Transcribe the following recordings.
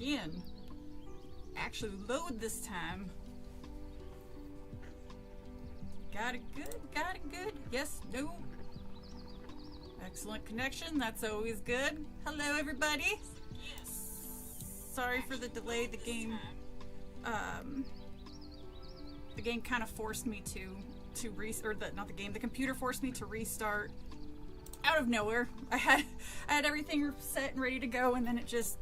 in. Actually load this time. Got it good, got it good. Yes, no. Excellent connection, that's always good. Hello, everybody. Sorry for the delay. The game kind of forced me to restart. The computer forced me to restart out of nowhere. I had everything set and ready to go, and then it just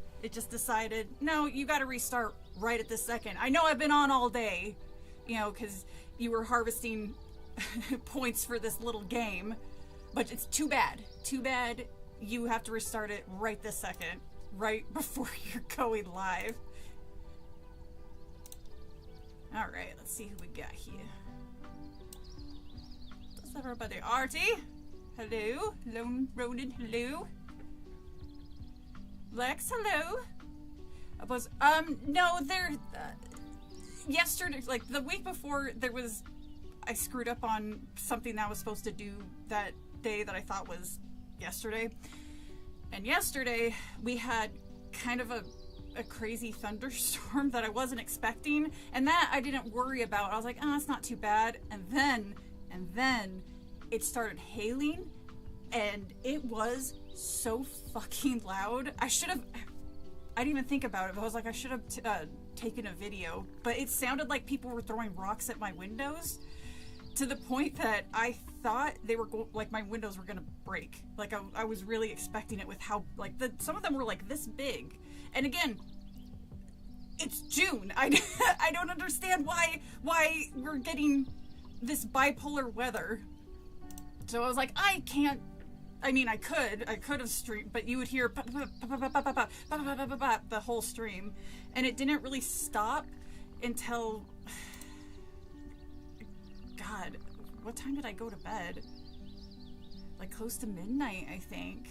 decided, no, you got to restart right at this second. I know I've been on all day, you know, because you were harvesting points for this little game, but it's too bad. Too bad you have to restart it right this second, right before you're going live. All right, let's see who we got here. What's up, everybody? Artie, hello. Lone Ronin, hello. Lex, hello. No, yesterday, like the week before, I screwed up on something that I was supposed to do that day that I thought was yesterday. And yesterday, we had kind of a crazy thunderstorm that I wasn't expecting, and that I didn't worry about. I was like, oh, it's not too bad. And then it started hailing, and it was so fucking loud. I didn't even think about it, but I was like, I should have taken a video. But it sounded like people were throwing rocks at my windows, to the point that I thought they were my windows were gonna break. Like I was really expecting it with how some of them were like this big. And again, it's June. I don't understand why we're getting this bipolar weather. So I was like, I can't. I mean, I could have streamed, but you would hear the whole stream, and it didn't really stop until, God, what time did I go to bed? Like close to midnight, I think.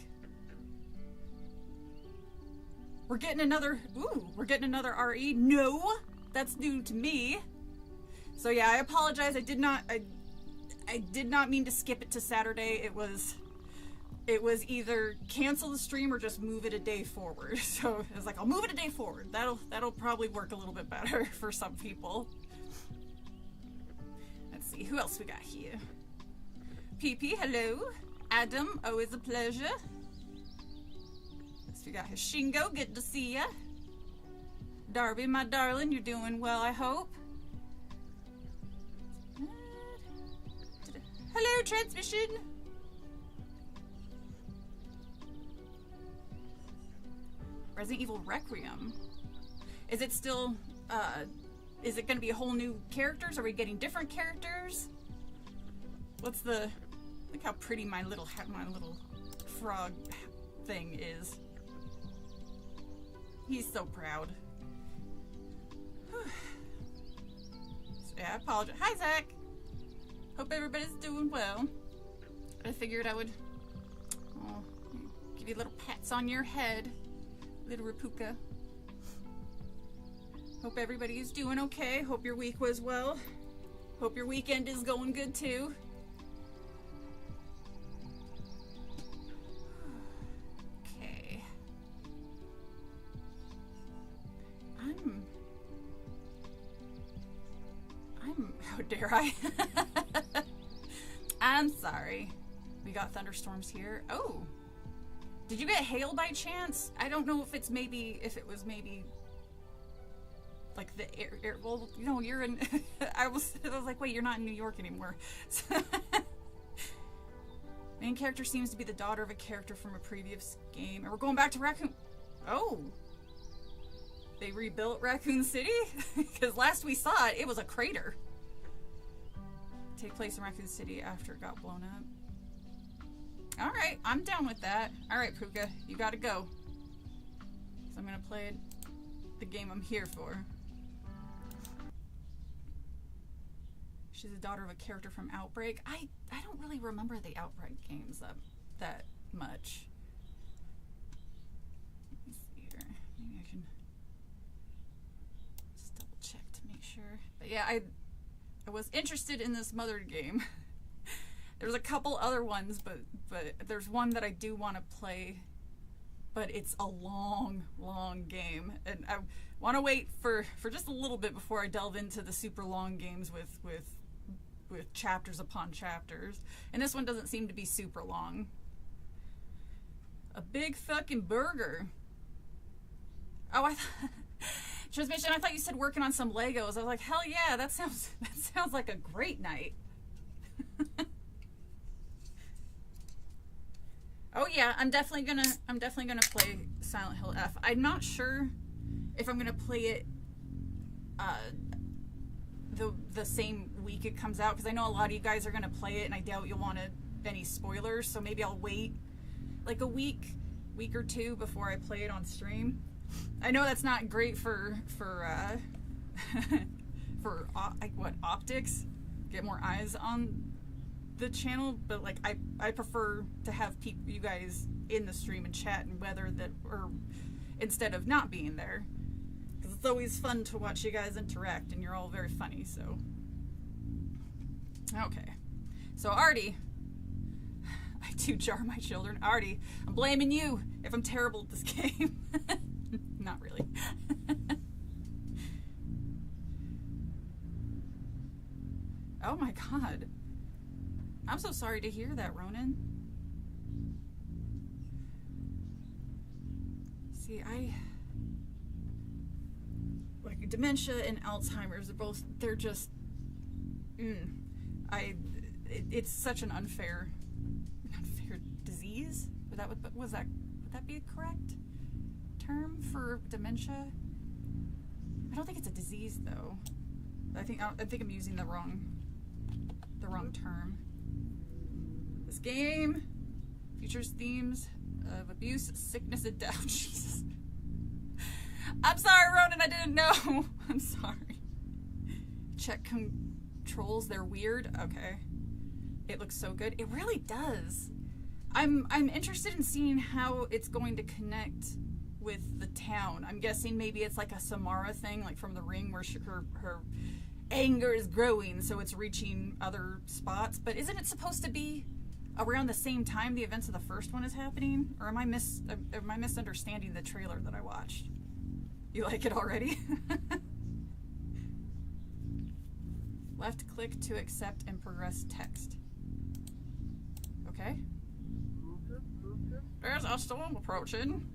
We're getting another RE. No, that's new to me. So yeah, I apologize. I did not mean to skip it to Saturday. It was either cancel the stream or just move it a day forward. So I was like, I'll move it a day forward. That'll probably work a little bit better for some people. Let's see, who else we got here? PP, hello. Adam, always a pleasure. So we got here Shingo, good to see ya. Darby, my darling, you're doing well, I hope. Hello, transmission. Resident Evil Requiem. Is it still, is it going to be a whole new characters? Are we getting different characters? What's the, look how pretty my little frog thing is. He's so proud. So yeah, I apologize. Hi, Zach. Hope everybody's doing well. I figured I would give you little pats on your head. Little Rapuka. Hope everybody is doing okay. Hope your week was well. Hope your weekend is going good too. Okay. How dare I? I'm sorry. We got thunderstorms here. Oh. Did you get hail by chance? I don't know if it was maybe like the air well, you know, you're in I was like, wait, you're not in New York anymore. Main character seems to be the daughter of a character from a previous game. And we're going back to Raccoon. Oh. They rebuilt Raccoon City? Because last we saw it, it was a crater. Take place in Raccoon City after it got blown up. Alright, I'm down with that. Alright, Pruka, you gotta go. So I'm gonna play the game I'm here for. She's the daughter of a character from Outbreak. I don't really remember the Outbreak games that much. Let me see here. Maybe I can just double check to make sure. But yeah, I was interested in this Mother game. There's a couple other ones, but there's one that I do want to play but it's a long, long game, and I want to wait for just a little bit before I delve into the super long games with chapters upon chapters. And this one doesn't seem to be super long. A big fucking burger. Oh, Transmission, I thought you said working on some Legos. I was like, hell yeah, that sounds like a great night. Oh yeah, I'm definitely gonna play Silent Hill F. I'm not sure if I'm gonna play it the same week it comes out, because I know a lot of you guys are gonna play it, and I doubt you'll want any spoilers. So maybe I'll wait like a week or two before I play it on stream. I know that's not great for optics, get more eyes on the channel, but like I prefer to have you guys in the stream and chat, and whether that, or instead of not being there, because it's always fun to watch you guys interact, and you're all very funny. So okay, so Artie, I do jar my children. Artie, I'm blaming you if I'm terrible at this game. Not really. Oh my god. I'm so sorry to hear that, Ronan. See, like dementia and Alzheimer's are both, they're just, it's such an unfair disease. Would that be a correct term for dementia? I don't think it's a disease though. I think I'm using the wrong term. This game features themes of abuse, sickness, and death. Jesus. I'm sorry, Ronan, I didn't know. I'm sorry. Check controls, they're weird. Okay. It looks so good. It really does. I'm interested in seeing how it's going to connect with the town. I'm guessing maybe it's like a Samara thing, like from The Ring, where her anger is growing, so it's reaching other spots. But isn't it supposed to be around the same time the events of the first one is happening? Or am I misunderstanding the trailer that I watched? You like it already? Left click to accept and progress text. Okay. There's a storm approaching.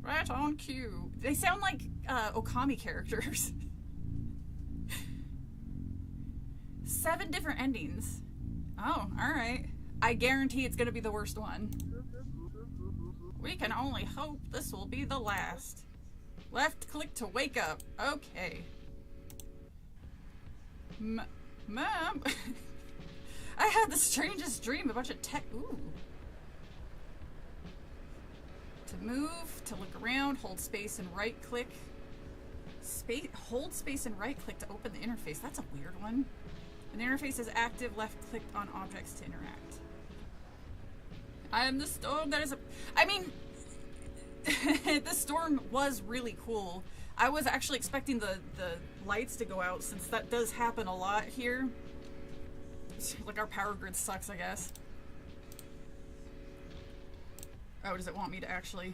Right on cue. They sound like Okami characters. 7 different endings. Oh, alright. I guarantee it's gonna be the worst one. We can only hope this will be the last. Left click to wake up. Okay. Mom! I had the strangest dream. A bunch of tech. Ooh. To move, to look around, hold space and right click. Hold space and right click to open the interface. That's a weird one. When the interface is active, left click on objects to interact. I am the storm that is I mean, this storm was really cool. I was actually expecting the lights to go out, since that does happen a lot here. Like, our power grid sucks, I guess. Oh, does it want me to actually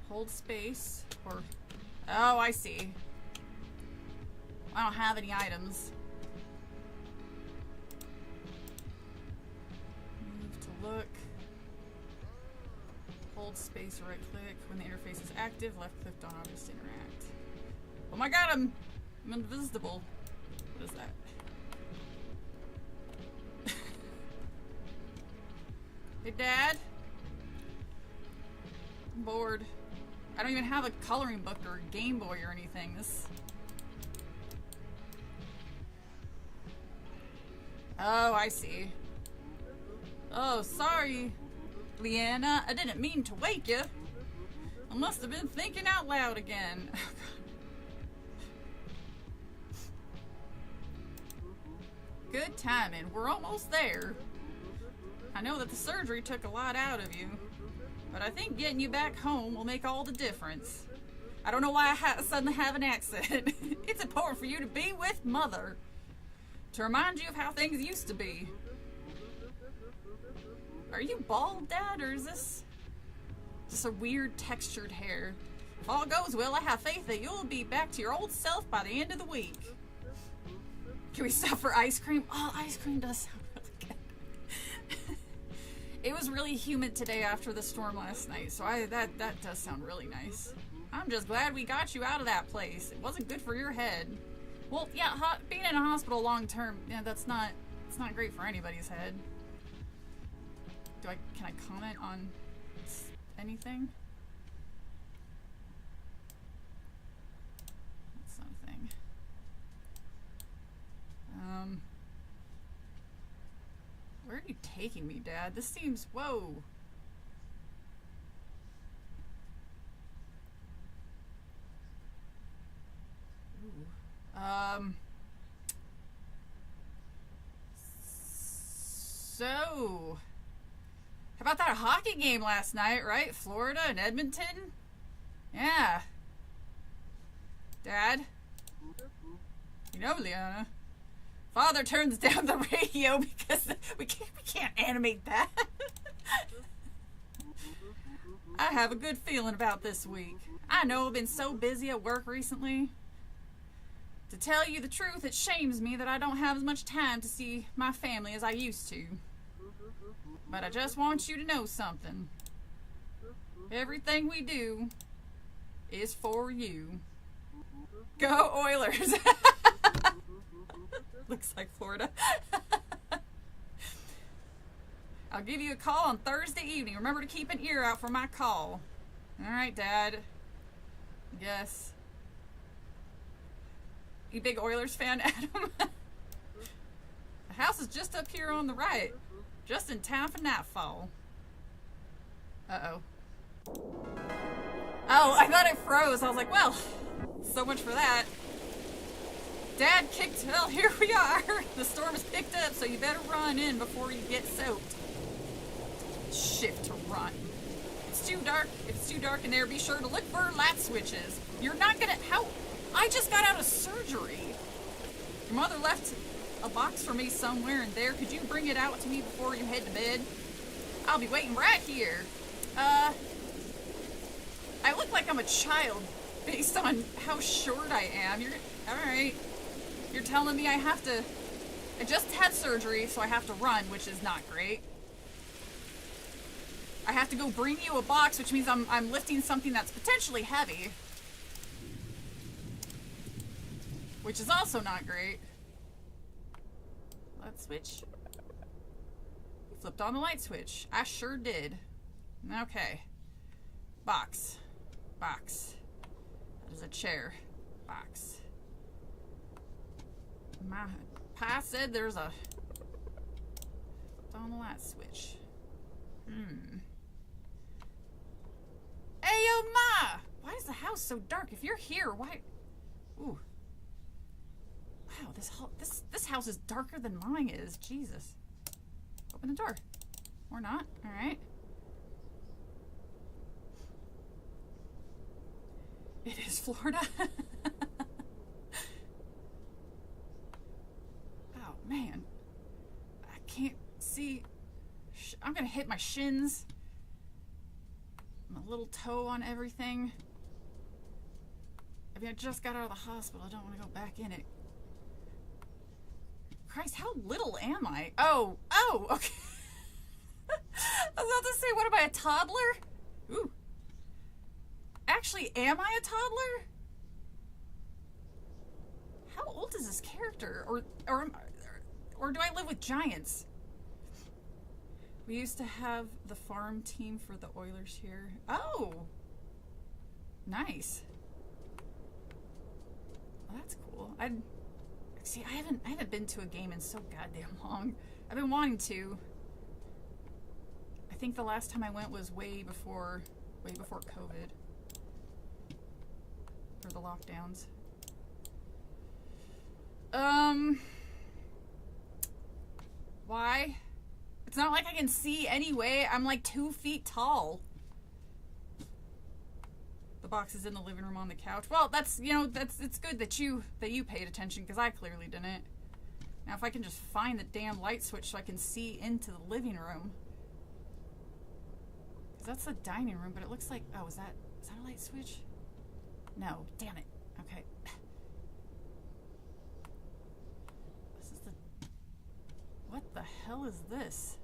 hold space? Or, oh, I see. I don't have any items. Move to look. Hold space, right click. When the interface is active, left click on objects to interact. Oh my god, I'm invisible. What is that? Hey, Dad? I'm bored. I don't even have a coloring book or a Game Boy or anything. Oh, I see. Oh, sorry, Leanna. I didn't mean to wake you. I must have been thinking out loud again. Good timing. We're almost there. I know that the surgery took a lot out of you, but I think getting you back home will make all the difference. I don't know why I suddenly have an accent. It's important for you to be with Mother, to remind you of how things used to be. Are you bald, Dad, or is this just a weird textured hair? If all goes well, I have faith that you'll be back to your old self by the end of the week. Can we stop for ice cream? Oh, ice cream does sound really good. It was really humid today after the storm last night, so that does sound really nice. I'm just glad we got you out of that place. It wasn't good for your head. Well, yeah, being in a hospital long term, yeah, it's not great for anybody's head. Can I comment on anything? Something. Where are you taking me, Dad? This seems, whoa. So, how about that hockey game last night, right? Florida and Edmonton? Yeah. Dad? You know, Liana, Father turns down the radio because we can't animate that. I have a good feeling about this week. I know I've been so busy at work recently. To tell you the truth, it shames me that I don't have as much time to see my family as I used to. But I just want you to know something. Everything we do is for you. Go Oilers! Looks like Florida. I'll give you a call on Thursday evening. Remember to keep an ear out for my call. Alright, Dad. Yes. You big Oilers fan, Adam? The house is just up here on the right. Just in time for nightfall. Uh-oh. Oh, I thought it froze. I was like, well, so much for that. Dad kicked, well, here we are. The storm has picked up, so you better run in before you get soaked. Shift to run. It's too dark. If it's too dark in there, be sure to look for light switches. You're not gonna, how? I just got out of surgery. Your mother left a box for me somewhere in there. Could you bring it out to me before you head to bed? I'll be waiting right here. I look like I'm a child based on how short I am. Alright. You're telling me I just had surgery, so I have to run, which is not great. I have to go bring you a box, which means I'm lifting something that's potentially heavy. Which is also not great. Light switch. You flipped on the light switch. I sure did. Okay. Box. Box. That is a chair. Box. My Pa said there's a... Flipped on the light switch. Hey, yo, Ma! Why is the house so dark? If you're here, why... Ooh. Wow, this house is darker than mine is. Jesus. Open the door. Or not. Alright. It is Florida. Oh, man. I can't see. I'm gonna hit my shins. My little toe on everything. I mean, I just got out of the hospital. I don't want to go back in it. Christ, how little am I? Oh, okay. I was about to say, what am I, a toddler? Ooh. Actually, am I a toddler? How old is this character? Or do I live with giants? We used to have the farm team for the Oilers here. Oh! Nice. Well, that's cool. I haven't been to a game in so goddamn long. I've been wanting to. I think the last time I went was way before COVID. Or the lockdowns. Why? It's not like I can see anyway. I'm like 2 feet tall. The box is in the living room on the couch. Well, it's good that you paid attention, because I clearly didn't. Now if I can just find the damn light switch so I can see into the living room. That's the dining room, but it looks like... Oh, is that a light switch? No. Damn it. Okay. This is the... What the hell is this?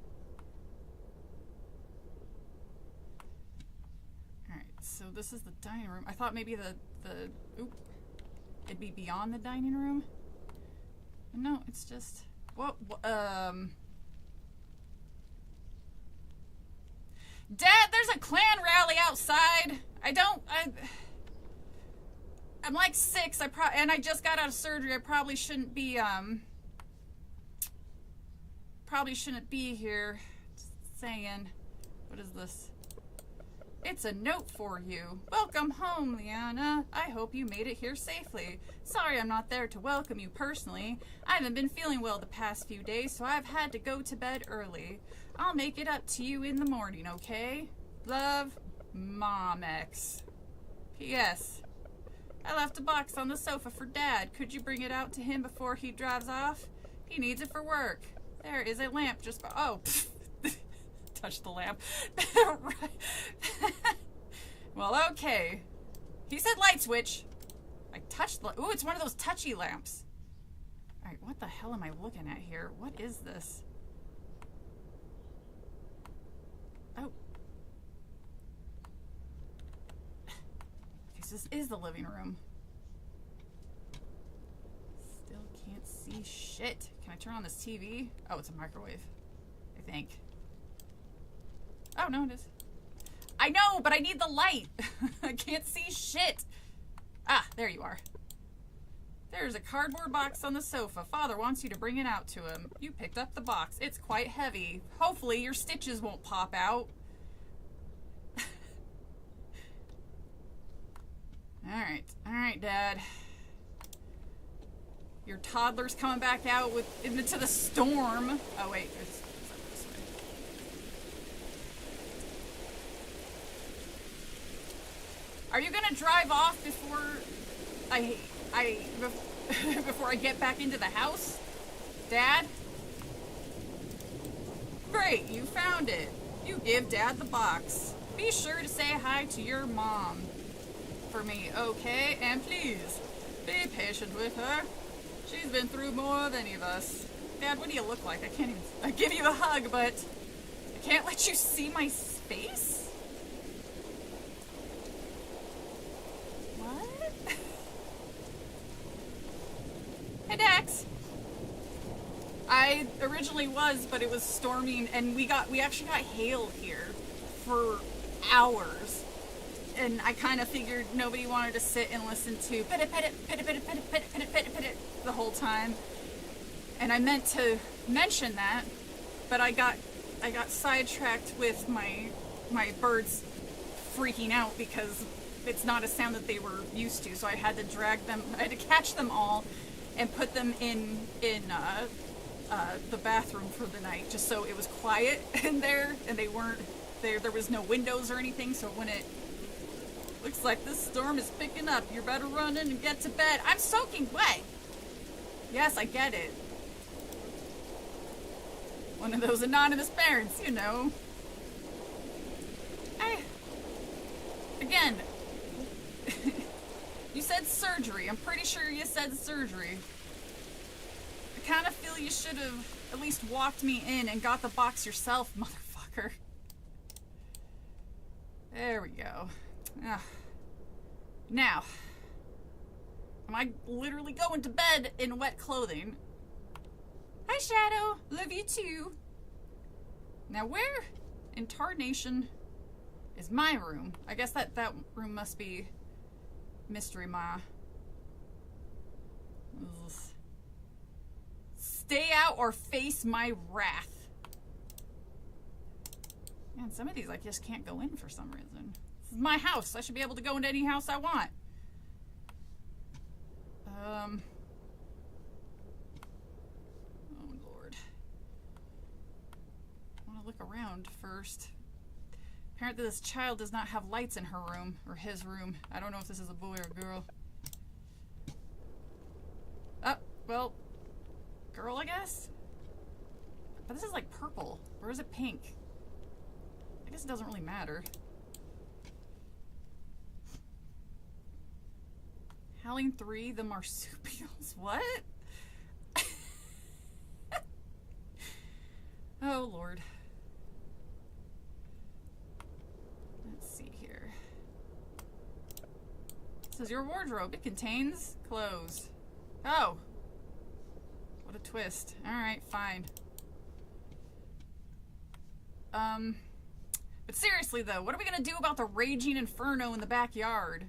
Alright, so this is the dining room. I thought maybe Oop. It'd be beyond the dining room. No, it's just... What? Dad, there's a Klan rally outside. I'm like 6. And I just got out of surgery. I probably shouldn't be here. Just saying. What is this? It's a note for you. Welcome home, Liana. I hope you made it here safely. Sorry I'm not there to welcome you personally. I haven't been feeling well the past few days, so I've had to go to bed early. I'll make it up to you in the morning, okay? Love, Mom X. P.S. I left a box on the sofa for Dad. Could you bring it out to him before he drives off? He needs it for work. There is a lamp just by... Oh, touch the lamp. Well, okay. He said light switch. I touched the... Ooh, it's one of those touchy lamps. Alright, what the hell am I looking at here? What is this? Oh. Okay, so this is the living room. Still can't see shit. Can I turn on this TV? Oh, it's a microwave. I think. Oh, no, it is. I know, but I need the light. I can't see shit. Ah, there you are. There's a cardboard box on the sofa. Father wants you to bring it out to him. You picked up the box. It's quite heavy. Hopefully your stitches won't pop out. Alright, Dad. Your toddler's coming back out into the storm. Oh, wait. It's this way. Are you gonna drive off before before I get back into the house? Dad? Great, you found it. You give Dad the box. Be sure to say hi to your mom for me, okay? And please, be patient with her. She's been through more than any of us. Dad, what do you look like? I give you a hug, but I can't let you see my face? What? Hey, Dax. I originally was, but it was storming, and we actually got hail here for hours. And I kind of figured nobody wanted to sit and listen to pit the whole time. And I meant to mention that, but I got sidetracked with my birds freaking out because it's not a sound that they were used to. So I had to catch them all and put them in the bathroom for the night, just so it was quiet in there, and they weren't there. There was no windows or anything, so when it looks like this storm is picking up, you better run in and get to bed. I'm soaking wet. Yes, I get it. One of those anonymous parents, you know. Again, you said surgery. I'm pretty sure you said surgery. I kind of feel you should have at least walked me in and got the box yourself, motherfucker. There we go. Now, am I literally going to bed in wet clothing? Hi, Shadow. Love you too. Now, where in tarnation is my room? I guess that room must be Mystery Ma. Ugh. Stay out or face my wrath. Man, some of these I just can't go in for some reason. This is my house. I should be able to go into any house I want. Oh, Lord. I want to look around first. Apparently this child does not have lights in her room, or his room. I don't know if this is a boy or a girl. Oh, well, girl, I guess? But this is like purple. Or is it pink? I guess it doesn't really matter. Howling 3, the marsupials. What? Oh, Lord. Let's see here. This is your wardrobe. It contains clothes. Oh. What a twist. Alright, fine. But seriously though, what are we gonna do about the raging inferno in the backyard?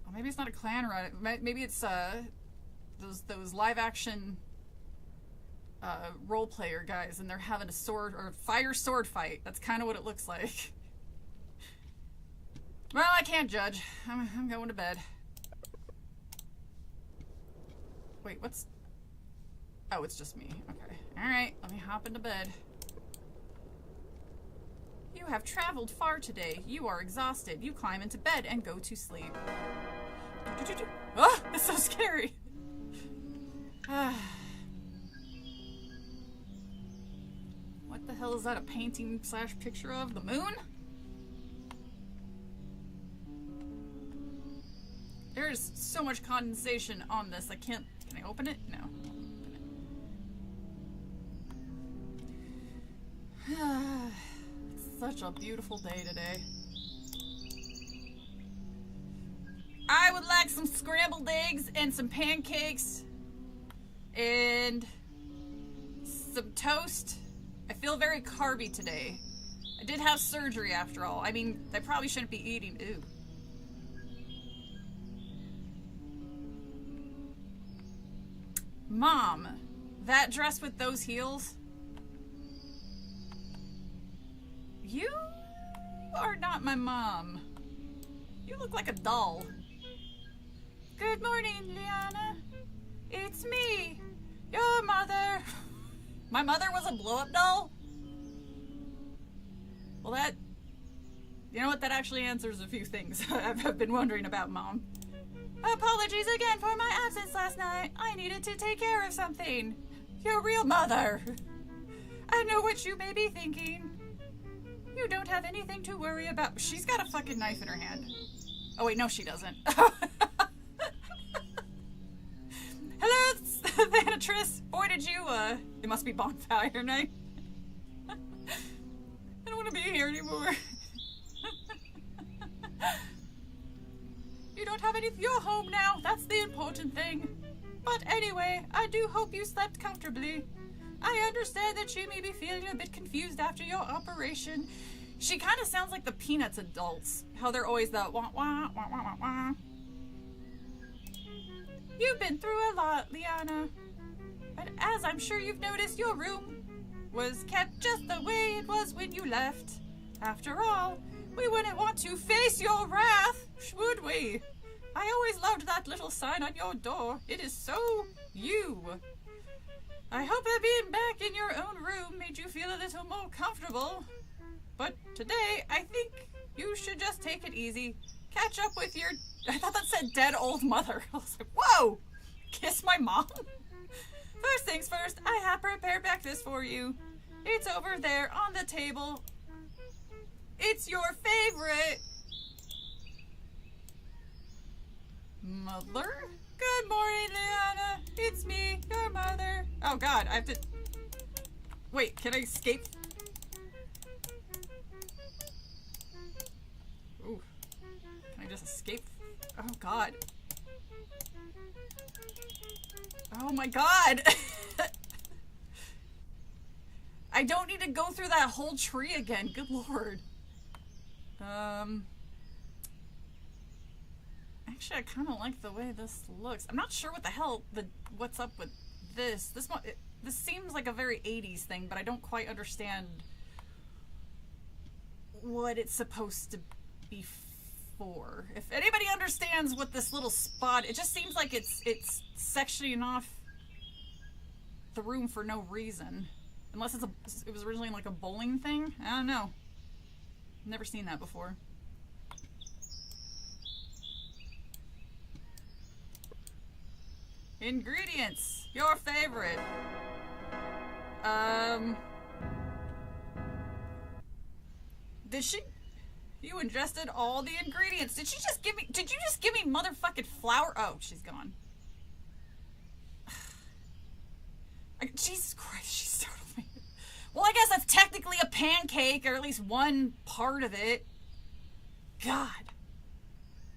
Well, maybe it's not a clan run. Maybe it's those live action role player guys, and they're having a sword or fire sword fight. That's kind of what it looks like. Well, I can't judge. I'm going to bed. Wait, what's... Oh, it's just me. Okay. Alright, let me hop into bed. You have traveled far today. You are exhausted. You climb into bed and go to sleep. Oh, that's so scary. What the hell is that a painting slash picture of? The moon? There's so much condensation on this. I can't... Can I open it? No. It's such a beautiful day today. I would like some scrambled eggs and some pancakes and some toast. I feel very carby today. I did have surgery after all. I mean, I probably shouldn't be eating. Ooh. Mom, that dress with those heels? You are not my mom. You look like a doll. Good morning, Liana. It's me, your mother. My mother was a blow-up doll? Well, that... You know what? That actually answers a few things I've been wondering about, Mom. Apologies again for my absence last night. I needed to take care of something. Your real mother. I know what you may be thinking. You don't have anything to worry about. She's got a fucking knife in her hand. Oh wait, no she doesn't. Hello, Thanatrice. Boy, did you, it must be bonfire night. I don't want to be here anymore. You don't have any. You're home now. That's the important thing. But anyway, I do hope you slept comfortably. I understand that you may be feeling a bit confused after your operation. She kind of sounds like the Peanuts adults. How they're always the wah wah wah wah wah wah. You've been through a lot, Liana. And as I'm sure you've noticed, your room was kept just the way it was when you left. After all, we wouldn't want to face your wrath, would we? I always loved that little sign on your door. It is so you. I hope that being back in your own room made you feel a little more comfortable. But today, I think you should just take it easy. Catch up with your... I thought that said dead old mother. I was like, whoa! Kiss my mom? First things first, I have prepared breakfast for you. It's over there on the table. It's your favorite. Mother? Good morning, Liana. It's me, your mother. Oh god, I have to... Wait, can I escape? Ooh. Can I just escape? Oh god. Oh my god! I don't need to go through that whole tree again. Good lord. Actually, I kind of like the way this looks. I'm not sure what the hell what's up with this. This seems like a very 80s thing, but I don't quite understand what it's supposed to be for. If anybody understands what this little spot, it just seems like it's sectioning off the room for no reason. Unless it was originally like a bowling thing. I don't know. Never seen that before. Ingredients. Your favorite. Did she... You ingested all the ingredients. Did you just give me motherfucking flour? Oh, she's gone. Jesus Christ, she startled me. Well, I guess that's technically a pancake, or at least one part of it. God.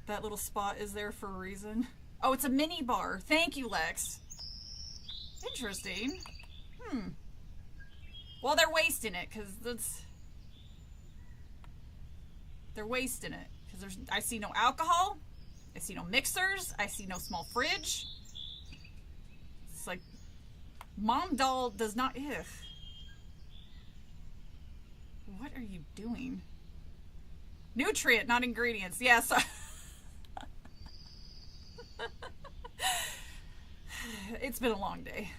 That little spot is there for a reason. Oh, it's a mini bar. Thank you, Lex. Interesting. Well, they're wasting it, because that's... They're wasting it. Because I see no alcohol. I see no mixers. I see no small fridge. It's like... Mom doll does not... Ugh. What are you doing? Nutrient, not ingredients. Yes. It's been a long day.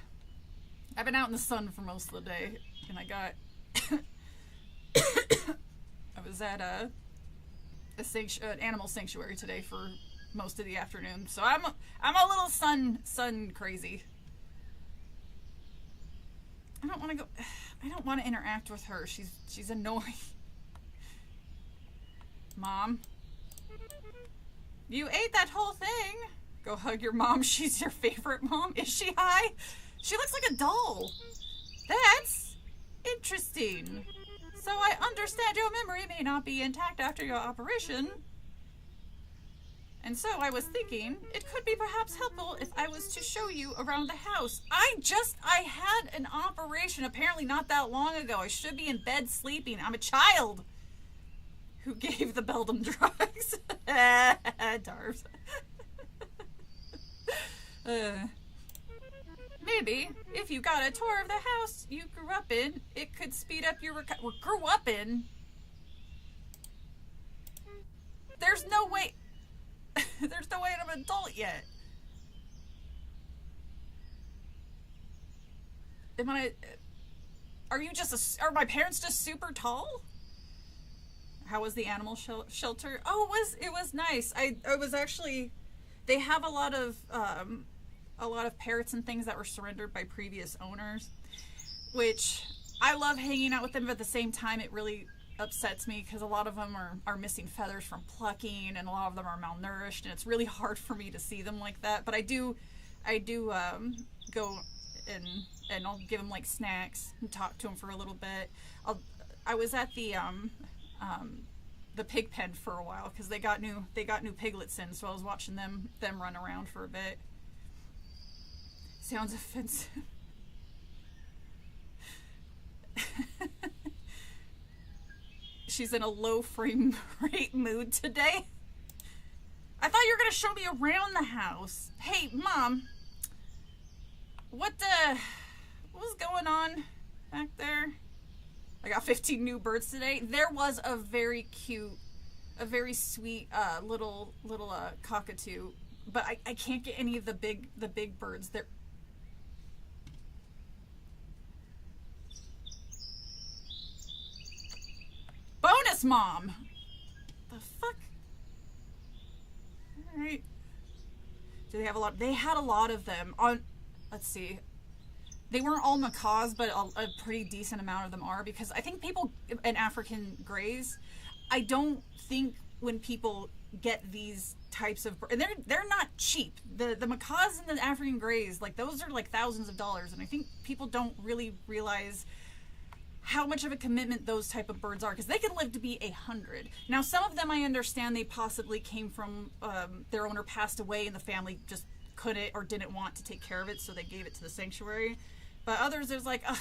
I've been out in the sun for most of the day, and I got... I was at an animal sanctuary today for most of the afternoon, so I'm a little sun crazy. I don't want to go... I don't want to interact with her. She's annoying. Mom. You ate that whole thing. Go hug your mom. She's your favorite mom. Is she high? She looks like a doll. That's interesting. So I understand your memory may not be intact after your operation. And so I was thinking, it could be perhaps helpful if I was to show you around the house. I had an operation apparently not that long ago. I should be in bed sleeping. I'm a child who gave the Beldam drugs. Darves. Maybe if you got a tour of the house you grew up in, it could speed up your grew up in? There's no way... There's no way I'm an adult yet. Are my parents just super tall? How was the animal shelter? Oh, it was nice. I was actually... They have a lot of parrots and things that were surrendered by previous owners, which I love hanging out with them, but at the same time it really upsets me because a lot of them are missing feathers from plucking, and a lot of them are malnourished, and it's really hard for me to see them like that. But I do go and I'll give them like snacks and talk to them for a little bit. I was at the pig pen for a while because they got new piglets in, so I was watching them run around for a bit. Sounds offensive. She's in a low frame rate mood today. I thought you were gonna show me around the house. Hey, Mom. What was going on back there? I got 15 new birds today. There was a very cute, a very sweet little cockatoo, but I can't get any of the big birds. They're... Bonus Mom! The fuck? Alright. Do they have a lot? They had a lot of them on... Let's see. They weren't all macaws, but a pretty decent amount of them are, because I think people in African greys, I don't think when people get these types of... And they're not cheap. The macaws and the African greys, like, those are like thousands of dollars, and I think people don't really realize how much of a commitment those type of birds are, because they can live to be 100. Now, some of them I understand they possibly came from their owner passed away and the family just couldn't or didn't want to take care of it, so they gave it to the sanctuary. But others, there's like, ugh,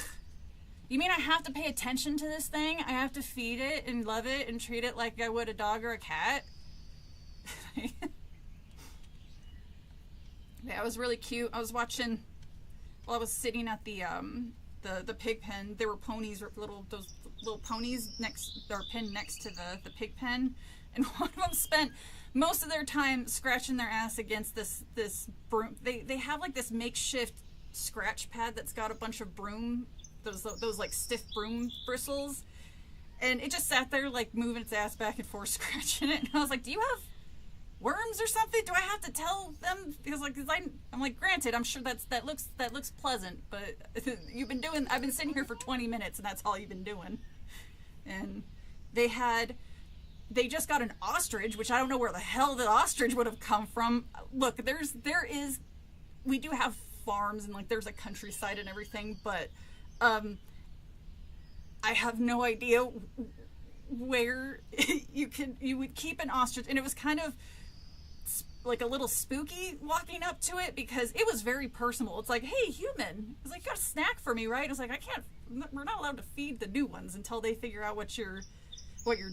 you mean I have to pay attention to this thing? I have to feed it and love it and treat it like I would a dog or a cat? Yeah, it was really cute. I was watching, while I was sitting at the pig pen, there were ponies, those little ponies pinned next to the pig pen, and one of them spent most of their time scratching their ass against this broom. They have like this makeshift scratch pad that's got a bunch of broom, those like stiff broom bristles, and it just sat there like moving its ass back and forth scratching it, and I was like, do you worms or something? Do I have to tell them? Because like, I'm like, granted, I'm sure that looks pleasant, but I've been sitting here for 20 minutes and that's all you've been doing. And they just got an ostrich, which I don't know where the hell the ostrich would have come from. Look, we do have farms and like there's a countryside and everything, but I have no idea where you would keep an ostrich, and it was kind of like a little spooky walking up to it because it was very personal. It's like, hey, human. It's like, you got a snack for me, right? It's like, we're not allowed to feed the new ones until they figure out what your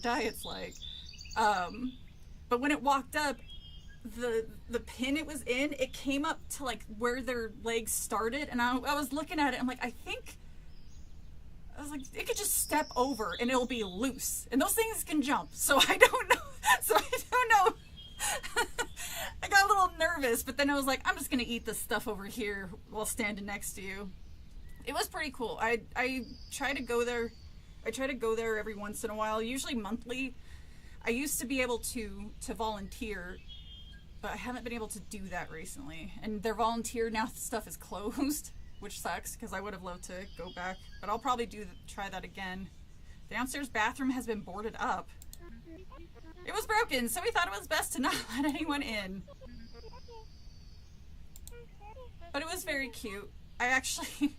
diet's like. But when it walked up, the pin it was in, it came up to like where their legs started, and I was looking at it, I'm like, I was like, it could just step over and it'll be loose. And those things can jump. So I don't know. I got a little nervous, but then I was like, I'm just going to eat this stuff over here while standing next to you. It was pretty cool. I try to go there. I try to go there every once in a while, usually monthly. I used to be able to volunteer, but I haven't been able to do that recently. And their volunteer now stuff is closed, which sucks because I would have loved to go back, but I'll probably try that again. The downstairs bathroom has been boarded up. It was broken, so we thought it was best to not let anyone in. But it was very cute. I actually,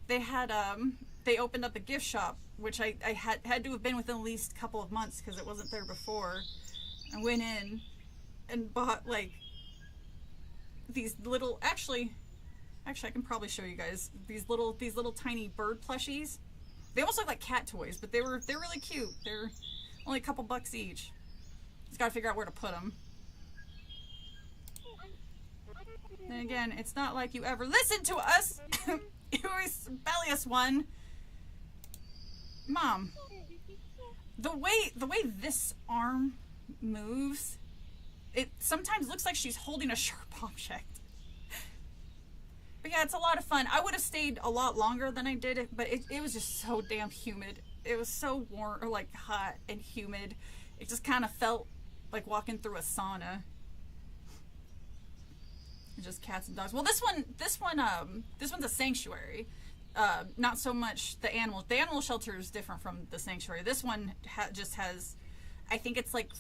they opened up a gift shop, which I had to have been within at least a couple of months because it wasn't there before. I went in and bought like these little, actually I can probably show you guys these little tiny bird plushies. They almost look like cat toys, but they're really cute. They're only a couple bucks each. Just gotta figure out where to put them. And again, it's not like you ever listen to us. You always rebellious one. Mom, the way this arm moves, it sometimes looks like she's holding a sharp object. But yeah, it's a lot of fun. I would have stayed a lot longer than I did, but it was just so damn humid. It was so warm, or like hot and humid. It just kind of felt like walking through a sauna. Just cats and dogs. Well, this one's a sanctuary. Not so much the animal. The animal shelter is different from the sanctuary. This one just has, I think it's like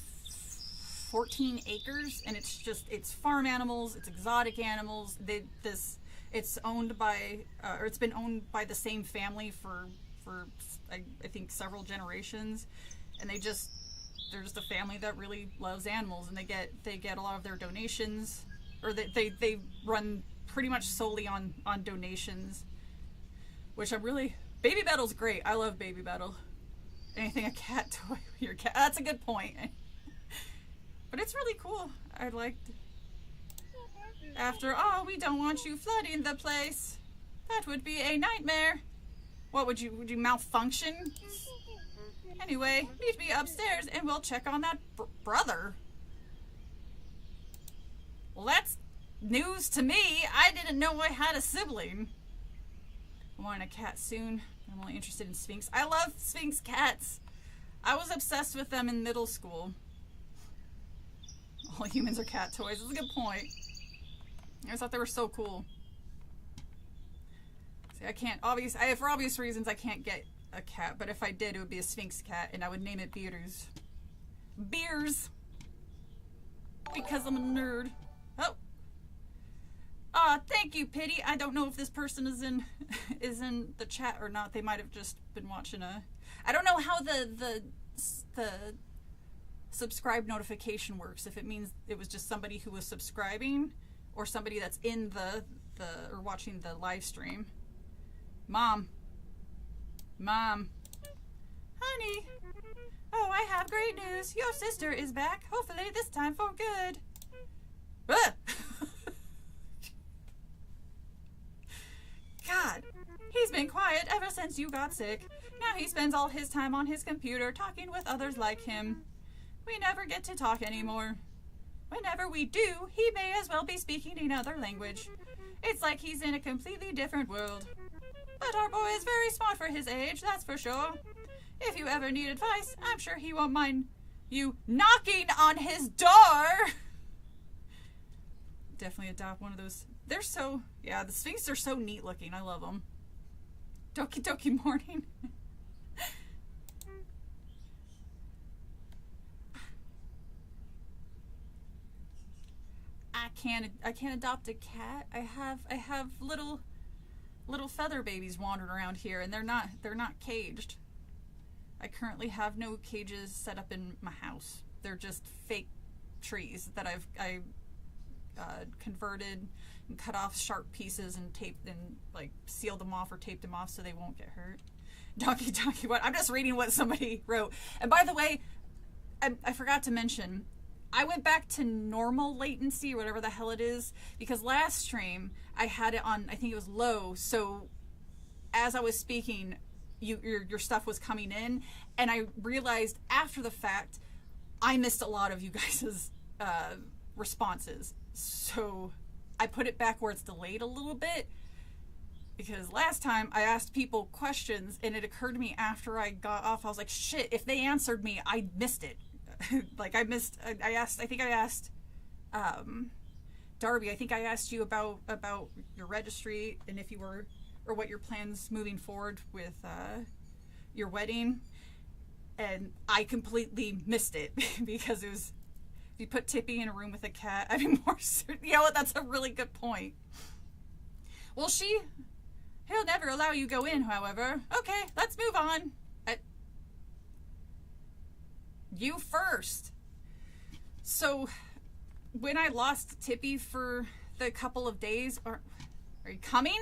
14 acres, and it's farm animals, it's exotic animals. It's owned by, or it's been owned by the same family for I think several generations, and they're just a family that really loves animals, and they get a lot of their donations, or they run pretty much solely on donations, which Baby Battle's great. I love Baby Battle. Anything a cat toy, your cat. That's a good point. But it's really cool. I liked. After all, we don't want you flooding the place. That would be a nightmare. What would you malfunction? Anyway, meet me upstairs and we'll check on that brother. Well, that's news to me. I didn't know I had a sibling. I want a cat soon. I'm only interested in Sphinx. I love Sphinx cats. I was obsessed with them in middle school. All humans are cat toys. That's a good point. I just thought they were so cool. See, I can't, for obvious reasons, I can't get a cat, but if I did, it would be a Sphinx cat, and I would name it Beers. Beers! Because I'm a nerd. Oh! Thank you, Pity. I don't know if this person is in the chat or not. They might have just been watching I don't know how the subscribe notification works, if it means it was just somebody who was subscribing or somebody that's in or watching the live stream. Mom, honey, oh, I have great news. Your sister is back, hopefully this time for good. God, he's been quiet ever since you got sick. Now he spends all his time on his computer talking with others like him. We never get to talk anymore. Whenever we do, he may as well be speaking another language. It's like he's in a completely different world. But our boy is very smart for his age, that's for sure. If you ever need advice, I'm sure he won't mind You knocking on his door! Definitely adopt one of those. They're so, yeah, the Sphinx are so neat looking. I love them. Doki Doki Morning. I can't adopt a cat. I have little feather babies wandering around here, and they're not caged. I currently have no cages set up in my house. They're just fake trees that I converted and cut off sharp pieces and taped and like sealed them off or taped them off so they won't get hurt. Donkey what? I'm just reading what somebody wrote. And by the way, I forgot to mention, I went back to normal latency or whatever the hell it is because last stream I had it on, I think it was low, so as I was speaking your stuff was coming in, and I realized after the fact I missed a lot of you guys' responses, so I put it back where it's delayed a little bit, because last time I asked people questions and it occurred to me after I got off, I was like, shit, if they answered me, I missed it. Like I think I asked Darby, I think I asked you about your registry and if you were, or what your plans moving forward with your wedding, and I completely missed it because it was, if you put Tippy in a room with a cat, I'd be more certain. You know what, that's a really good point. Well, he'll never allow you go in, however. Okay, let's move on. You first. So, when I lost Tippy for the couple of days, are you coming?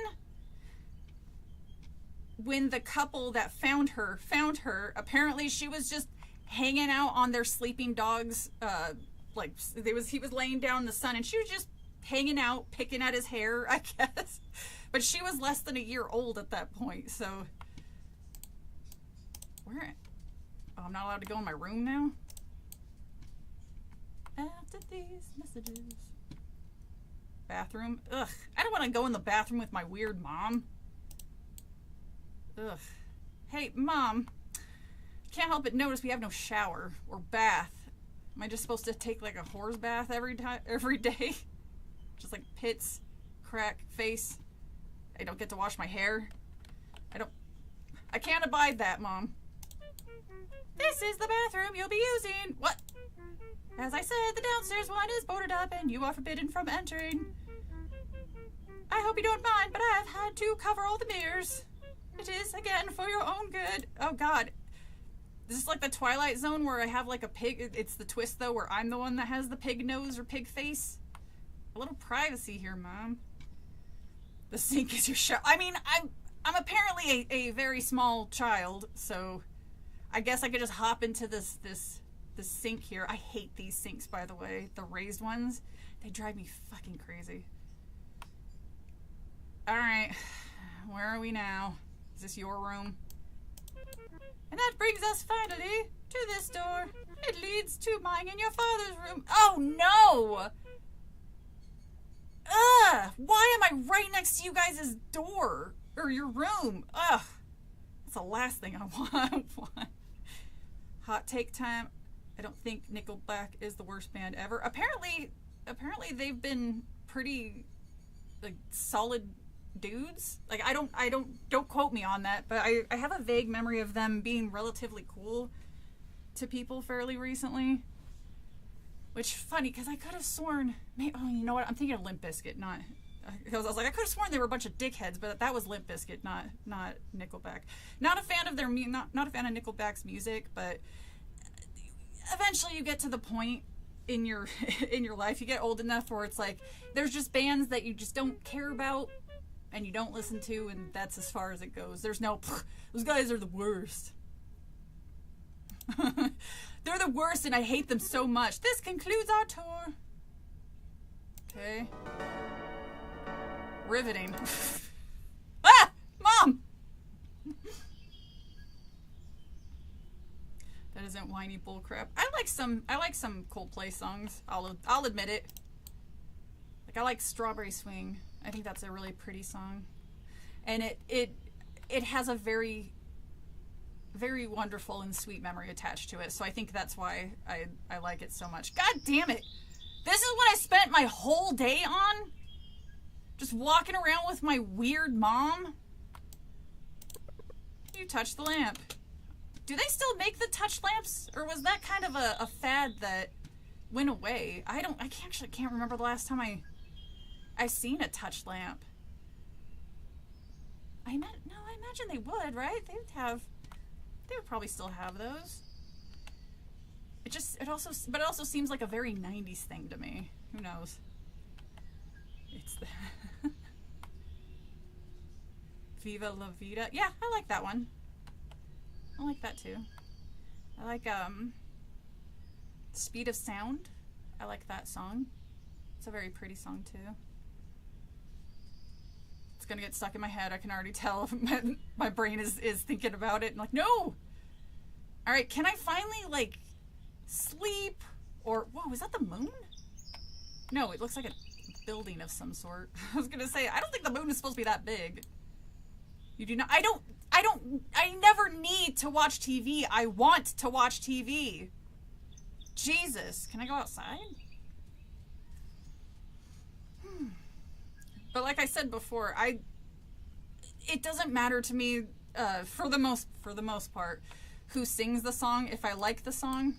When the couple that found her, apparently she was just hanging out on their sleeping dog's, he was laying down in the sun and she was just hanging out, picking at his hair, I guess. But she was less than a year old at that point, so. Where? Oh, I'm not allowed to go in my room now? After these messages. Bathroom? Ugh. I don't want to go in the bathroom with my weird mom. Ugh. Hey, Mom. Can't help but notice we have no shower or bath. Am I just supposed to take like a whore's bath every day? Just like pits, crack, face. I don't get to wash my hair. I can't abide that, Mom. This is the bathroom you'll be using. What? As I said, the downstairs one is boarded up and you are forbidden from entering. I hope you don't mind, but I have had to cover all the mirrors. It is, again, for your own good. Oh, God. This is like the Twilight Zone where I have like a pig. It's the twist, though, where I'm the one that has the pig nose or pig face. A little privacy here, Mom. The sink is your shower. I mean, I'm apparently a very small child, so I guess I could just hop into this sink here. I hate these sinks, by the way. The raised ones. They drive me fucking crazy. Alright. Where are we now? Is this your room? And that brings us finally to this door. It leads to mine and your father's room. Oh no! Ugh! Why am I right next to you guys' door? Or your room? Ugh! That's the last thing I want. Hot take time. I don't think Nickelback is the worst band ever. Apparently they've been pretty like solid dudes. Like don't quote me on that, but I have a vague memory of them being relatively cool to people fairly recently. Which funny because I could have sworn, oh, you know what? I'm thinking of Limp Bizkit, not. Because I was like, I could have sworn they were a bunch of dickheads, but that was Limp Bizkit, not Nickelback. Not a fan of not a fan of Nickelback's music, but eventually you get to the point in your life, you get old enough where it's like there's just bands that you just don't care about and you don't listen to, and that's as far as it goes. There's no, those guys are the worst. They're the worst and I hate them so much. This concludes our tour. Okay. Riveting. Ah! Mom! That isn't whiny bullcrap. I like some Coldplay songs. I'll admit it. Like I like Strawberry Swing. I think that's a really pretty song. And it has a very very wonderful and sweet memory attached to it. So I think that's why I like it so much. God damn it! This is what I spent my whole day on? Just walking around with my weird mom? You touch the lamp. Do they still make the touch lamps? Or was that kind of a fad that went away? I actually can't remember the last time I seen a touch lamp. I imagine they would, right? They would probably still have those. It also seems like a very 90s thing to me. Who knows? It's the Viva La Vida. Yeah, I like that one. I like that too. I like Speed of Sound. I like that song. It's a very pretty song too. It's gonna get stuck in my head. I can already tell. My brain is thinking about it and like, no! Alright, can I finally like sleep? Or whoa, is that the moon? No, it looks like a building of some sort. I was gonna say, I don't think the moon is supposed to be that big. You do not. I never need to watch TV. I want to watch TV. Jesus. Can I go outside? But like I said before, it doesn't matter to me, for the most part, who sings the song. If I like the song,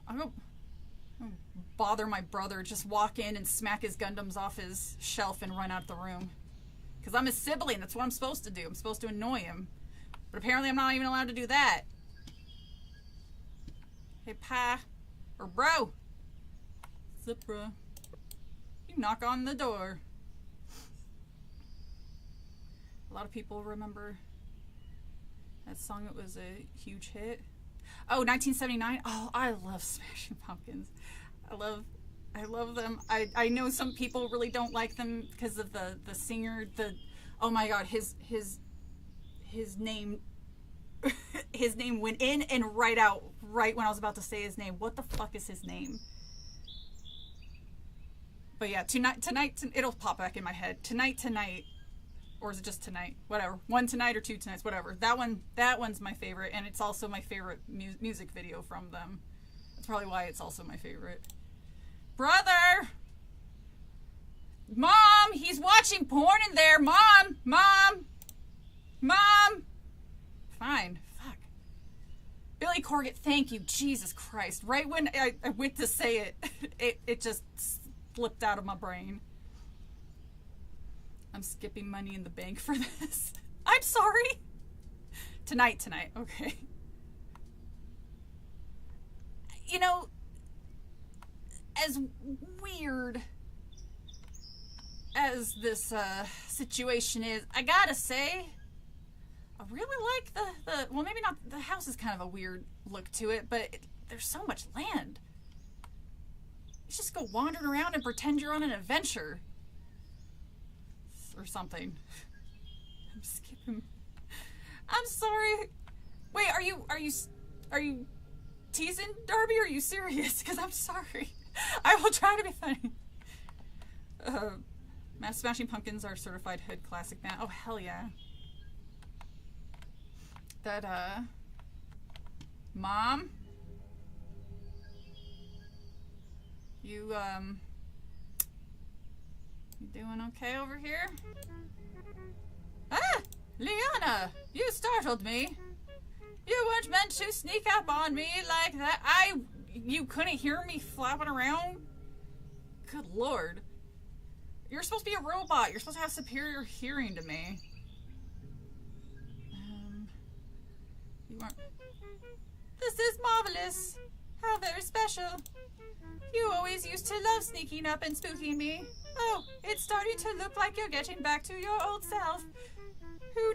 I'll go bother my brother, just walk in and smack his Gundams off his shelf and run out the room. Because I'm his sibling, that's what I'm supposed to do. I'm supposed to annoy him. But apparently I'm not even allowed to do that. Hey, Pa. Or Bro. What's up, bro? You knock on the door. A lot of people remember that song. It was a huge hit. Oh, 1979. Oh, I love Smashing Pumpkins. I love them. I know some people really don't like them because of the singer. Oh my god, his name his name went in and right out right when I was about to say his name. What the fuck is his name? But yeah, tonight it'll pop back in my head. Tonight, or is it just tonight? Whatever. One tonight or two tonights, whatever. That one's my favorite, and it's also my favorite music video from them. That's probably why it's also my favorite. Brother! Mom! He's watching porn in there! Mom! Mom! Mom! Fine. Fuck. Billy Corgan, thank you. Jesus Christ. Right when I went to say it, it just slipped out of my brain. I'm skipping Money in the Bank for this. I'm sorry. Tonight. Okay. You know, as weird as this situation is, I gotta say, I really like the well, maybe not, the house is kind of a weird look to it, but there's so much land. You just go wandering around and pretend you're on an adventure. Or something. I'm skipping. I'm sorry. Wait, are you teasing Darby, or are you serious? Because I'm sorry. I will try to be funny. Smashing Pumpkins are certified hood classic band. Oh, hell yeah. That, Mom? You doing okay over here? Ah! Liana! You startled me. You weren't meant to sneak up on me like that. You couldn't hear me flapping around? Good lord. You're supposed to be a robot. You're supposed to have superior hearing to me. You aren't... This is marvelous. How very special. You always used to love sneaking up and spooking me. Oh, it's starting to look like you're getting back to your old self. Who...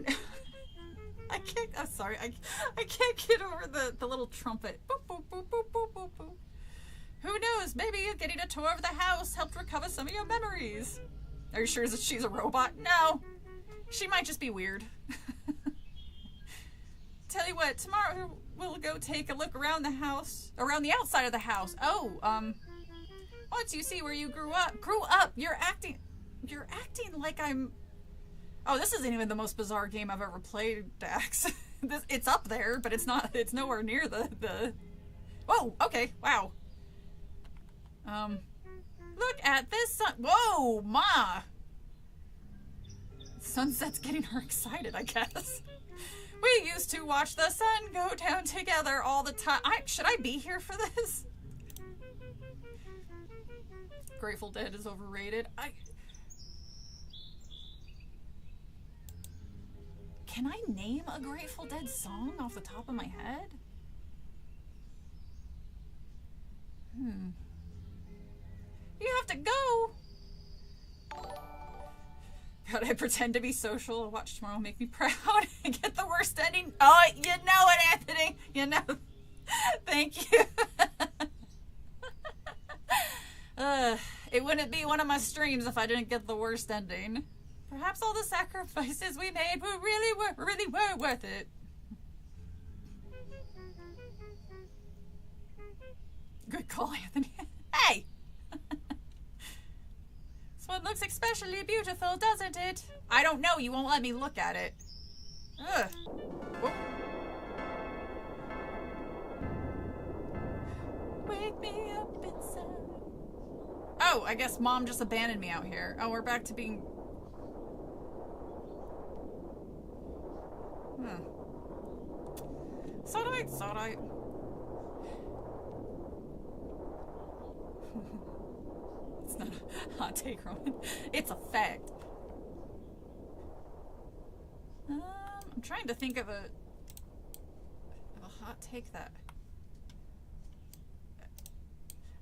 I'm sorry, I can't get over the little trumpet. Boop, boop, boop, boop, boop, boop, boop. Who knows, maybe getting a tour of the house helped recover some of your memories. Are you sure that she's a robot? No. She might just be weird. Tell you what, tomorrow we'll go take a look around the house. Around the outside of the house. Oh, once you see where you grew up, you're acting like I'm... Oh, this isn't even the most bizarre game I've ever played, Dax. It's up there, but it's not. It's nowhere near the. Oh, okay. Wow. Look at this sun. Whoa, Ma. Sunset's getting her excited, I guess. We used to watch the sun go down together all the time. Should I be here for this? Grateful Dead is overrated. Can I name a Grateful Dead song off the top of my head? You have to go! God, I pretend to be social. Watch tomorrow make me proud and get the worst ending. Oh, you know it, Anthony! You know. Thank you. It wouldn't be one of my streams if I didn't get the worst ending. Perhaps all the sacrifices we made really were worth it. Good call, Anthony. Hey! This one looks especially beautiful, doesn't it? I don't know. You won't let me look at it. Ugh. Whoop. Wake me up inside. Oh, I guess Mom just abandoned me out here. Oh, we're back to being... Sodite. It's not a hot take, Roman. It's a fact. I'm trying to think of a hot take that...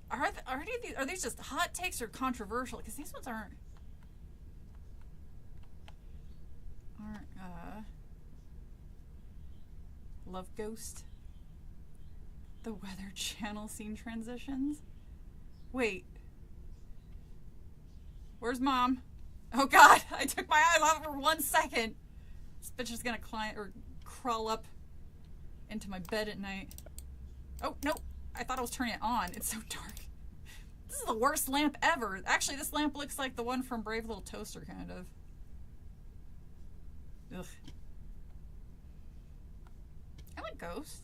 Are these just hot takes or controversial? Because these ones aren't Love Ghost. The Weather Channel scene transitions. Wait. Where's Mom? Oh God, I took my eye off for 1 second. This bitch is gonna climb or crawl up into my bed at night. Oh, no. I thought I was turning it on. It's so dark. This is the worst lamp ever. Actually, this lamp looks like the one from Brave Little Toaster, kind of. Ugh. I like Ghost.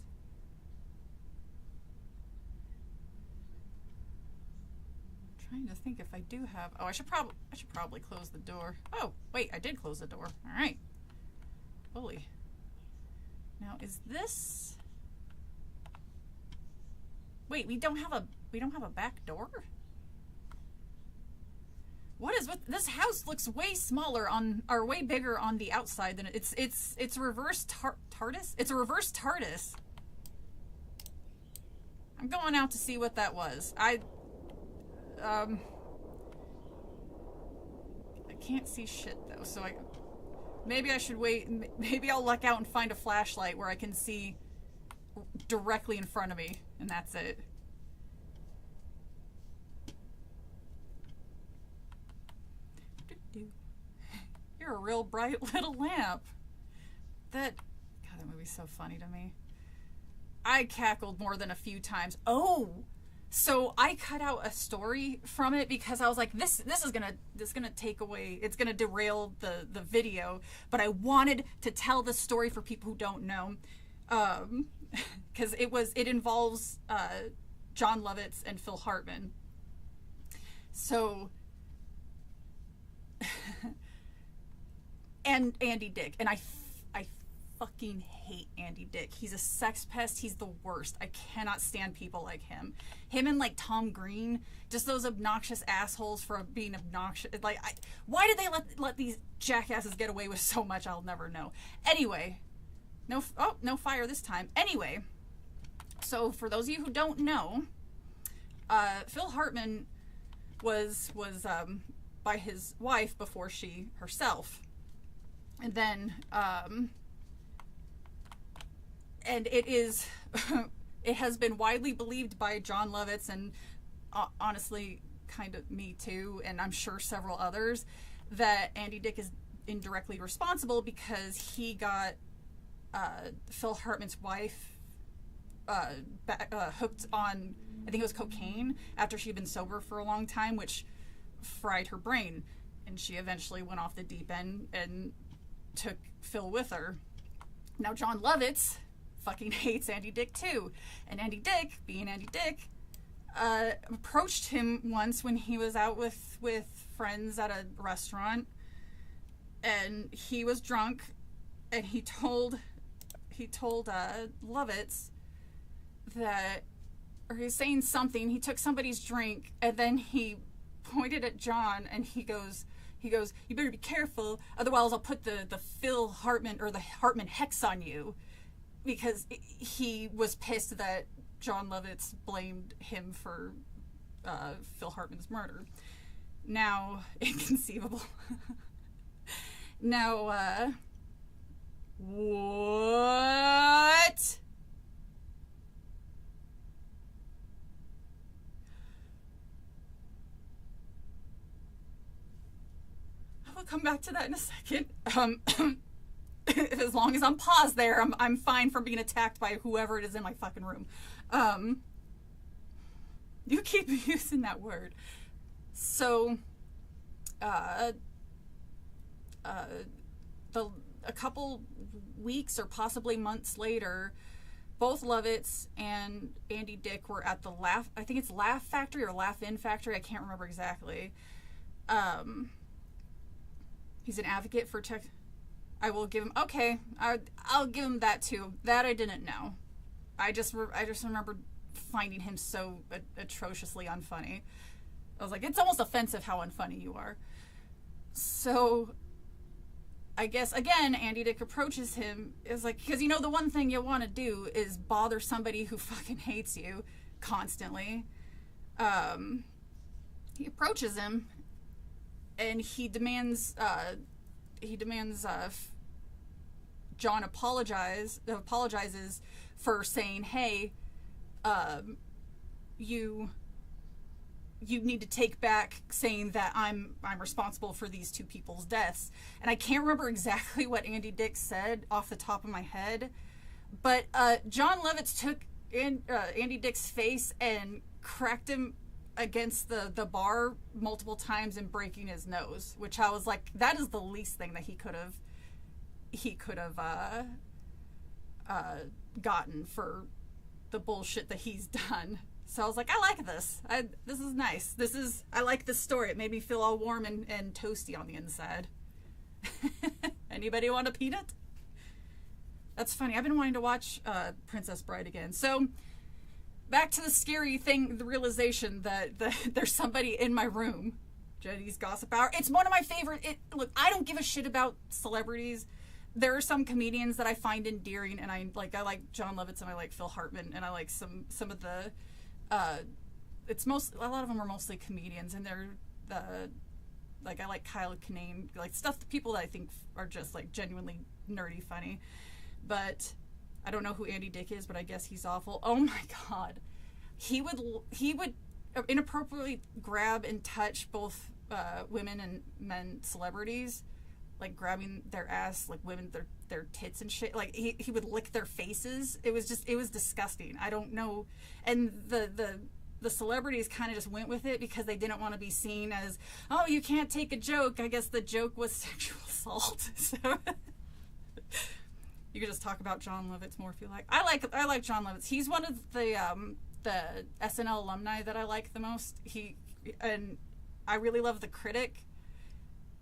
Trying to think if I do have... Oh, I should probably close the door. Oh, wait, I did close the door. All right. Holy. Now, is this... Wait, we don't have a back door? What is with this house? Looks way smaller on, or way bigger on the outside than it's reverse TARDIS. It's a reverse TARDIS. I'm going out to see what that was. I can't see shit though, so maybe I should wait. Maybe I'll luck out and find a flashlight where I can see directly in front of me, and that's it. You're a real bright little lamp. God, that movie's so funny to me. I cackled more than a few times. Oh, so I cut out a story from it because I was like, this is gonna take away. It's gonna derail the video. But I wanted to tell the story for people who don't know, because it involves Jon Lovitz and Phil Hartman. So. And Andy Dick, and I fucking hate Andy Dick. He's a sex pest. He's the worst. I cannot stand people like him. Him and like Tom Green, just those obnoxious assholes for being obnoxious. Like, why did they let these jackasses get away with so much? I'll never know. Anyway, no fire this time. Anyway, so for those of you who don't know, Phil Hartman was by his wife before she herself. And then, and it is, it has been widely believed by Jon Lovitz and honestly, kind of me too, and I'm sure several others, that Andy Dick is indirectly responsible because he got Phil Hartman's wife hooked on, I think it was cocaine, after she'd been sober for a long time, which fried her brain. And she eventually went off the deep end and took Phil with her. Now John Lovitz fucking hates Andy Dick too. And Andy Dick, being Andy Dick, approached him once when he was out with friends at a restaurant, and he was drunk, and he told Lovitz that, or he was saying something, he took somebody's drink, and then he pointed at John, and he goes, you better be careful, otherwise I'll put the Phil Hartman or the Hartman hex on you, because he was pissed that John Lovitz blamed him for Phil Hartman's murder. Now, inconceivable. Now, what? I'll come back to that in a second. As long as I'm paused there, I'm fine from being attacked by whoever it is in my fucking room. You keep using that word. So, a couple weeks or possibly months later, both Lovitz and Andy Dick were at the Laugh Factory or Laugh In Factory. I can't remember exactly. He's an advocate for tech. I will give him, okay, I'll give him that too. That I didn't know. I just remember finding him so atrociously unfunny. I was like, it's almost offensive how unfunny you are. So, I guess, again, Andy Dick approaches him. It's like, because the one thing you want to do is bother somebody who fucking hates you constantly. He approaches him, and he demands John apologizes for saying, hey, you need to take back saying that I'm responsible for these two people's deaths. And I can't remember exactly what Andy Dick said off the top of my head, but John Lovitz took Andy Dick's face and cracked him against the bar multiple times and breaking his nose, which I was like, that is the least thing that he could have gotten for the bullshit that he's done. So I was like, I like this. This is nice. I like this story. It made me feel all warm and toasty on the inside. Anybody want a peanut? That's funny. I've been wanting to watch Princess Bride again. So back to the scary thing, the realization that there's somebody in my room. Jenny's Gossip Hour. It's one of my favorite. Look, I don't give a shit about celebrities. There are some comedians that I find endearing, and I like John Lovitz, and I like Phil Hartman, and I like some of the. A lot of them are mostly comedians, and they're like, I like Kyle Kinane, like people that I think are just like genuinely nerdy funny. But I don't know who Andy Dick is, but I guess he's awful. Oh my god, he would inappropriately grab and touch both women and men celebrities, like grabbing their ass, like women their tits and shit. Like he would lick their faces. It was disgusting. I don't know. And the celebrities kind of just went with it because they didn't want to be seen as, oh, you can't take a joke. I guess the joke was sexual assault. So you could just talk about John Lovitz more if you like. I like John Lovitz. He's one of the SNL alumni that I like the most. And I really love The Critic.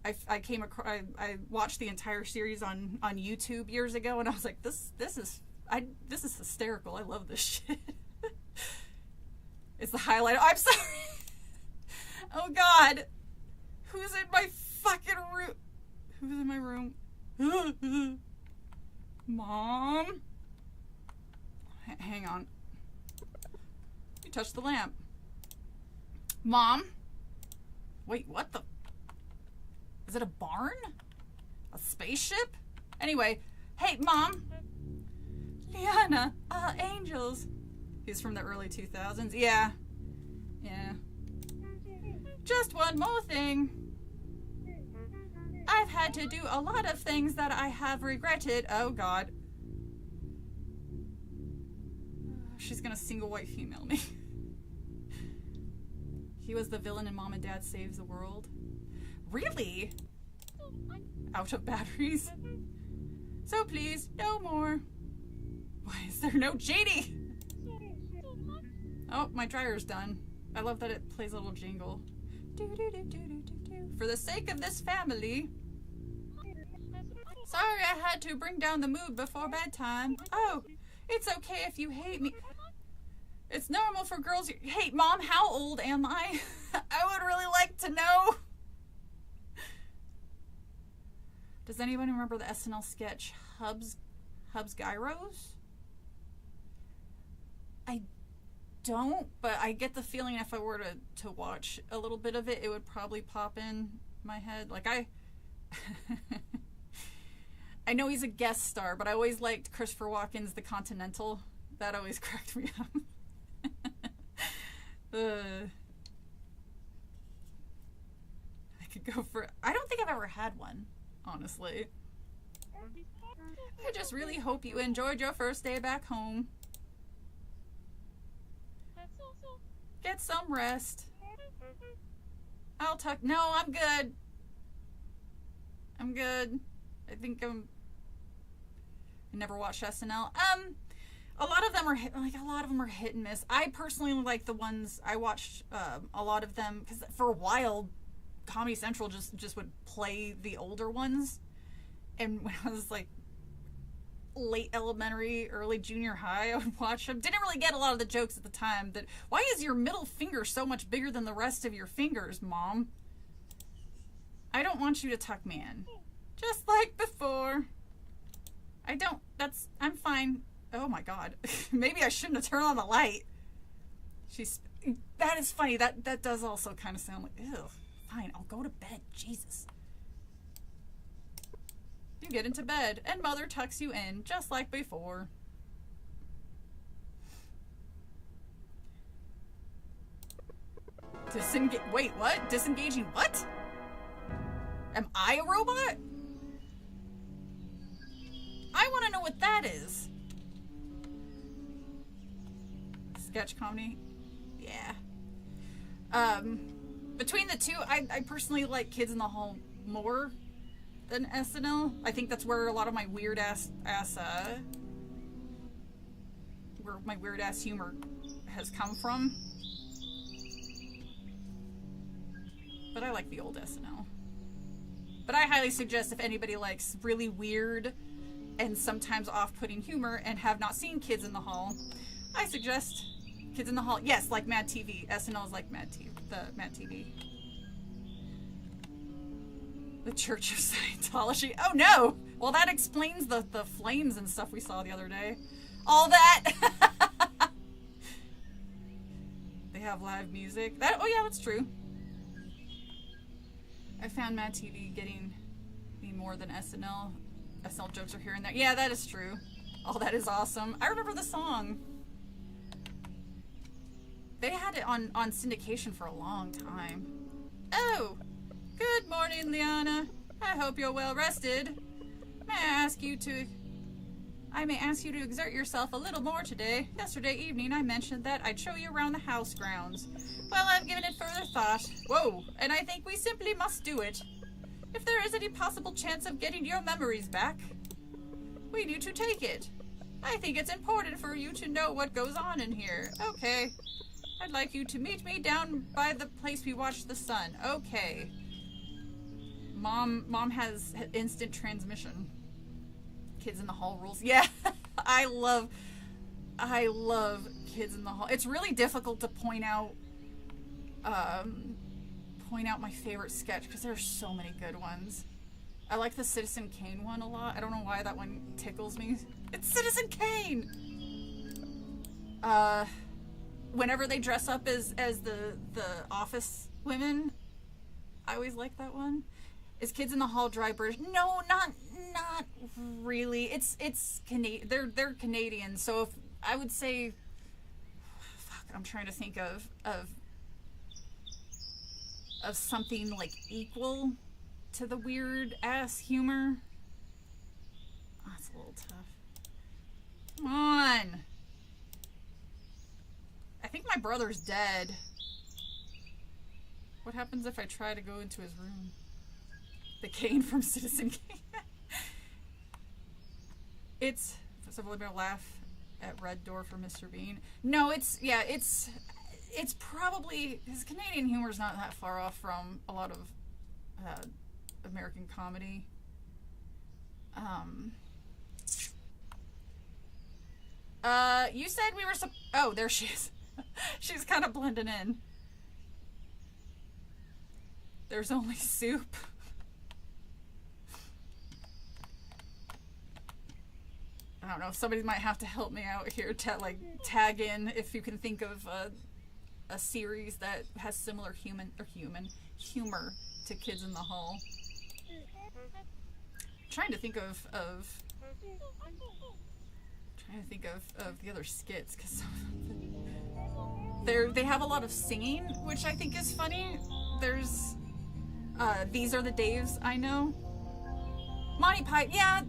I watched the entire series on YouTube years ago, and I was like, this is hysterical. I love this shit. It's the highlight. I'm sorry. Oh God, who's in my fucking room? Who's in my room? Mom. Hang on. You touched the lamp. Mom. Wait, what the? Is it a barn? A spaceship? Anyway, hey, Mom. Liana, angels. He's from the early 2000s. Yeah. Just one more thing. I've had to do a lot of things that I have regretted. Oh, God. She's gonna single white female me. He was the villain in Mom and Dad Saves the World. Really? Out of batteries? So please, no more. Why is there no genie? Oh, my dryer's done. I love that it plays a little jingle. For the sake of this family. Sorry I had to bring down the mood before bedtime. Oh, it's okay if you hate me. It's normal for girls. Hey, Mom, how old am I? I would really like to know. Does anyone remember the SNL sketch Hubs Gyros? I don't, but I get the feeling if I were to watch a little bit of it, it would probably pop in my head. Like I know he's a guest star, but I always liked Christopher Walken's The Continental. That always cracked me up. I could go for... I don't think I've ever had one, honestly. I just really hope you enjoyed your first day back home. Get some rest. I'll tuck... No, I'm good. I'm good. I think I never watched SNL. A lot of them are hit and miss. I personally like the ones I watched. A lot of them because for a while, Comedy Central just would play the older ones, and when I was like late elementary, early junior high, I would watch them. Didn't really get a lot of the jokes at the time. That why is your middle finger so much bigger than the rest of your fingers, Mom? I don't want you to tuck me in. Just like before. I'm fine. Oh my god. Maybe I shouldn't have turned on the light. That is funny. That does also kind of sound like, ew. Fine, I'll go to bed. Jesus. You get into bed, and Mother tucks you in, just like before. Wait, what? Disengaging what? Am I a robot? I want to know what that is. Sketch comedy? Yeah. Between the two, I personally like Kids in the Hall more than SNL. I think that's where a lot of my weird ass humor has come from. But I like the old SNL. But I highly suggest if anybody likes really weird and sometimes off-putting humor and have not seen Kids in the Hall, I suggest Kids in the Hall. Yes, like Mad TV. SNL is like Mad TV. The Mad TV. The Church of Scientology. Oh no! Well, that explains the flames and stuff we saw the other day. All that! They have live music. Oh yeah, that's true. I found Mad TV getting me more than SNL. SNL jokes are here and there. Yeah, that is true. Oh, that is awesome. I remember the song. They had it on syndication for a long time. Oh! Good morning, Liana. I hope you're well rested. I may ask you to exert yourself a little more today. Yesterday evening I mentioned that I'd show you around the house grounds. Well, I've given it further thought. Whoa, and I think we simply must do it. If there is any possible chance of getting your memories back, we need to take it. I think it's important for you to know what goes on in here. Okay. I'd like you to meet me down by the place we watched the sun. Okay. Mom has instant transmission. Kids in the Hall rules. Yeah. I love Kids in the Hall. It's really difficult to point out my favorite sketch because there's so many good ones. I like the Citizen Kane one a lot. I don't know why that one tickles me. It's Citizen Kane! Whenever they dress up as the office women, I always like that one. Is Kids in the Hall dry British? No, not really. It's Canadian. They're Canadian. So if I would say, fuck, I'm trying to think of something like equal to the weird ass humor. Oh, it's a little tough. Come on. I think my brother's dead. What happens if I try to go into his room? The Kane from Citizen Kane. It's several people laugh at Red Door for Mr. Bean. No, it's probably his Canadian humor is not that far off from a lot of American comedy. You said we were oh, there she is. She's kind of blending in. There's only soup. I don't know, somebody might have to help me out here to like tag in if you can think of a series that has similar humor to Kids in the Hall. I'm trying to think of the other skits because they have a lot of singing, which I think is funny. There's These Are the Daves I Know. Monty Python, yeah,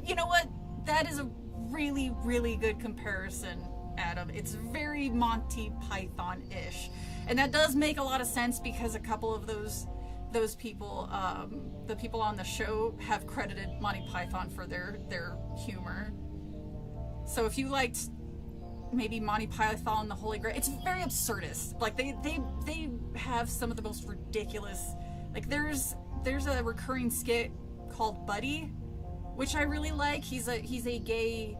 you know what? That is a really, really good comparison, Adam. It's very Monty Python-ish. And that does make a lot of sense because a couple of those people, the people on the show, have credited Monty Python for their humor. So if you liked maybe Monty Python and the Holy Grail, it's very absurdist. Like they have some of the most ridiculous, like there's a recurring skit called Buddy, which I really like. He's a gay,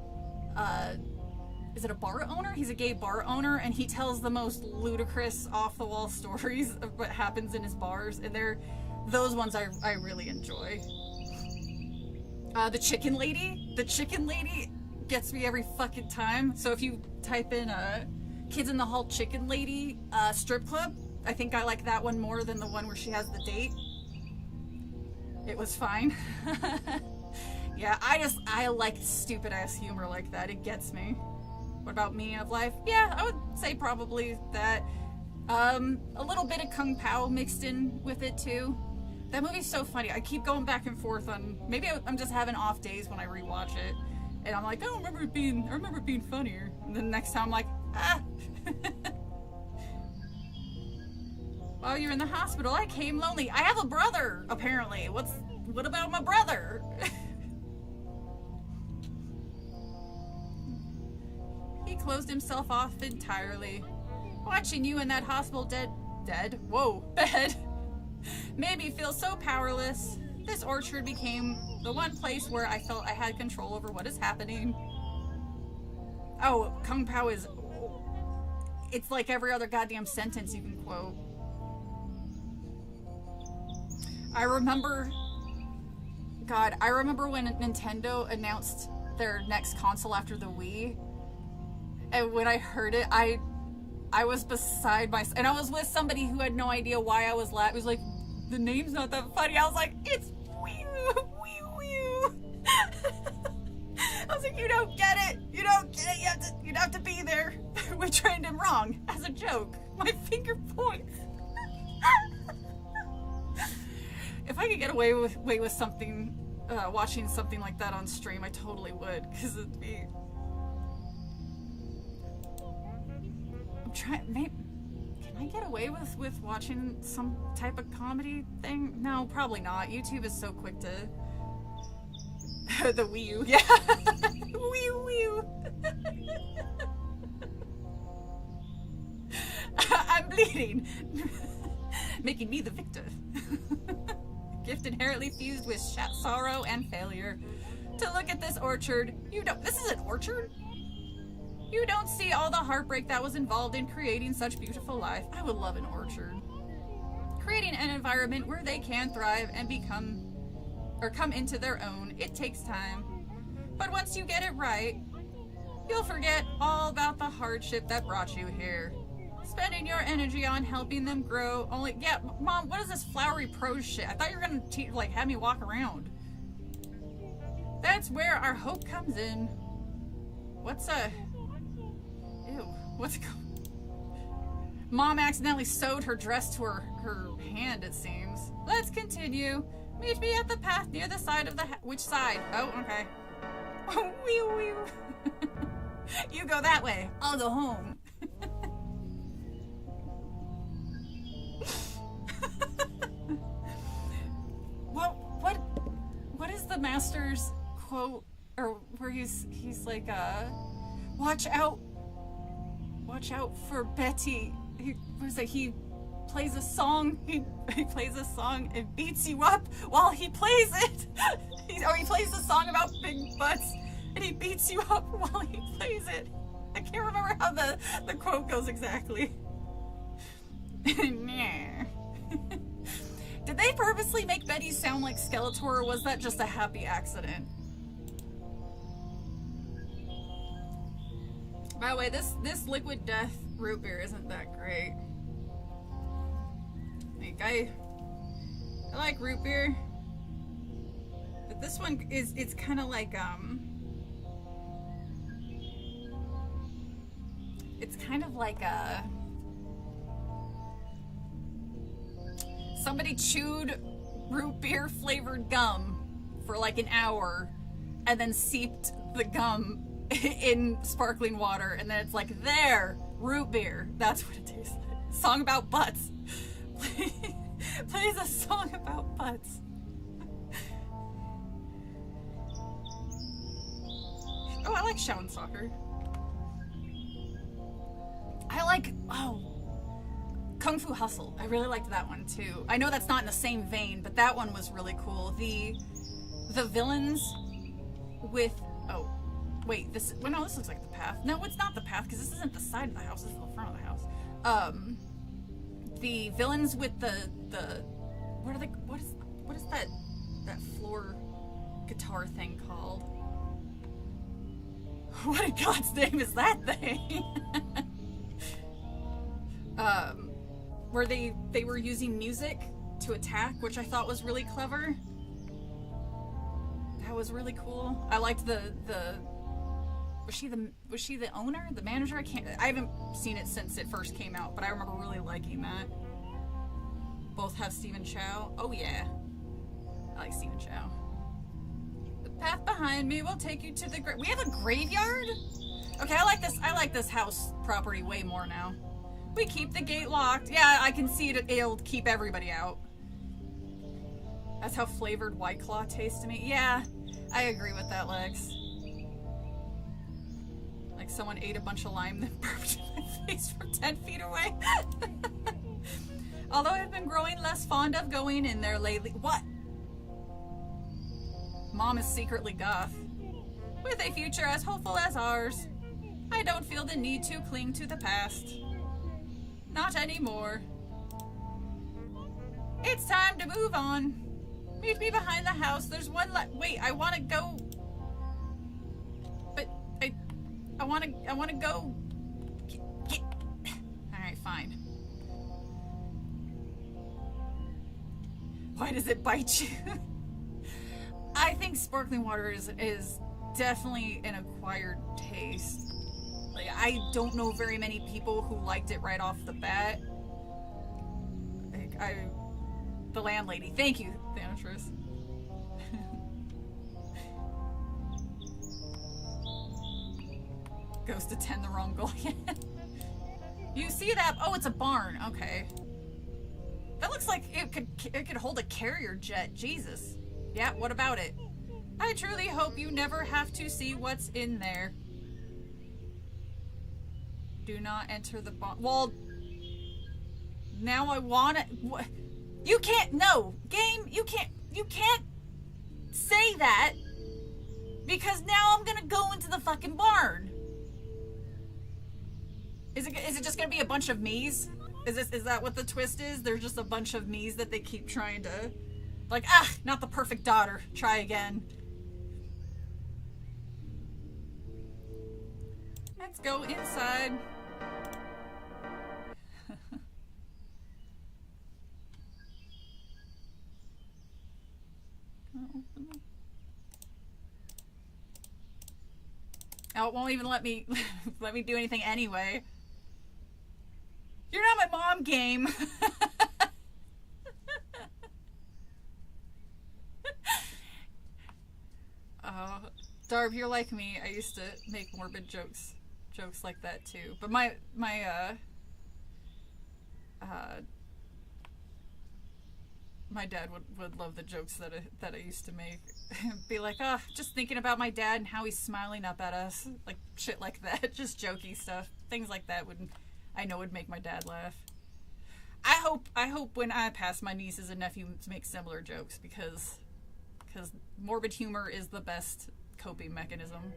is it a bar owner? He's a gay bar owner, and he tells the most ludicrous, off-the-wall stories of what happens in his bars, and those ones I really enjoy. The Chicken Lady gets me every fucking time. So if you type in Kids in the Hall Chicken Lady strip club, I think I like that one more than the one where she has the date. It was fine. Yeah, I like stupid ass humor like that. It gets me. What about Meaning of Life? Yeah, I would say probably that. A little bit of Kung Pao mixed in with it too. That movie's so funny. I keep going back and forth on. Maybe I'm just having off days when I rewatch it, and I'm like, I remember it being funnier. And then next time I'm like, ah. While you're in the hospital, I came lonely. I have a brother, apparently. What about my brother? He closed himself off entirely. Watching you in that hospital bed made me feel so powerless. This orchard became the one place where I felt I had control over what is happening. Oh, Kung Pao it's like every other goddamn sentence you can quote. I remember when Nintendo announced their next console after the Wii. And when I heard it, I was beside myself. And I was with somebody who had no idea why I was laughing. It was like, the name's not that funny. I was like, it's Wii Wii. I was like, you don't get it. You don't get it. You'd have to be there. We trained him wrong. As a joke. My finger points. If I could get away with something, watching something like that on stream, I totally would. Because it'd be... Can I get away with watching some type of comedy thing? No, probably not. YouTube is so quick to... The Wii U, yeah. Wii U. I'm bleeding. Making me the victor. Gift inherently fused with sorrow and failure. To look at this orchard, this is an orchard? You don't see all the heartbreak that was involved in creating such beautiful life. I would love an orchard. Creating an environment where they can thrive and come into their own. It takes time. But once you get it right, you'll forget all about the hardship that brought you here. Spending your energy on helping them grow Mom, what is this flowery prose shit? I thought you were gonna have me walk around. That's where our hope comes in. Mom accidentally sewed her dress to her hand, it seems. Let's continue. Meet me at the path near the side of the which side? Oh, okay. Wee. You go that way. I'll go home. What is the master's quote or where he's like, watch out for Betty. He plays a song. He plays a song and beats you up while he plays it. He plays a song about big butts and he beats you up while he plays it. I can't remember how the quote goes exactly. Did they purposely make Betty sound like Skeletor, or was that just a happy accident? By the way, this Liquid Death root beer isn't that great. Like, I like root beer, but this one it's kind of like it's kind of like somebody chewed root beer flavored gum for like an hour and then seeped the gum in sparkling water, and then it's like, there, root beer. That's what it tastes like. Song about butts. Plays a song about butts. Oh, I like Shaolin Soccer. I like, Kung Fu Hustle. I really liked that one too. I know that's not in the same vein, but that one was really cool. The villains with, wait, this looks like the path. No, it's not the path, because this isn't the side of the house, this is the front of the house. The villains with the what are they, what is that floor guitar thing called? What in God's name is that thing? Where they were using music to attack, which I thought was really clever. That was really cool. I liked the was she the owner, the manager? I haven't seen it since it first came out, but I remember really liking that. Both have Stephen Chow. Oh yeah, I like Stephen Chow. The path behind me will take you to the we have a graveyard? Okay, I like this house property way more now. We keep the gate locked. Yeah, I can see it'll keep everybody out. That's how flavored White Claw tastes to me. Yeah, I agree with that, Lex. Like someone ate a bunch of lime then burped in my face from 10 feet away. Although I've been growing less fond of going in there lately. What? Mom is secretly goth. With a future as hopeful as ours, I don't feel the need to cling to the past. Not anymore. It's time to move on. Meet me behind the house. There's one wait, I want to go. But I want to go. Alright, fine. Why does it bite you? I think sparkling water is definitely an acquired taste. Like, I don't know very many people who liked it right off the bat. Like, the landlady. Thank you, Thanatress. Goes to 10 the wrong goal. You see that? Oh, it's a barn. Okay. That looks like it could hold a carrier jet. Jesus. Yeah, what about it? I truly hope you never have to see what's in there. Do not enter the barn. Well, now I want it. You can't. No, game. You can't say that because now I'm gonna go into the fucking barn. Is it just gonna be a bunch of me's? Is that what the twist is? There's just a bunch of me's that they keep trying to, like, not the perfect daughter. Try again. Let's go inside. Oh, it won't even let me do anything anyway. You're not my mom, game. Darb, you're like me. I used to make morbid jokes like that too. But my My dad would love the jokes that I used to make. Be like, oh, just thinking about my dad and how he's smiling up at us. Like, shit like that. Just jokey stuff. Things like that would make my dad laugh. I hope when I pass, my nieces and nephews make similar jokes, because morbid humor is the best coping mechanism.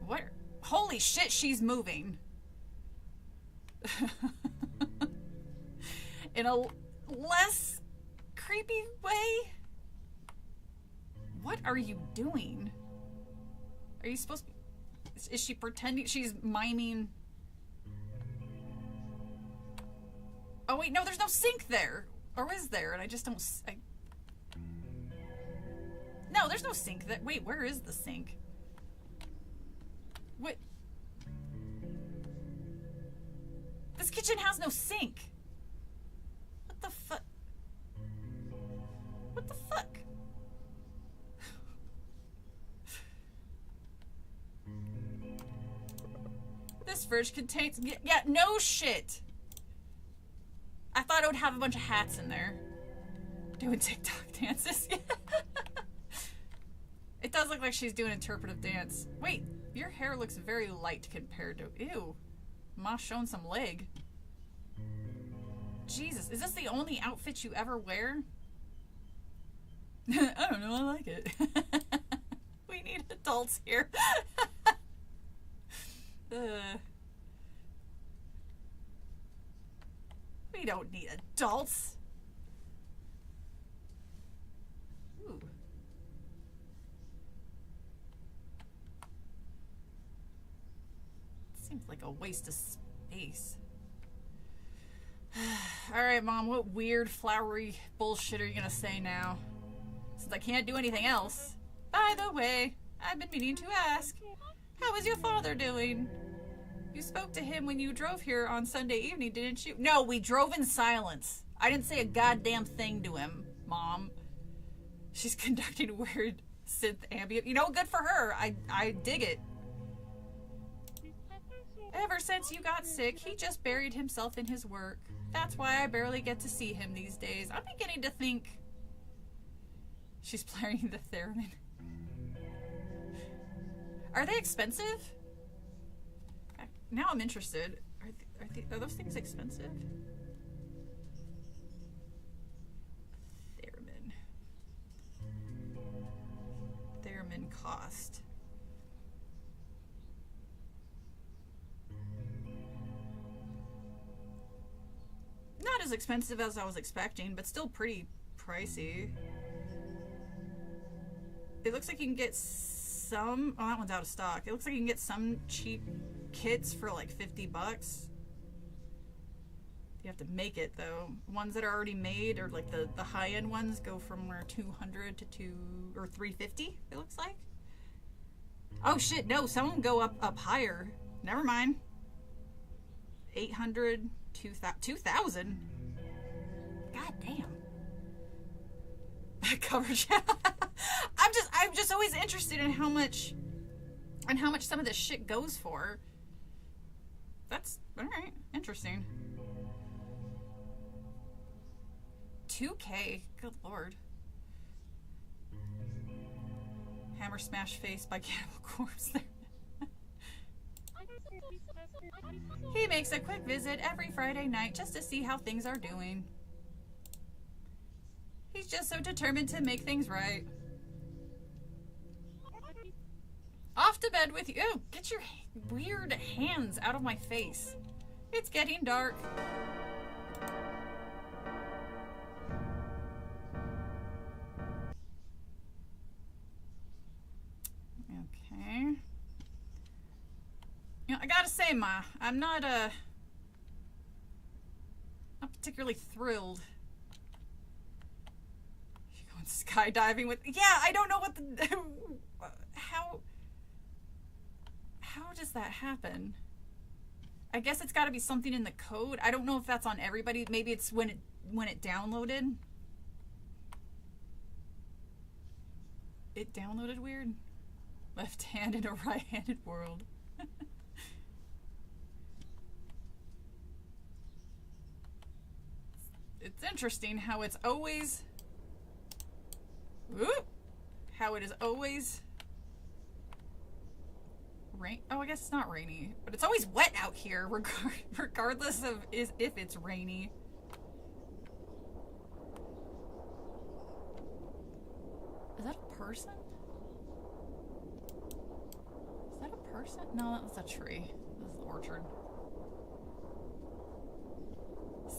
What? Holy shit, she's moving. In a less creepy way? What are you doing? Are you supposed to... Is she pretending? She's miming... Oh wait, no, there's no sink there! Or is there? And I just don't... No, there's no sink there. Wait, where is the sink? What? This kitchen has no sink! What the fuck? What the fuck? This fridge contains... Yeah, no shit! I thought it would have a bunch of hats in there. Doing TikTok dances. It does look like she's doing interpretive dance. Wait, your hair looks very light compared to... Ew. Ma's showing some leg. Jesus, is this the only outfit you ever wear? I don't know, I like it. We need adults here. We don't need adults. Ooh. Seems like a waste of space. Alright, Mom, what weird, flowery bullshit are you gonna say now? Since I can't do anything else. By the way, I've been meaning to ask, how is your father doing? You spoke to him when you drove here on Sunday evening, didn't you? No, we drove in silence. I didn't say a goddamn thing to him, Mom. She's conducting weird synth ambient. You know, good for her. I dig it. Ever since you got sick, he just buried himself in his work. That's why I barely get to see him these days. I'm beginning to think... She's playing the theremin. Are they expensive? Now I'm interested. Are those things expensive? Theremin. Theremin cost. Not as expensive as I was expecting, but still pretty pricey. It looks like you can get some... Oh, that one's out of stock. It looks like you can get some cheap kits for like $50. You have to make it though. Ones that are already made, or like the high-end ones, go from where 200 to or 350. It looks like. Oh shit! No, some of them go up higher. Never mind. 800, 2,000. God damn. Coverage. I'm just always interested in how much some of this shit goes for. That's alright. Interesting. 2K. Good lord. Hammer Smash Face by Cannibal Corpse. He makes a quick visit every Friday night just to see how things are doing. He's just so determined to make things right. Off to bed with you. Ew, get your weird hands out of my face. It's getting dark. Okay. You know, I gotta say, Ma, I'm not particularly thrilled. You're going skydiving with... Yeah, I don't know what the... How does that happen? I guess it's got to be something in the code. I don't know if that's on everybody. Maybe it's when it downloaded. It downloaded weird. Left hand in a right-handed world. it's interesting how it's always... Whoop, how it is always... Rain. Oh, I guess it's not rainy. But it's always wet out here, regardless of if it's rainy. Is that a person? Is that a person? No, that was a tree. This is the orchard.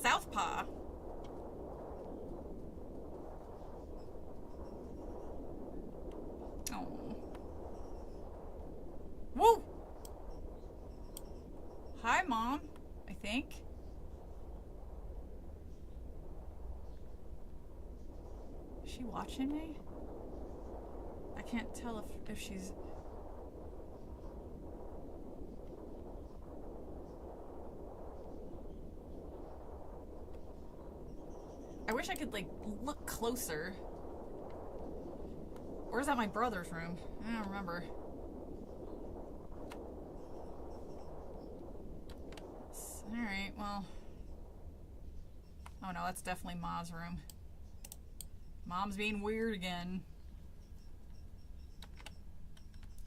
Southpaw. Oh. Whoa! Hi, Mom. I think. Is she watching me? I can't tell if she's... I wish I could, like, look closer. Or is that my brother's room? I don't remember. Alright, well... Oh no, that's definitely Ma's room. Mom's being weird again.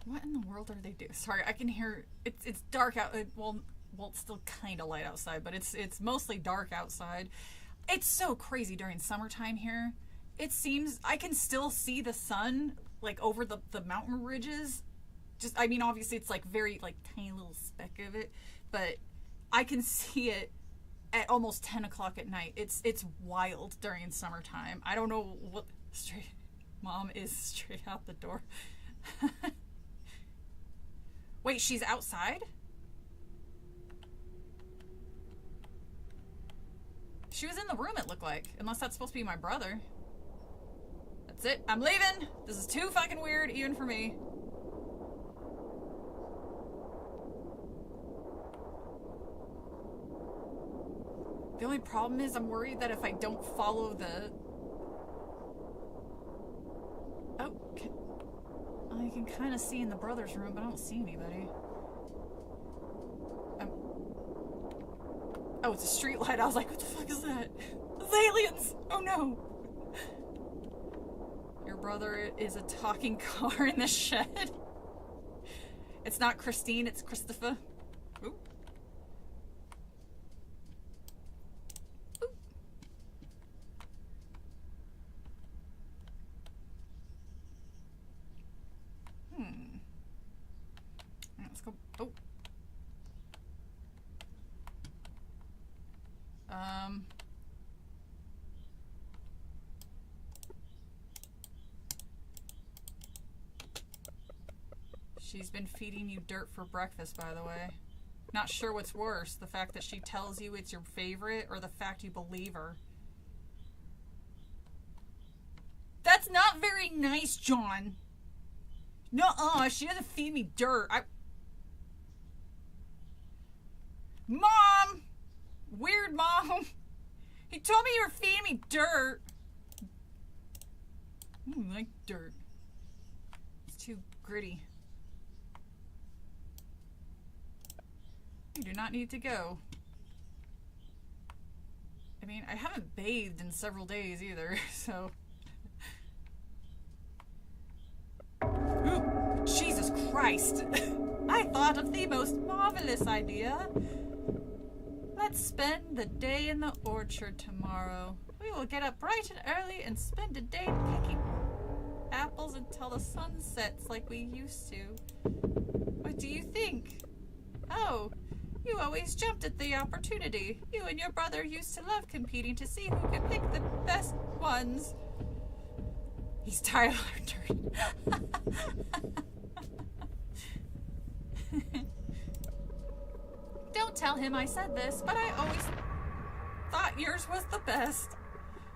What in the world are they doing? Sorry, I can hear... It's dark out... Well, it's still kind of light outside, but it's mostly dark outside. It's so crazy during summertime here. It seems... I can still see the sun, like, over the mountain ridges. Just, I mean, obviously it's, like, very, like, tiny little speck of it. But I can see it at almost 10 o'clock at night. It's wild during summertime. I don't know what... Mom is straight out the door. Wait, she's outside? She was in the room, it looked like. Unless that's supposed to be my brother. That's it. I'm leaving! This is too fucking weird, even for me. The only problem is I'm worried that if I don't follow the... Oh, I can kind of see in the brother's room, but I don't see anybody. Oh, it's a street light. I was like, what the fuck is that? It's aliens! Oh no! Your brother is a talking car in the shed. It's not Christine, it's Christopher. Ooh. Let's go. Oh. She's been feeding you dirt for breakfast, by the way. Not sure what's worse, the fact that she tells you it's your favorite or the fact you believe her. That's not very nice, John. Nuh-uh, she doesn't feed me dirt. Mom! Weird mom! He told me you were feeding me dirt. I like dirt. It's too gritty. You do not need to go. I mean, I haven't bathed in several days either, so... Ooh, Jesus Christ! I thought of the most marvelous idea. Let's spend the day in the orchard tomorrow. We will get up bright and early and spend a day picking apples until the sun sets like we used to. What do you think? Oh, you always jumped at the opportunity. You and your brother used to love competing to see who could pick the best ones. He's Tyler Durden. Don't tell him I said this, but I always thought yours was the best.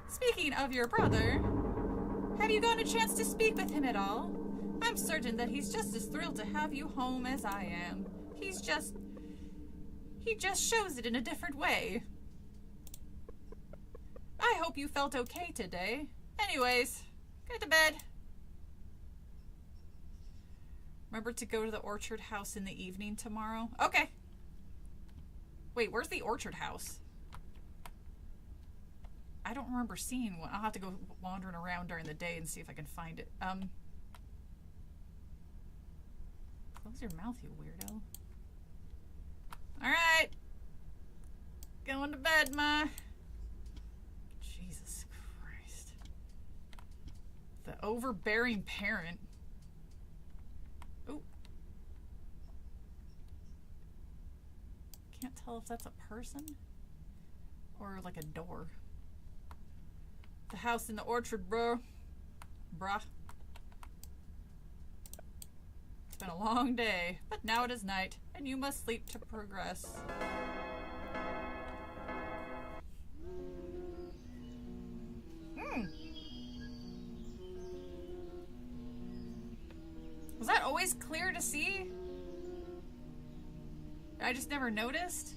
Speaking of your brother, have you gotten a chance to speak with him at all? I'm certain that he's just as thrilled to have you home as I am. He just shows it in a different way. I hope you felt okay today. Anyways, get to bed. Remember to go to the orchard house in the evening tomorrow? Okay. Wait, where's the orchard house? I don't remember seeing one. I'll have to go wandering around during the day and see if I can find it. Close your mouth, you weirdo. Alright. Going to bed, Ma. Jesus Christ. The overbearing parent. Ooh. Can't tell if that's a person or like a door. The house in the orchard, bro. Bruh. It's been a long day, but now it is night, and you must sleep to progress. Was that always clear to see? I just never noticed?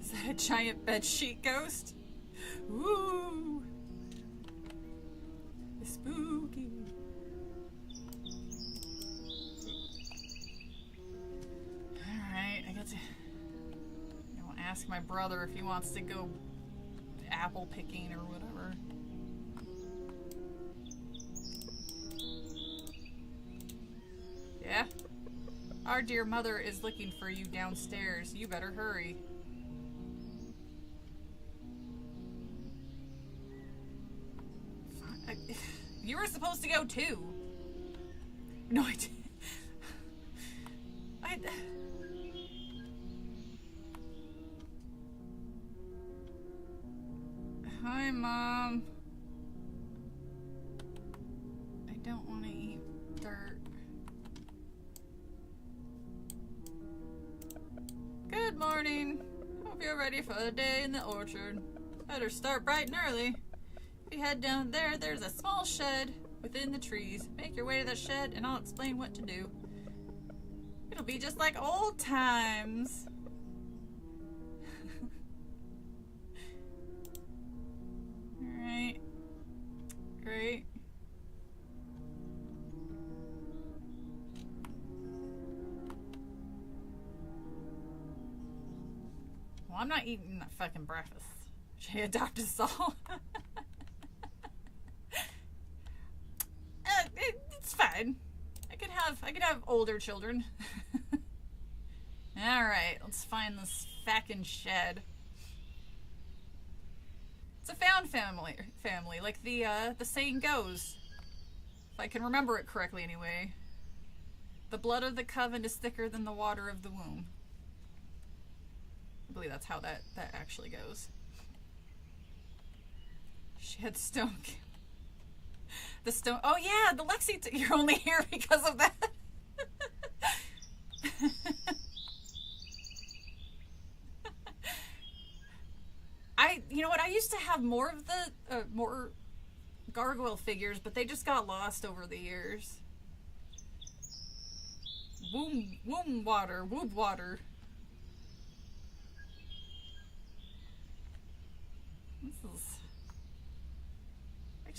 Is that a giant bedsheet ghost? Ooh! It's spooky. Alright, I get to... I'll ask my brother if he wants to go apple picking or whatever. Yeah? Our dear mother is looking for you downstairs. You better hurry. You were supposed to go too. No, I didn't. Hi, Mom. I don't want to eat dirt. Good morning. Hope you're ready for the day in the orchard. Better start bright and early. If you head down there, there's a small shed within the trees. Make your way to the shed and I'll explain what to do. It'll be just like old times. Alright. Great. Well, I'm not eating that fucking breakfast. She adopted us all. It's fine. I could have older children. Alright, let's find this fucking shed. It's a found family, like the saying goes. If I can remember it correctly anyway. The blood of the coven is thicker than the water of the womb. I believe that's how that actually goes. Shed stone. The stone. Oh yeah, the Lexi. You're only here because of that. You know what? I used to have more of the more gargoyle figures, but they just got lost over the years. Womb water.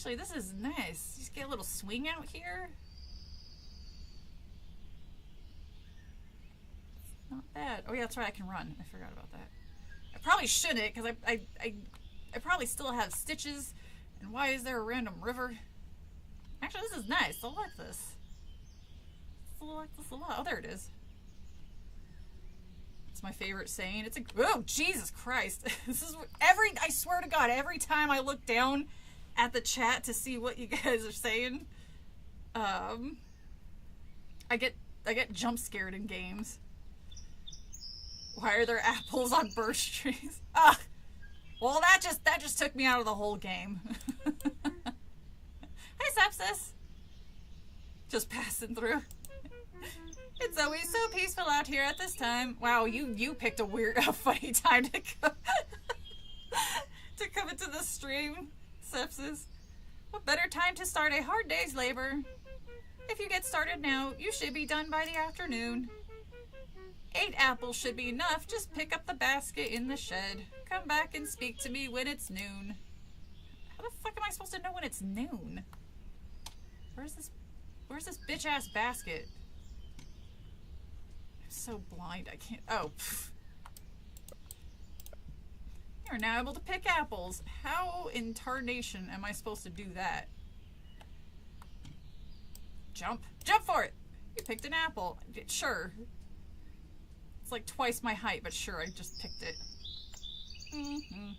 This is nice. You just get a little swing out here. It's not bad. Oh yeah, that's right. I can run. I forgot about that. I probably shouldn't, because I probably still have stitches. And why is there a random river? Actually, this is nice. I like this. I like this a lot. Oh, there it is. It's my favorite saying. It's a... Oh, Jesus Christ. This is I swear to God, every time I look down at the chat to see what you guys are saying, I get jump scared in games. Why are there apples on birch trees? Ah, well that just took me out of the whole game. Hi Sepsis. Just passing through. It's always so peaceful out here at this time. Wow, you picked a funny time to come to come into the stream. Sepsis. What better time to start a hard day's labor? If you get started now, you should be done by the afternoon. 8 apples should be enough. Just pick up the basket in the shed. Come back and speak to me when it's noon. How the fuck am I supposed to know when it's noon? Where's this bitch ass basket? I'm so blind I can't. Oh. Pff. You're now able to pick apples. How in tarnation am I supposed to do that? Jump. Jump for it! You picked an apple. Sure. It's like twice my height, but sure, I just picked it. Mm-hmm.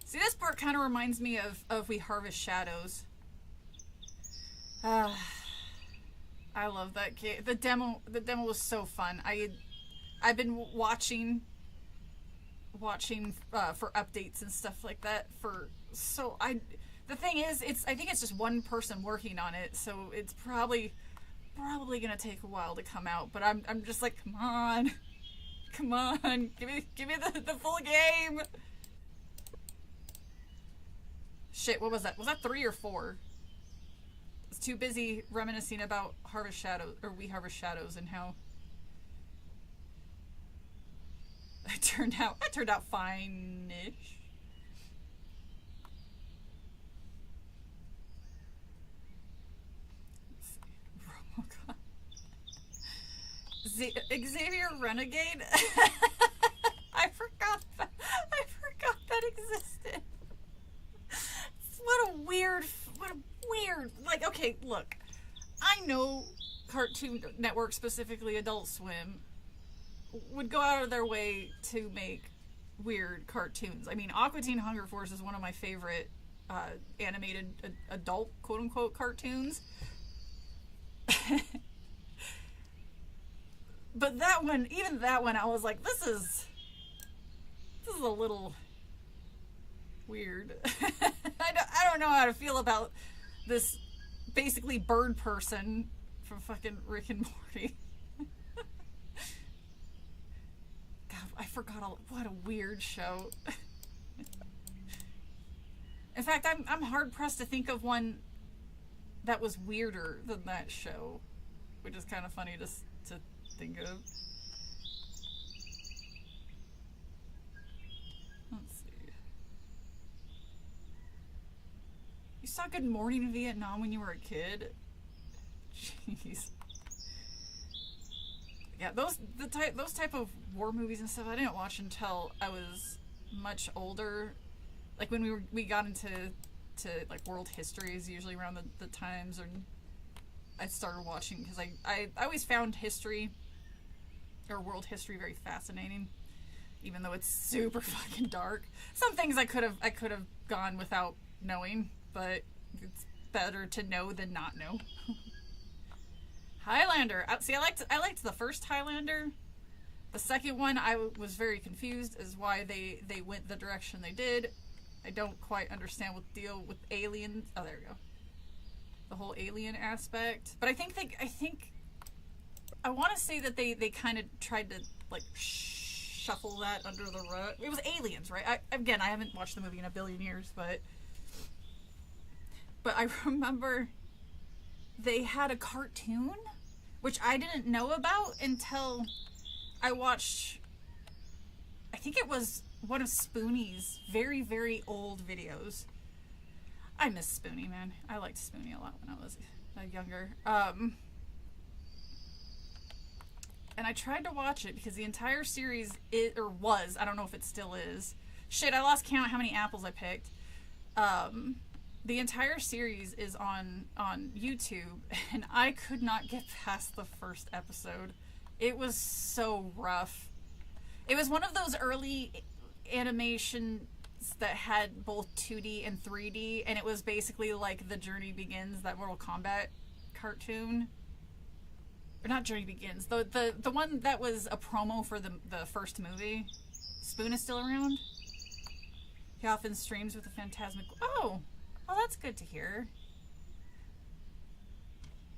See, this part kind of reminds me of We Harvest Shadows. I love that game. The demo was so fun. I've been watching for updates and stuff like that the thing is, I think it's just one person working on it, so it's probably gonna take a while to come out, but I'm just like, come on, give me the full game. Shit, what was that? Was that 3 or 4? I was too busy reminiscing about Harvest Shadows, or We Harvest Shadows, and how I turned out fine-ish. Xavier Renegade? I forgot that existed. What a weird, like, okay, look, I know Cartoon Network, specifically Adult Swim, would go out of their way to make weird cartoons. I mean, Aqua Teen Hunger Force is one of my favorite animated adult, quote-unquote, cartoons. But that one, even that one, I was like, this is a little weird. I don't know how to feel about this basically bird person from fucking Rick and Morty. God, I forgot what a weird show. In fact, I'm hard pressed to think of one that was weirder than that show, which is kind of funny to think of. Let's see. You saw Good Morning Vietnam when you were a kid? Jeez. Yeah, those type of war movies and stuff I didn't watch until I was much older. Like when we got into like world history is usually around the times and I started watching, because I always found history or world history very fascinating, even though it's super fucking dark. Some things I could have gone without knowing, but it's better to know than not know. Highlander. See, I liked the first Highlander. The second one, I was very confused as why they went the direction they did. I don't quite understand what the deal with aliens. Oh, there we go. The whole alien aspect. But I want to say that they kind of tried to like shuffle that under the rug. It was aliens, right? I haven't watched the movie in a billion years, but I remember they had a cartoon, which I didn't know about until I watched, I think it was one of Spoonie's very, very old videos. I miss Spoonie, man. I liked Spoonie a lot when I was younger. And I tried to watch it because the entire series was, I don't know if it still is. Shit, I lost count how many apples I picked. The entire series is on YouTube, and I could not get past the first episode. It was so rough. It was one of those early animations that had both 2D and 3D, and it was basically like The Journey Begins, that Mortal Kombat cartoon. Or not Journey Begins, the one that was a promo for the first movie. Spoon is still around? He often streams with the Phantasmic... Oh! Well, that's good to hear.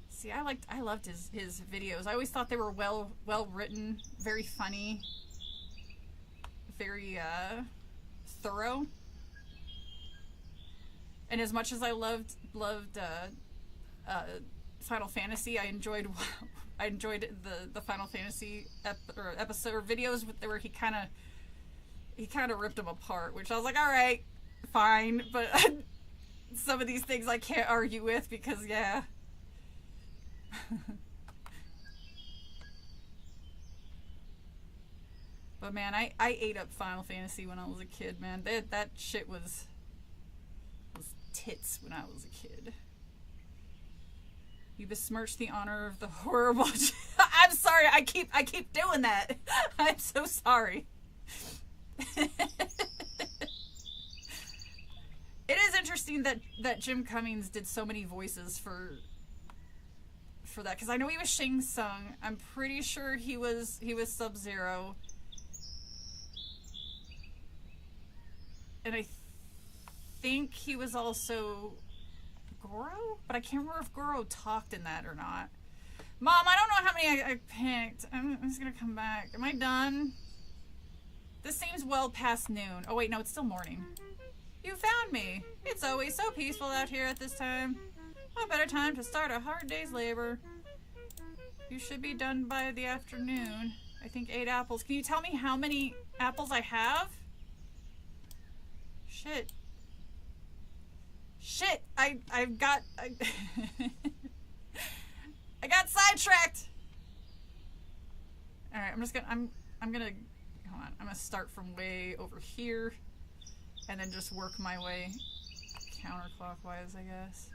See, I loved his videos. I always thought they were well written, very funny, very thorough. And as much as I loved Final Fantasy, I enjoyed the Final Fantasy episode or videos where he kind of ripped them apart, which I was like, all right, fine, but some of these things I can't argue with because, yeah. But man, I ate up Final Fantasy when I was a kid, man. That shit was tits when I was a kid. You besmirch the honor of the horrible. I'm sorry. I keep doing that. I'm so sorry. It is interesting that Jim Cummings did so many voices for that, because I know he was Shang Tsung. I'm pretty sure he was Sub-Zero, and I think he was also Goro, but I can't remember if Goro talked in that or not. Mom, I don't know how many I picked. I'm just gonna come back. Am I done? This seems well past noon. Oh wait, no, it's still morning. You found me. It's always so peaceful out here at this time. What better time to start a hard day's labor? You should be done by the afternoon. I think 8 apples. Can you tell me how many apples I have? Shit. Shit! I've got... I got sidetracked! Alright, I'm gonna... Hold on. I'm gonna start from way over here. And then just work my way counterclockwise, I guess.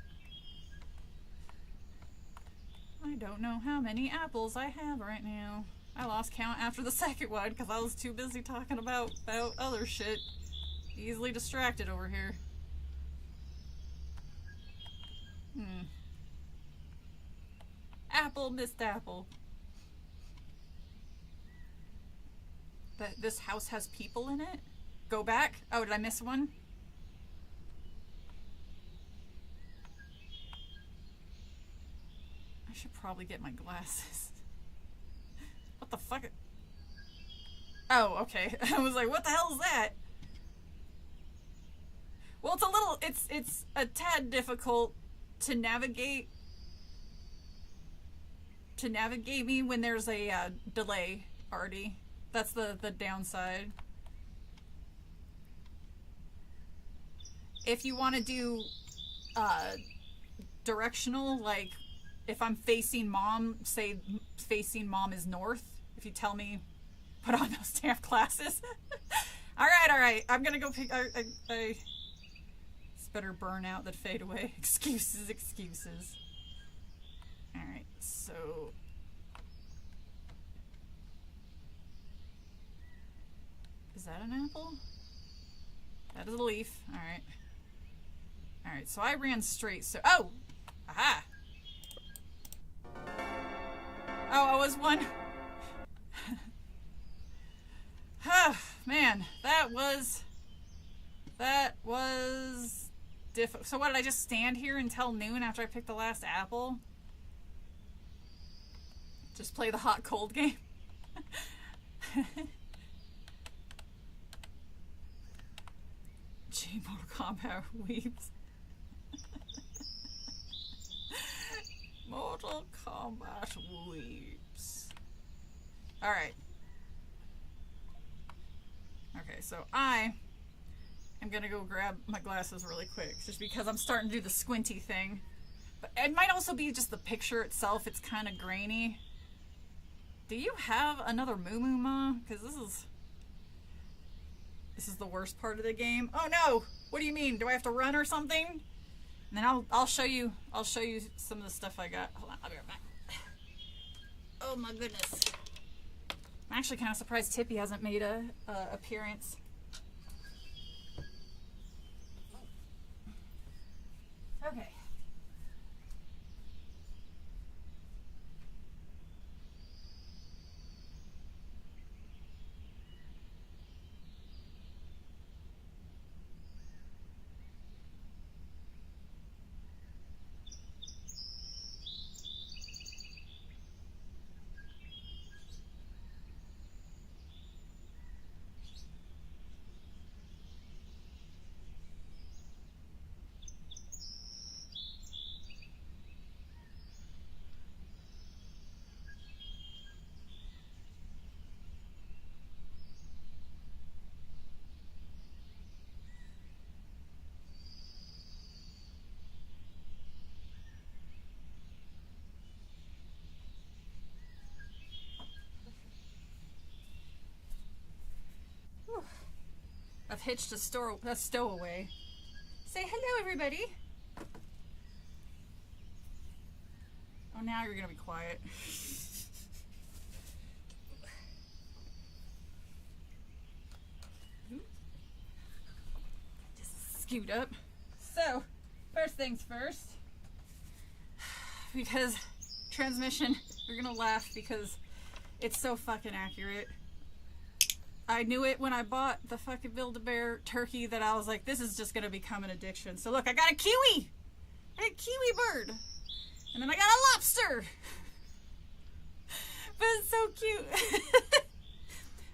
I don't know how many apples I have right now. I lost count after the second one because I was too busy talking about other shit. Easily distracted over here. Apple, missed apple. This house has people in it? Go back? Oh, did I miss one? I should probably get my glasses. What the fuck? Oh, okay. I was like, what the hell is that? Well, it's a tad difficult to navigate me when there's a delay already. That's the downside. If you want to do directional, like if I'm facing mom, say facing mom is north, if you tell me put on those damn glasses. all right, I'm gonna go pick. It's better burn out than fade away. Excuses. All right, so is that an apple? That is a leaf. All right. Alright, so I ran straight, so... Oh! Aha! Oh, I was one... Man, that was difficult. So what, did I just stand here until noon after I picked the last apple? Just play the hot-cold game? Gee, Mortal Kombat weeps. Mortal Kombat weeps. Alright. Okay, so I am gonna go grab my glasses really quick, just because I'm starting to do the squinty thing. But it might also be just the picture itself, it's kind of grainy. Do you have another Moo Moo Ma? Because this is the worst part of the game. Oh no! What do you mean? Do I have to run or something? And then I'll show you some of the stuff I got. Hold on, I'll be right back. Oh my goodness. I'm actually kind of surprised Tippy hasn't made a appearance. Okay. I've hitched a stowaway. Say hello, everybody. Oh, now you're gonna be quiet. Just scoot up. So, first things first. Because transmission, you're gonna laugh because it's so fucking accurate. I knew it when I bought the fucking Build-A-Bear turkey that I was like, this is just gonna become an addiction. So look, I got a kiwi! I got a kiwi bird! And then I got a lobster! But it's so cute.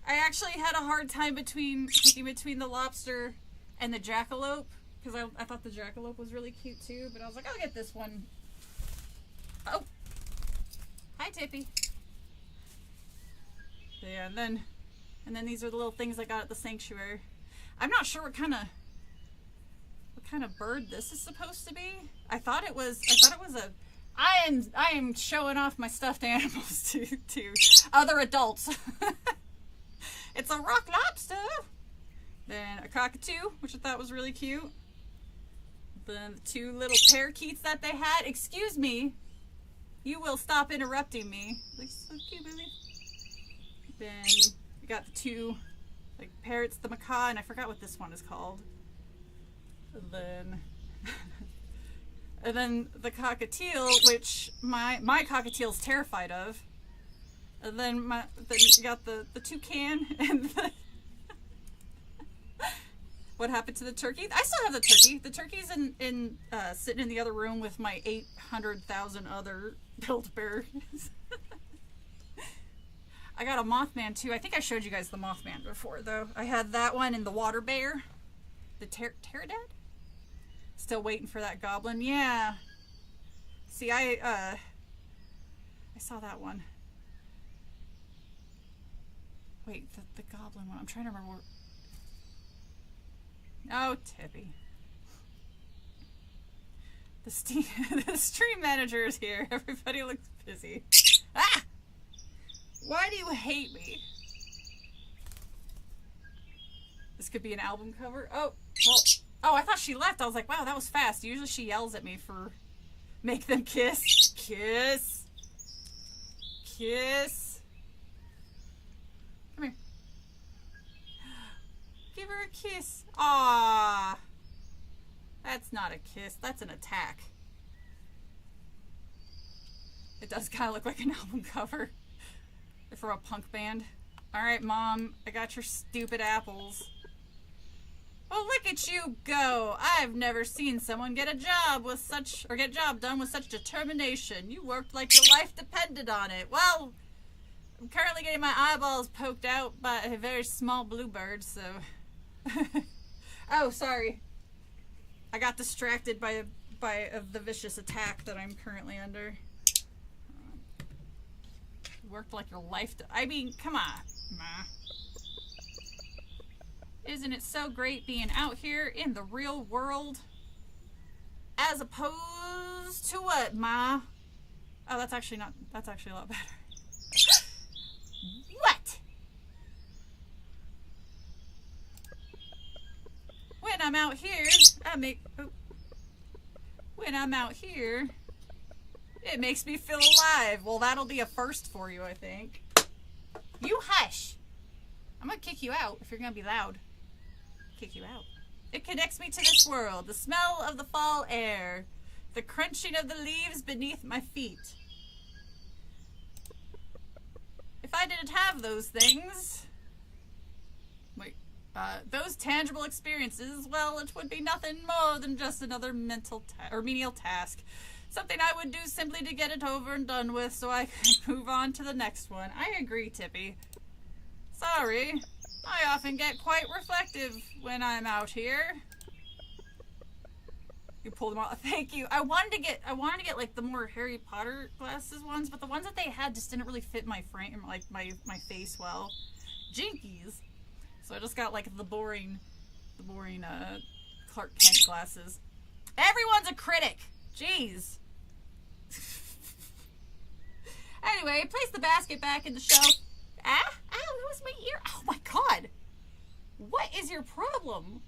I actually had a hard time picking between the lobster and the jackalope. Because I thought the jackalope was really cute too. But I was like, I'll get this one. Oh! Hi, Tippy. Yeah, and then these are the little things I got at the sanctuary. I'm not sure what kind of bird this is supposed to be. I thought it was a. I am showing off my stuffed animals to other adults. It's a rock lobster. Then a cockatoo, which I thought was really cute. Then the two little parakeets that they had. Excuse me. You will stop interrupting me. Like, so cute, baby. Then we got the two like parrots, the macaw, and I forgot what this one is called. And then the cockatiel, which my cockatiel's terrified of. And then you got the toucan and what happened to the turkey? I still have the turkey. The turkey's in sitting in the other room with my 800,000 other Build-A-Bears. I got a Mothman too. I think I showed you guys the Mothman before though. I had that one and the water bear. The Pterodad? Still waiting for that goblin. Yeah. See, I saw that one. Wait, the goblin one. I'm trying to remember where... Oh, Tippy. The stream manager is here. Everybody looks busy. Ah! Why do you hate me? This could be an album cover. Oh, well. Oh, I thought she left. I was like, wow, that was fast. Usually she yells at me for make them kiss. Kiss. Kiss. Come here. Give her a kiss. Aww. That's not a kiss. That's an attack. It does kind of look like an album cover for a punk band. Alright, Mom. I got your stupid apples. Oh, look at you go! I've never seen someone get a job done with such determination. You worked like your life depended on it. Well, I'm currently getting my eyeballs poked out by a very small bluebird, so... Oh, sorry. I got distracted by the vicious attack that I'm currently under. Worked like your life... I mean, come on, Ma. Isn't it so great being out here in the real world? As opposed to what, Ma? Oh, that's actually a lot better. What? When I'm out here, it makes me feel alive. Well, that'll be a first for you, I think. You hush. I'm gonna kick you out if you're gonna be loud. Kick you out. It connects me to this world. The smell of the fall air. The crunching of the leaves beneath my feet. If I didn't have those things... those tangible experiences, well, it would be nothing more than just another menial task. Something I would do simply to get it over and done with so I could move on to the next one. I agree, Tippy. Sorry. I often get quite reflective when I'm out here. You pulled them out. Thank you. I wanted to get like the more Harry Potter glasses ones, but the ones that they had just didn't really fit my frame, like my face well. Jinkies. So I just got like the boring Clark Kent glasses. Everyone's a critic. Jeez. Anyway, place the basket back in the shelf. Ah, ow, that was my ear. Oh my God. What is your problem?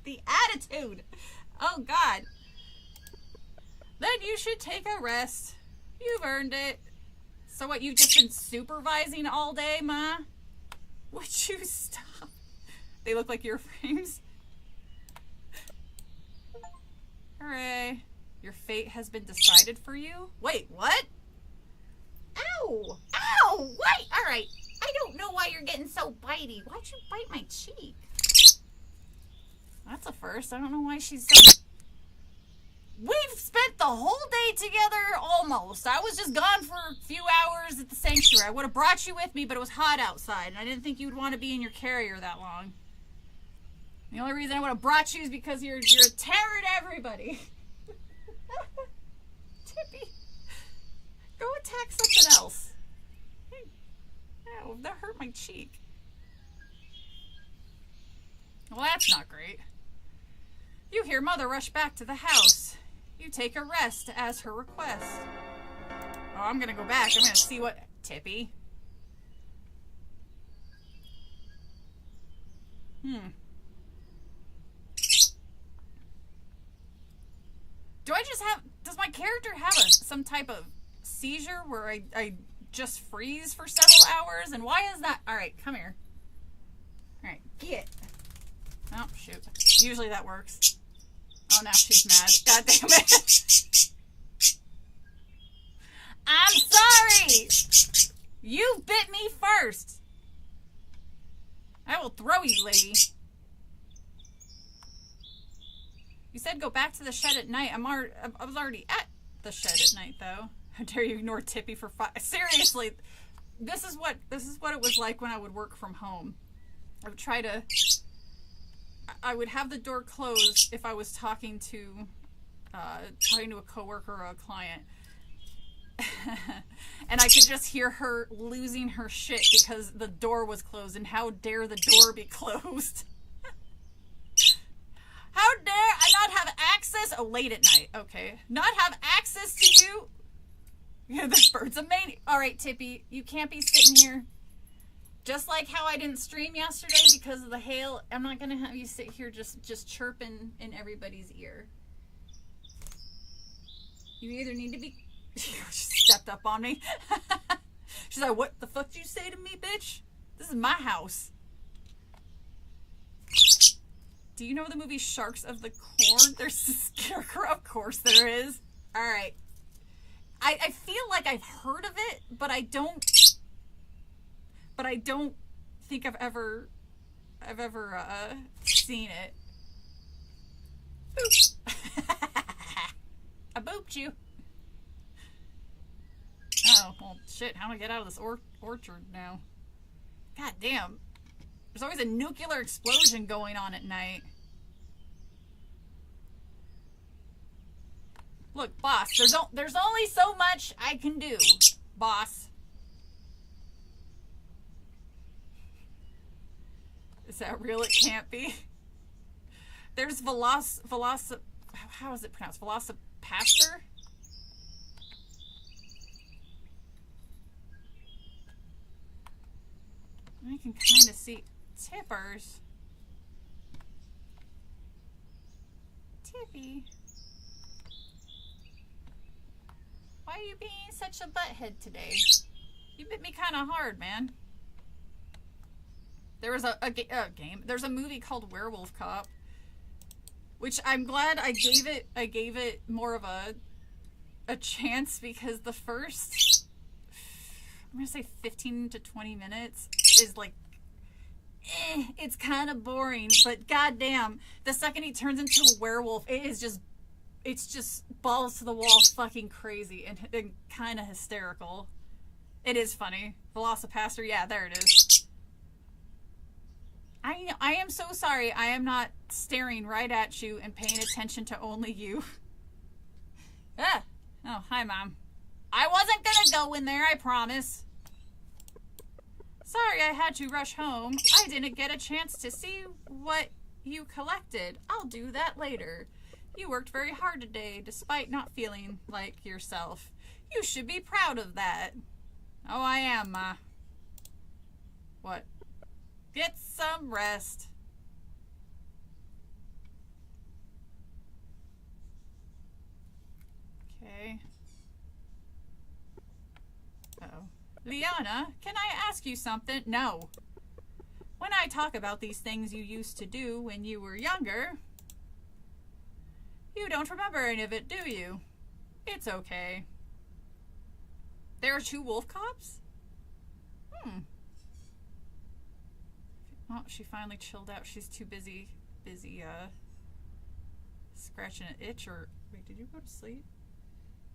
The attitude. Oh, God. Then you should take a rest. You've earned it. So what, you've just been supervising all day, Ma? Would you stop? They look like your frames. Hooray. Your fate has been decided for you? Wait, what? Ow! Ow! What? Alright. I don't know why you're getting so bitey. Why'd you bite my cheek? That's a first. I don't know why she's so... We've spent the whole day together, almost. I was just gone for a few hours at the sanctuary. I would have brought you with me, but it was hot outside, and I didn't think you'd want to be in your carrier that long. The only reason I would have brought you is because you're a terror to everybody. Tippy, go attack something else. Ow, that hurt my cheek. Well, that's not great. You hear Mother rush back to the house. You take a rest as her request. Oh, I'm gonna go back. I'm gonna see what... Tippy. Do I just have... Does my character have some type of seizure where I just freeze for several hours? And why is that? Alright, come here. Alright, get. Oh, shoot. Usually that works. Oh, now she's mad. God damn it. I'm sorry! You bit me first. I will throw you, lady. You said go back to the shed at night. I was already at the shed at night, though. How dare you ignore Tippy for 5... Seriously, this is what it was like when I would work from home. I would try to... I would have the door closed if I was talking to a coworker or a client. And I could just hear her losing her shit because the door was closed, and how dare the door be closed? How dare I not have access? Oh, late at night. Okay. Not have access to you? Yeah, this bird's a maniac. Alright, Tippy, you can't be sitting here. Just like how I didn't stream yesterday because of the hail, I'm not going to have you sit here just chirping in everybody's ear. You either need to be... She stepped up on me. She's like, what the fuck did you say to me, bitch? This is my house. Do you know the movie Sharks of the Corn? There's a scarecrow. Of course there is. Alright. I feel like I've heard of it, but I don't think I've ever seen it. Boop. I booped you. Oh, well, shit. How do I get out of this orchard now? God damn. There's always a nuclear explosion going on at night. Look, boss, there's only so much I can do, boss. Is that real? It can't be. There's how is it pronounced? Velocipaster? I can kind of see Tippers. Tippy. Why are you being such a butthead today? You bit me kind of hard, man. There was a game. There's a movie called Werewolf Cop, which I'm glad I gave it more of a chance, because the first, I'm gonna say 15 to 20 minutes is like, it's kind of boring, but goddamn, the second he turns into a werewolf, it's just balls to the wall fucking crazy and kind of hysterical. It is funny. Velocipaster, yeah, there it is. I am so sorry. I am not staring right at you and paying attention to only you. Ah. Oh, hi, Mom. I wasn't gonna go in there, I promise. Sorry I had to rush home. I didn't get a chance to see what you collected. I'll do that later. You worked very hard today, despite not feeling like yourself. You should be proud of that. Oh, I am, Ma. What? Get some rest. Okay. Uh-oh. Liana, can I ask you something? No. When I talk about these things you used to do when you were younger, you don't remember any of it, do you? It's okay. There are 2 wolf cops? Oh, she finally chilled out. She's too busy, scratching an itch or... Wait, did you go to sleep?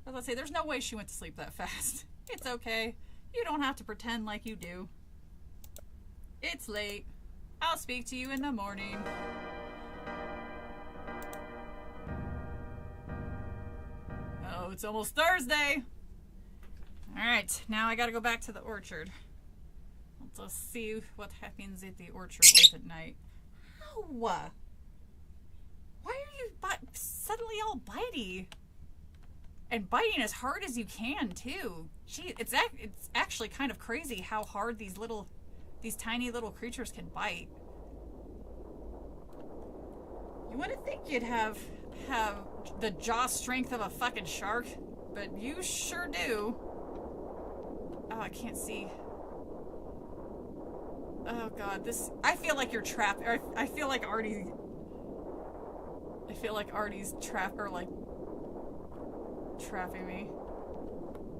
I was about to say, there's no way she went to sleep that fast. It's okay. You don't have to pretend like you do. It's late. I'll speak to you in the morning. Oh, it's almost Thursday. Alright, now I gotta go back to the orchard. Let's see what happens at the orchard late at night. Ow! Why are you suddenly all bitey? And biting as hard as you can, too. Gee, it's actually kind of crazy how hard these tiny little creatures can bite. You wouldn't think you'd have the jaw strength of a fucking shark, but you sure do. Oh, I can't see. Oh god, I feel like you're trapped. I feel like Artie's trapped, or like trapping me.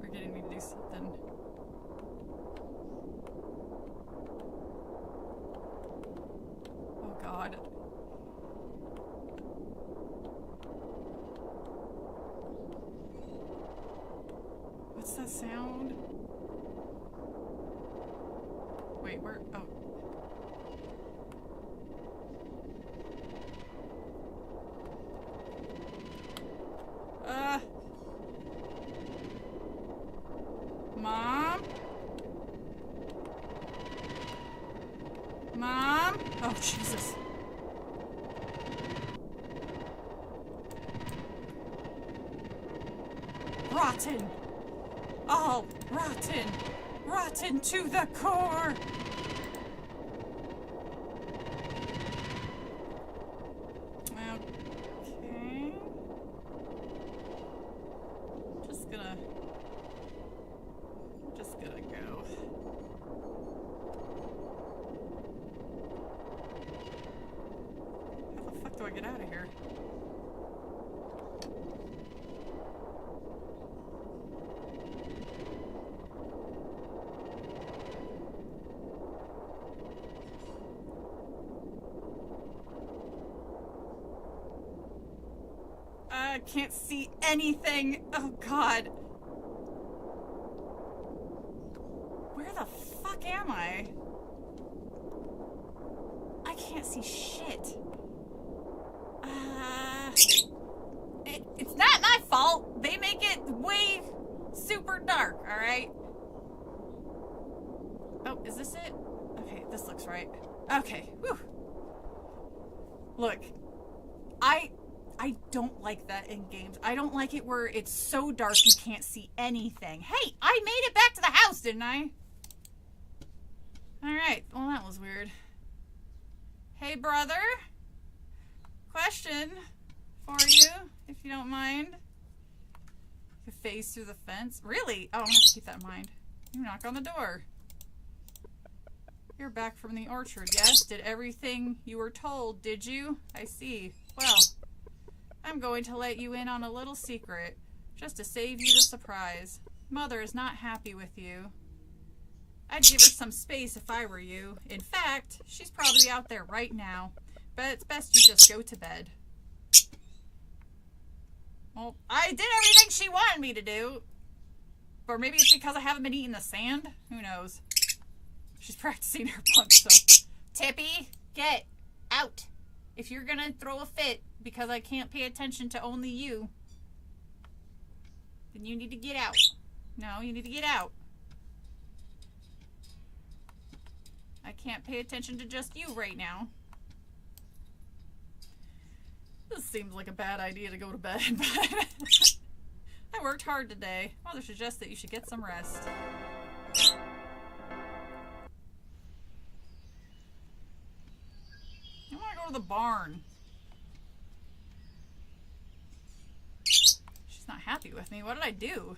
Or getting me to do something. Oh god. What's that sound? Wait, where? Oh. Mom? Mom? Oh, Jesus. Rotten. All rotten. Rotten to the core. Okay. Just gonna go. How the fuck do I get out of here? I can't see anything. Oh god. Where the fuck am I? I can't see shit. It's not my fault. They make it way super dark, alright? Oh, is this it? Okay, this looks right. Okay, whew. Look, I don't like that in games. I don't like it where it's so dark you can't see anything. Hey, I made it back to the house, didn't I? Alright, well that was weird. Hey, brother. Question for you, if you don't mind. You phase through the fence. Really? Oh, I'm gonna have to keep that in mind. You knock on the door. You're back from the orchard, yes? Did everything you were told, did you? I see. Well, I'm going to let you in on a little secret, just to save you the surprise. Mother is not happy with you. I'd give her some space if I were you. In fact, she's probably out there right now. But it's best you just go to bed. Well, I did everything she wanted me to do. Or maybe it's because I haven't been eating the sand. Who knows? She's practicing her punch, so... Tippy, get out. If you're gonna throw a fit because I can't pay attention to only you, then you need to get out. No, you need to get out. I can't pay attention to just you right now. This seems like a bad idea to go to bed, but I worked hard today. Mother suggests that you should get some rest. of the barn. She's not happy with me. What did I do?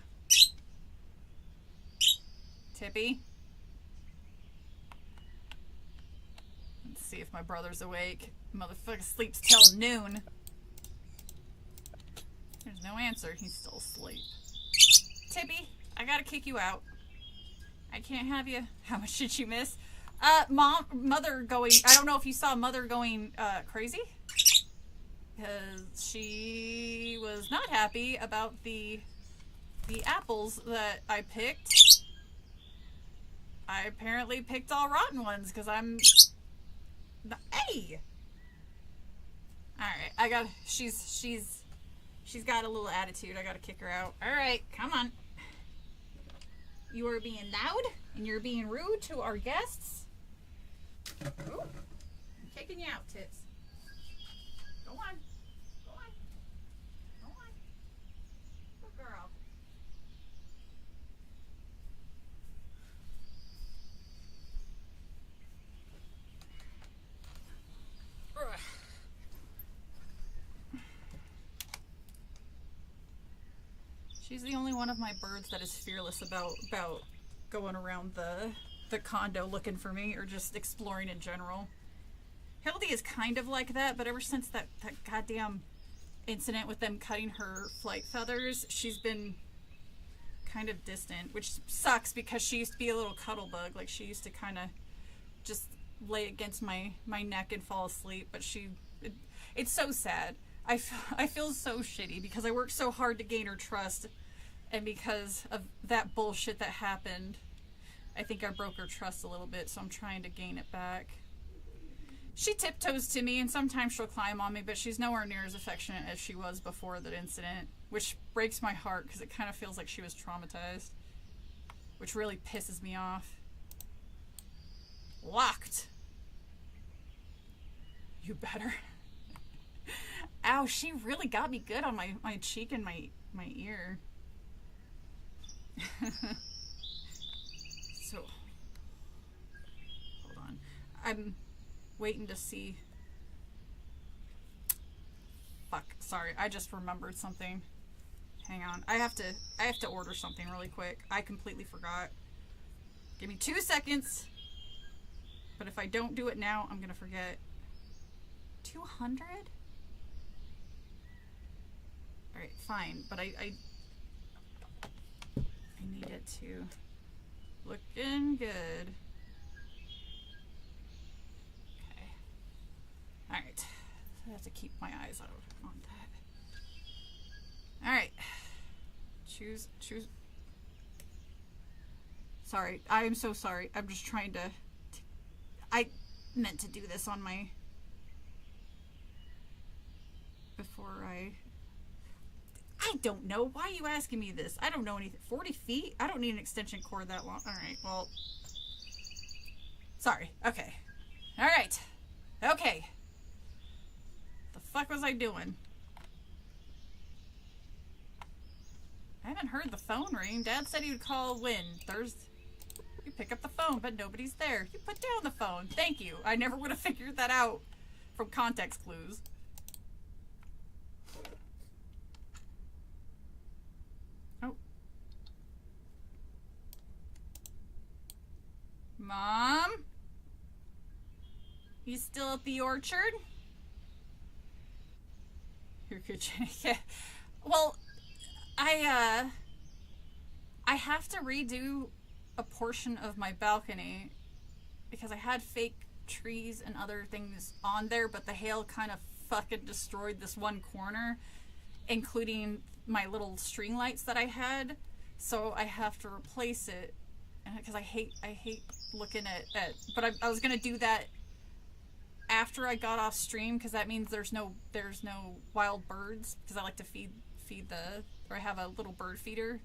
Tippy? Let's see if my brother's awake. Motherfucker sleeps till noon. There's no answer. He's still asleep. Tippy, I gotta kick you out. I can't have you. How much did you miss? Mother going... I don't know if you saw Mother going, crazy. Because she was not happy about the apples that I picked. I apparently picked all rotten ones, because I'm... Hey! Alright, I got... She's got a little attitude. I gotta kick her out. Alright, come on. You are being loud, and you're being rude to our guests. Ooh, I'm kicking you out, Tits. Go on. Go on. Go on. Good girl. Ugh. She's the only one of my birds that is fearless about going around the condo looking for me, or just exploring in general. Hildy is kind of like that, but ever since that goddamn incident with them cutting her flight feathers, she's been kind of distant, which sucks because she used to be a little cuddle bug. Like, she used to kind of just lay against my neck and fall asleep, but it's so sad. I feel so shitty because I worked so hard to gain her trust, and because of that bullshit that happened, I think I broke her trust a little bit, so I'm trying to gain it back. She tiptoes to me, and sometimes she'll climb on me, but she's nowhere near as affectionate as she was before that incident, which breaks my heart because it kind of feels like she was traumatized, which really pisses me off. Locked. You better. Ow, she really got me good on my cheek and my ear. So, hold on. I'm waiting to see. Fuck, sorry, I just remembered something. Hang on, I have to order something really quick. I completely forgot. Give me 2 seconds. But if I don't do it now, I'm gonna forget. 200? Alright, fine, but I need it to looking good. Okay. Alright. I have to keep my eyes out on that. Alright. Choose. Sorry, I am so sorry. I'm just trying to... I meant to do this on my... Before I don't know. Why are you asking me this? I don't know anything. 40 feet? I don't need an extension cord that long. Alright, well... Sorry. Okay. Alright. Okay. The fuck was I doing? I haven't heard the phone ring. Dad said he would call when? Thursday? You pick up the phone, but nobody's there. You put down the phone. Thank you. I never would have figured that out from context clues. Oh. Mom? You still at the orchard? You're good, Jenny. Yeah. Well, I have to redo a portion of my balcony because I had fake trees and other things on there, but the hail kind of fucking destroyed this one corner, including my little string lights that I had, so I have to replace it because I hate looking at but I was gonna do that after I got off stream because that means there's no wild birds, because I like to feed I have a little bird feeder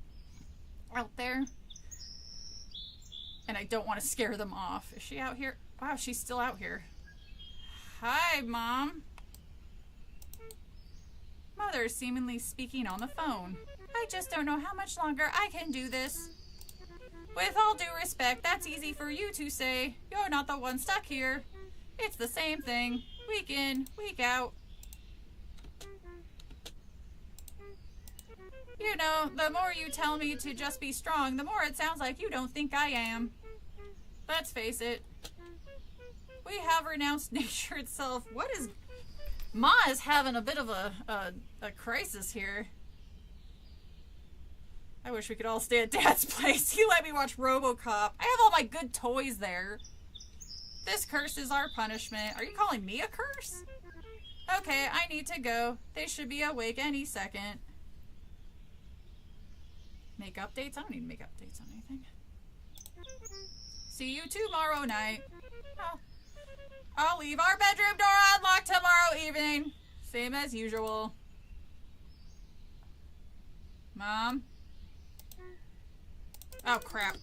out there. And I don't want to scare them off. Is she out here? Wow, she's still out here. Hi, Mom. Mother is seemingly speaking on the phone. I just don't know how much longer I can do this. With all due respect, that's easy for you to say. You're not the one stuck here. It's the same thing. Week in, week out. You know, the more you tell me to just be strong, the more it sounds like you don't think I am. Let's face it. We have renounced nature itself. What is... Ma is having a bit of a crisis here. I wish we could all stay at Dad's place. He let me watch RoboCop. I have all my good toys there. This curse is our punishment. Are you calling me a curse? Okay, I need to go. They should be awake any second. Make updates? I don't need to make updates on anything. See you tomorrow night. Oh. I'll leave our bedroom door unlocked tomorrow evening. Same as usual. Mom? Oh, crap.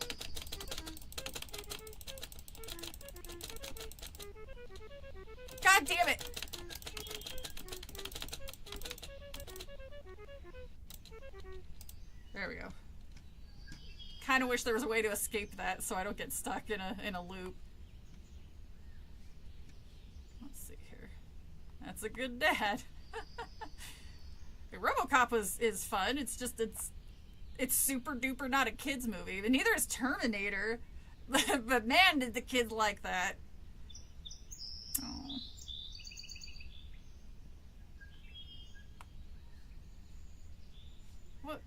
God damn it! There we go. Kind of wish there was a way to escape that so I don't get stuck in a loop. Let's see here. That's a good dad. RoboCop is fun. It's just it's super duper not a kids movie, but neither is Terminator. But man, did the kids like that. Oh. What?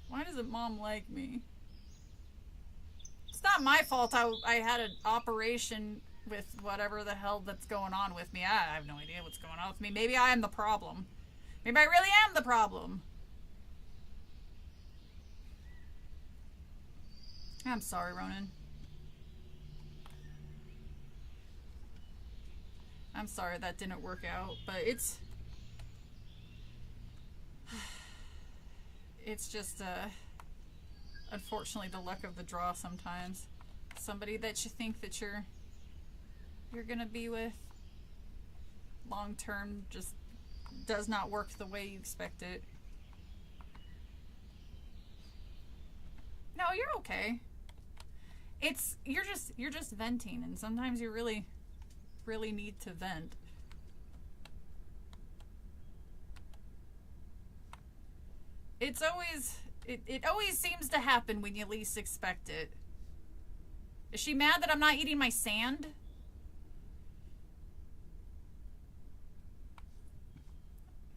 Why doesn't Mom like me? It's not my fault I had an operation with whatever the hell that's going on with me. I have no idea what's going on with me. Maybe I am the problem. Maybe I really am the problem. I'm sorry, Ronan. I'm sorry that didn't work out, but it's just unfortunately the luck of the draw sometimes. Somebody that you think that you're gonna be with long term just does not work the way you expect it. No, you're okay. You're just venting, and sometimes you really need to vent. It always seems to happen when you least expect it. Is she mad that I'm not eating my sand?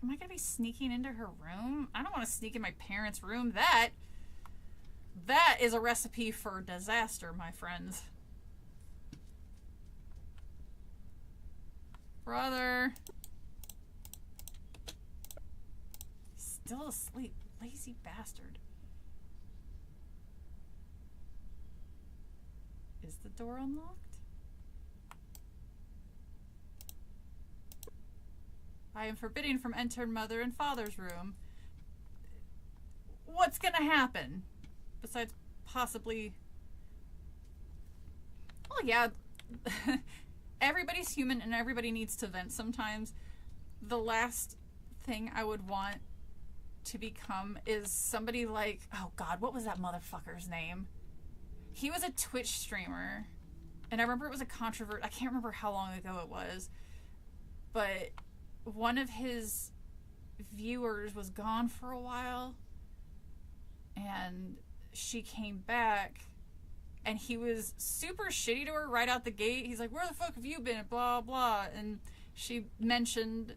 Am I gonna be sneaking into her room? I don't want to sneak in my parents' room. That is a recipe for disaster, my friends. Brother. Still asleep. Lazy bastard. Is the door unlocked? I am forbidden from entering mother and father's room. What's gonna happen? Besides possibly... Well, yeah. Everybody's human and everybody needs to vent sometimes. The last thing I would want to become is somebody like... Oh god, what was that motherfucker's name? He was a Twitch streamer. And I remember it was a controversy. I can't remember how long ago it was. But one of his viewers was gone for a while. And she came back. And he was super shitty to her right out the gate. He's like, where the fuck have you been? Blah, blah. And she mentioned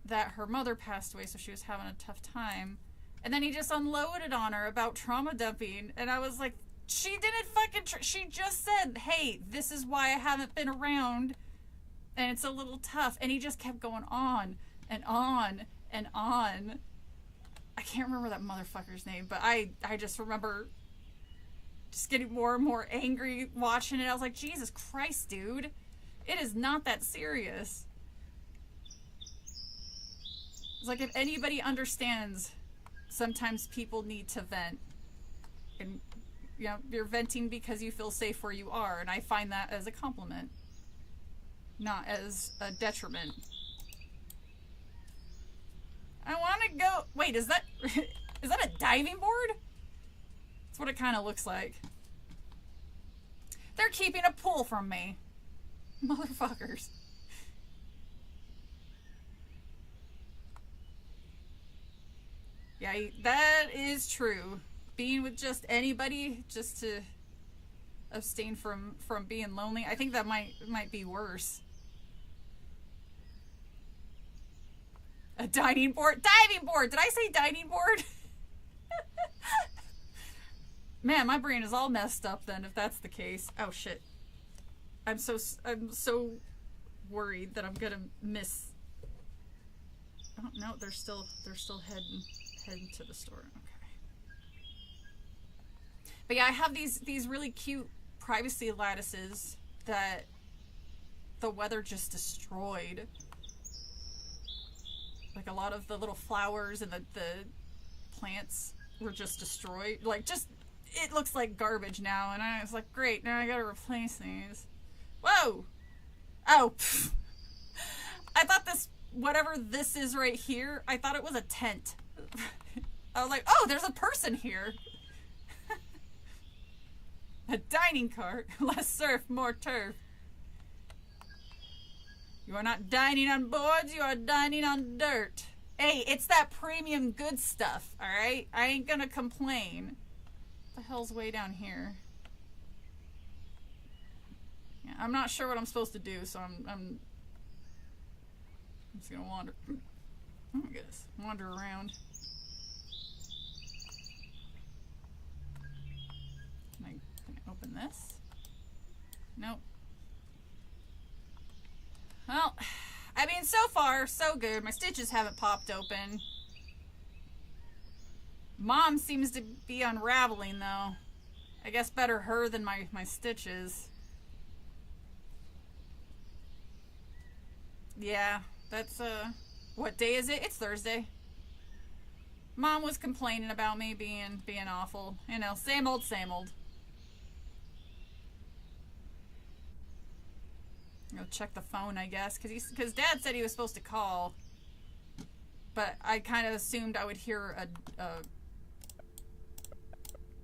that her mother passed away, so she was having a tough time. And then he just unloaded on her about trauma dumping. And I was like, she didn't fucking... she just said, hey, this is why I haven't been around. And it's a little tough. And he just kept going on and on and on. I can't remember that motherfucker's name, but I just remember just getting more and more angry watching it. I was like, Jesus Christ, dude. It is not that serious. It's like, if anybody understands, sometimes people need to vent. And, you know, you're venting because you feel safe where you are. And I find that as a compliment, not as a detriment. I want to go... Wait, is that... is that a diving board? That's what it kind of looks like. They're keeping a pool from me. Motherfuckers. Yeah, that is true. Being with just anybody just to abstain from being lonely, I think that might be worse. A dining board? Diving board! Did I say dining board? Man, my brain is all messed up then if that's the case. Oh shit. I'm so worried that I'm gonna miss. Oh no, they're still heading to the store. Okay. But yeah, I have these really cute privacy lattices that the weather just destroyed. Like a lot of the little flowers and the plants were just destroyed. Like just it looks like garbage now, and I was like, great, now I gotta replace these. Whoa! Oh, pfft. I thought this, whatever this is right here, I thought it was a tent. I was like, oh, there's a person here. A dining cart. Less surf, more turf. You are not dining on boards, you are dining on dirt. Hey, it's that premium good stuff, alright? I ain't gonna complain. What the hell's way down here? Yeah, I'm not sure what I'm supposed to do, so I'm just gonna wander. Oh my goodness, wander around. Can I open this? Nope. Well, I mean, so far, so good. My stitches haven't popped open. Mom seems to be unraveling, though. I guess better her than my stitches. Yeah, that's, what day is it? It's Thursday. Mom was complaining about me being awful. You know, same old, same old. Go check the phone, I guess, because Dad said he was supposed to call, but I kind of assumed I would hear a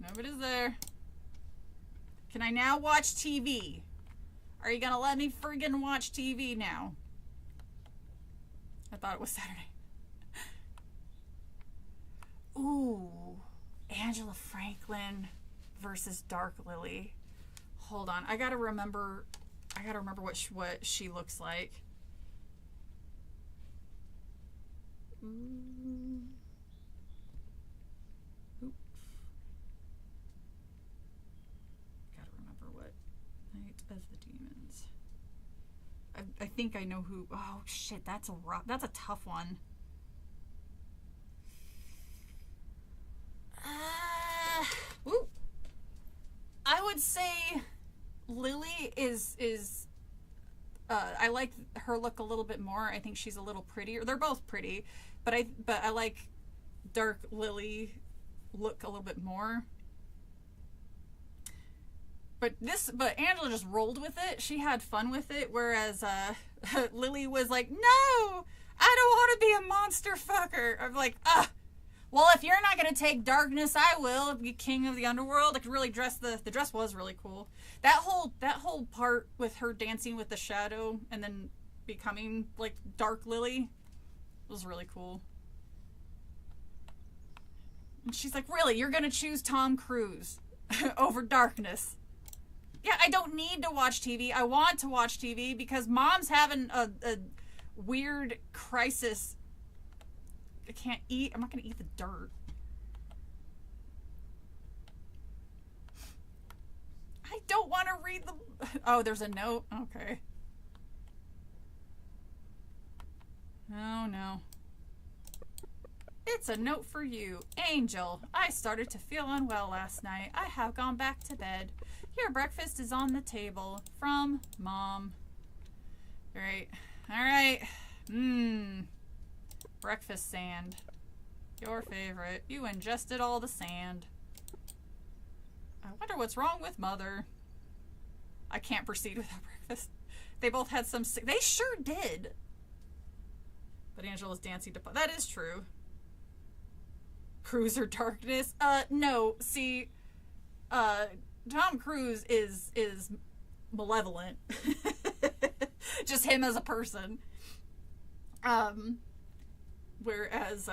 nobody's there. Can I now watch TV? Are you gonna let me friggin' watch TV now? I thought it was Saturday. Ooh, Angela Franklin versus Dark Lily. Hold on, I gotta remember what she looks like. Oop. Gotta remember what Night of the Demons. I think I know who. Oh shit, that's a tough one. Ooh. I would say Lily is I like her look a little bit more. I think she's a little prettier. They're both pretty, but I like Dark Lily look a little bit more. But Angela just rolled with it. She had fun with it, whereas Lily was like, "No, I don't want to be a monster fucker." I'm like, well, if you're not gonna take darkness, I will. Be king of the underworld. I could really dress the dress was really cool. That whole part with her dancing with the shadow and then becoming like Dark Lily was really cool. And she's like, "Really, you're gonna choose Tom Cruise over darkness?" Yeah, I don't need to watch TV. I want to watch TV because Mom's having a weird crisis. I can't eat. I'm not going to eat the dirt. I don't want to read the... Oh, there's a note? Okay. Oh, no. It's a note for you. Angel, I started to feel unwell last night. I have gone back to bed. Your breakfast is on the table. From Mom. Great. All right. Breakfast sand. Your favorite. You ingested all the sand. I wonder what's wrong with Mother. I can't proceed without breakfast. They both had some... They sure did. But Angela's dancing to... That is true. Cruise or darkness? No. See, Tom Cruise is malevolent. Just him as a person. Whereas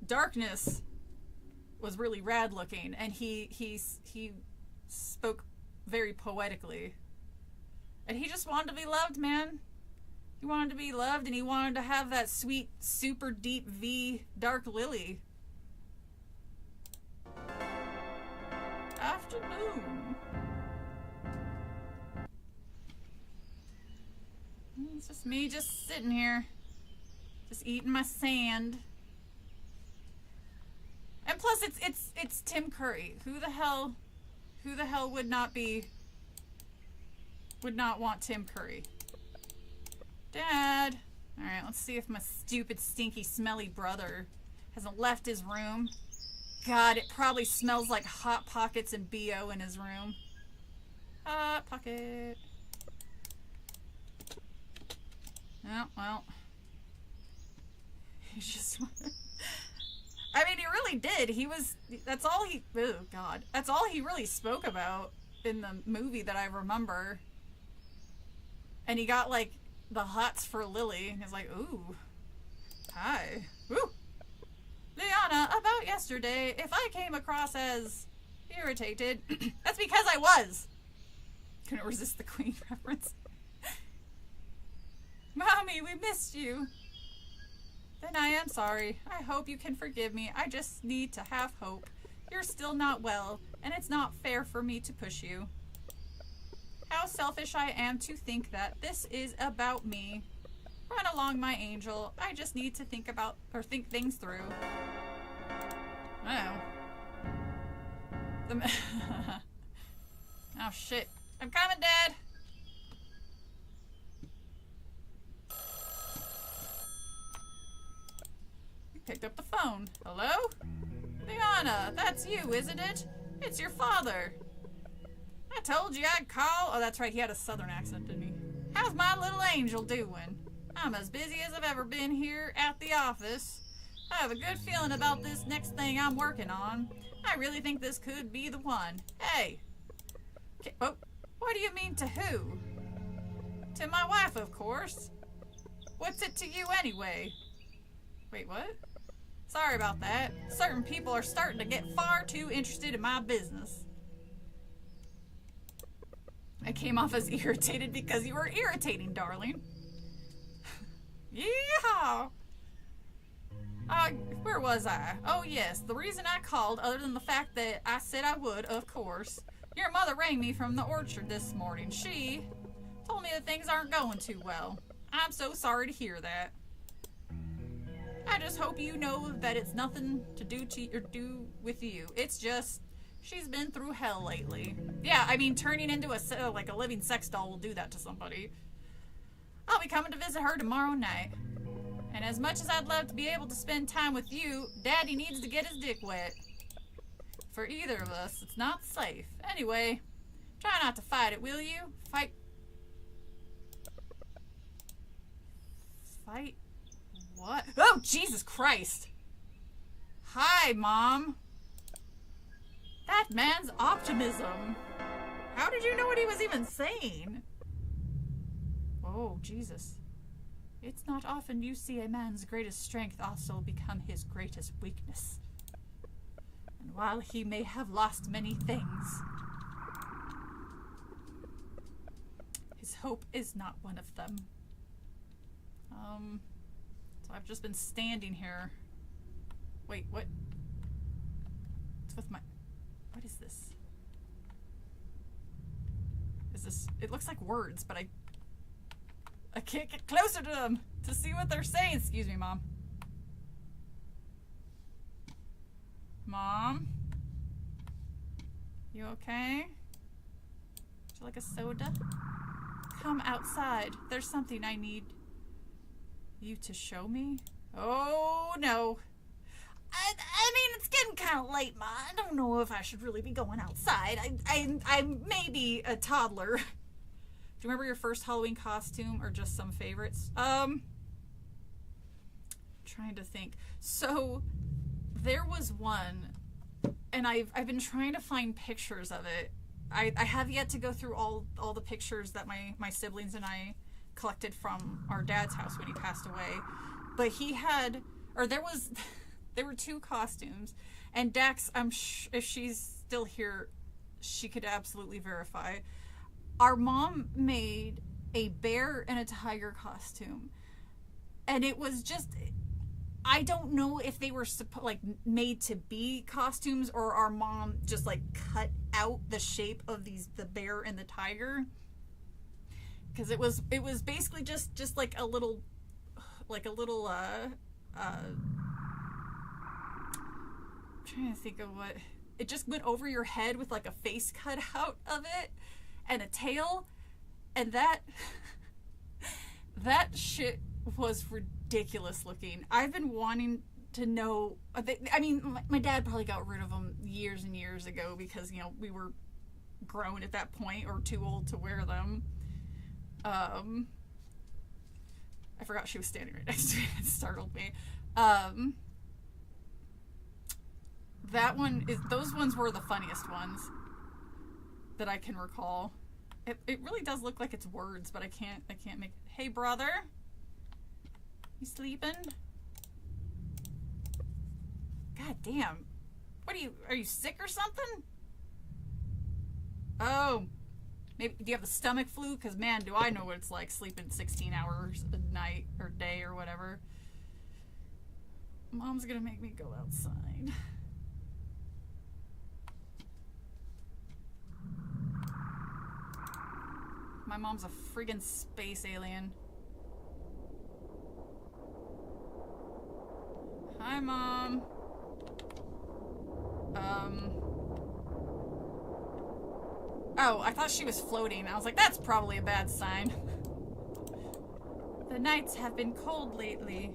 Darkness was really rad looking, and he spoke very poetically. And he just wanted to be loved, man. He wanted to be loved, and he wanted to have that sweet, super deep V Dark Lily. Afternoon. It's just me just sitting here. Just eating my sand. And plus it's Tim Curry. Who the hell would not want Tim Curry? Dad. Alright, let's see if my stupid, stinky, smelly brother hasn't left his room. God, it probably smells like Hot Pockets and BO in his room. Hot Pocket. Oh, well. He just... I mean, he really did. That's all he... Oh, God. That's all he really spoke about in the movie that I remember. And he got, like, the hots for Lily. He's like, ooh. Hi. Woo. Liana, about yesterday, if I came across as irritated, that's because I was. Couldn't resist the Queen reference. Mommy, we missed you. Then I am sorry. I hope you can forgive me. I just need to have hope. You're still not well, and it's not fair for me to push you. How selfish I am to think that this is about me. Run along, my angel. I just need to think things through. Oh. Oh, shit. I'm coming, Dad. He picked up the phone. Hello? Liana, that's you, isn't it? It's your father. I told you I'd call. Oh, that's right. He had a southern accent, didn't he? How's my little angel doing? I'm as busy as I've ever been here at the office. I have a good feeling about this next thing I'm working on. I really think this could be the one. Hey. Oh, what do you mean to who? To my wife, of course. What's it to you anyway? Wait, what? Sorry about that. Certain people are starting to get far too interested in my business. I came off as irritated because you were irritating, darling. Yeehaw! Where was I? Oh yes, the reason I called, other than the fact that I said I would, of course. Your mother rang me from the orchard this morning. She told me that things aren't going too well. I'm so sorry to hear that. I just hope you know that it's nothing to do with you. It's just, she's been through hell lately. Yeah, I mean, turning into a living sex doll will do that to somebody. I'll be coming to visit her tomorrow night. And as much as I'd love to be able to spend time with you, Daddy needs to get his dick wet. For either of us, it's not safe. Anyway, try not to fight it, will you? Fight what? Oh, Jesus Christ! Hi, Mom. That man's optimism. How did you know what he was even saying? Oh, Jesus. It's not often you see a man's greatest strength also become his greatest weakness. And while he may have lost many things, his hope is not one of them. So I've just been standing here. Wait, what? What's with my... What is this? Is this... It looks like words, but I can't get closer to them to see what they're saying. Excuse me, Mom. Mom? You okay? Would you like a soda? Come outside. There's something I need you to show me. Oh, no. I mean, it's getting kind of late, Ma. I don't know if I should really be going outside. I'm maybe a toddler. Do you remember your first Halloween costume or just some favorites? Trying to think. So there was one, and I've been trying to find pictures of it. I have yet to go through all the pictures that my siblings and I collected from our dad's house when he passed away. But he had, or there were 2 costumes, and Dax, if she's still here, she could absolutely verify. Our mom made a bear and a tiger costume, and it was just, I don't know if they were made to be costumes, or our mom just like cut out the shape of the bear and the tiger, because it was basically just like a little I'm trying to think of what it just went over your head with like a face cut out of it and a tail, and that shit was ridiculous looking. I've been wanting to know. I mean, my dad probably got rid of them years and years ago because, you know, we were grown at that point or too old to wear them. I forgot she was standing right next to me. It startled me. Those ones were the funniest ones that I can recall. It really does look like it's words, but I can't make. Hey, brother, you sleeping? God damn! Are you sick or something? Oh, maybe do you have the stomach flu? Because man, do I know what it's like sleeping 16 hours a night or day or whatever. Mom's gonna make me go outside. My mom's a friggin' space alien. Hi, Mom. Oh, I thought she was floating. I was like, that's probably a bad sign. The nights have been cold lately.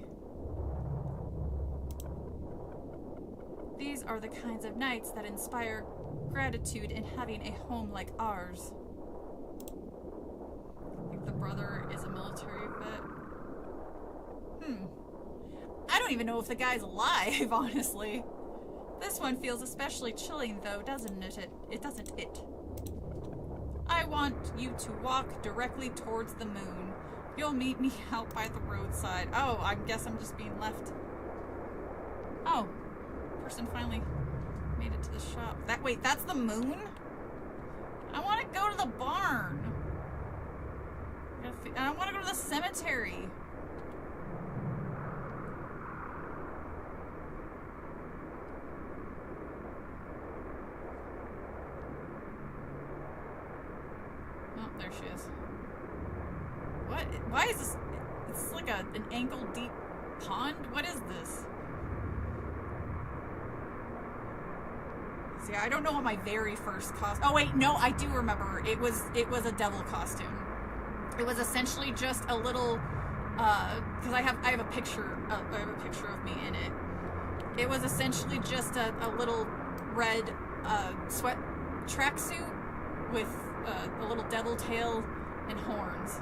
These are the kinds of nights that inspire gratitude in having a home like ours. The brother is a military vet. I don't even know if the guy's alive, honestly. This one feels especially chilling, though, doesn't it? It doesn't it? I want you to walk directly towards the moon. You'll meet me out by the roadside. Oh, I guess I'm just being left. Oh, person finally made it to the shop. Wait, that's the moon? I want to go to the barn. I want to go to the cemetery. Oh, there she is. What? Why is this? It's like an ankle-deep pond? What is this? See, I don't know what my very first costume... Oh, wait, no, I do remember. It was a devil costume. It was essentially just a little, because I have a picture of me in it. It was essentially just a little red sweat tracksuit with a little devil tail and horns.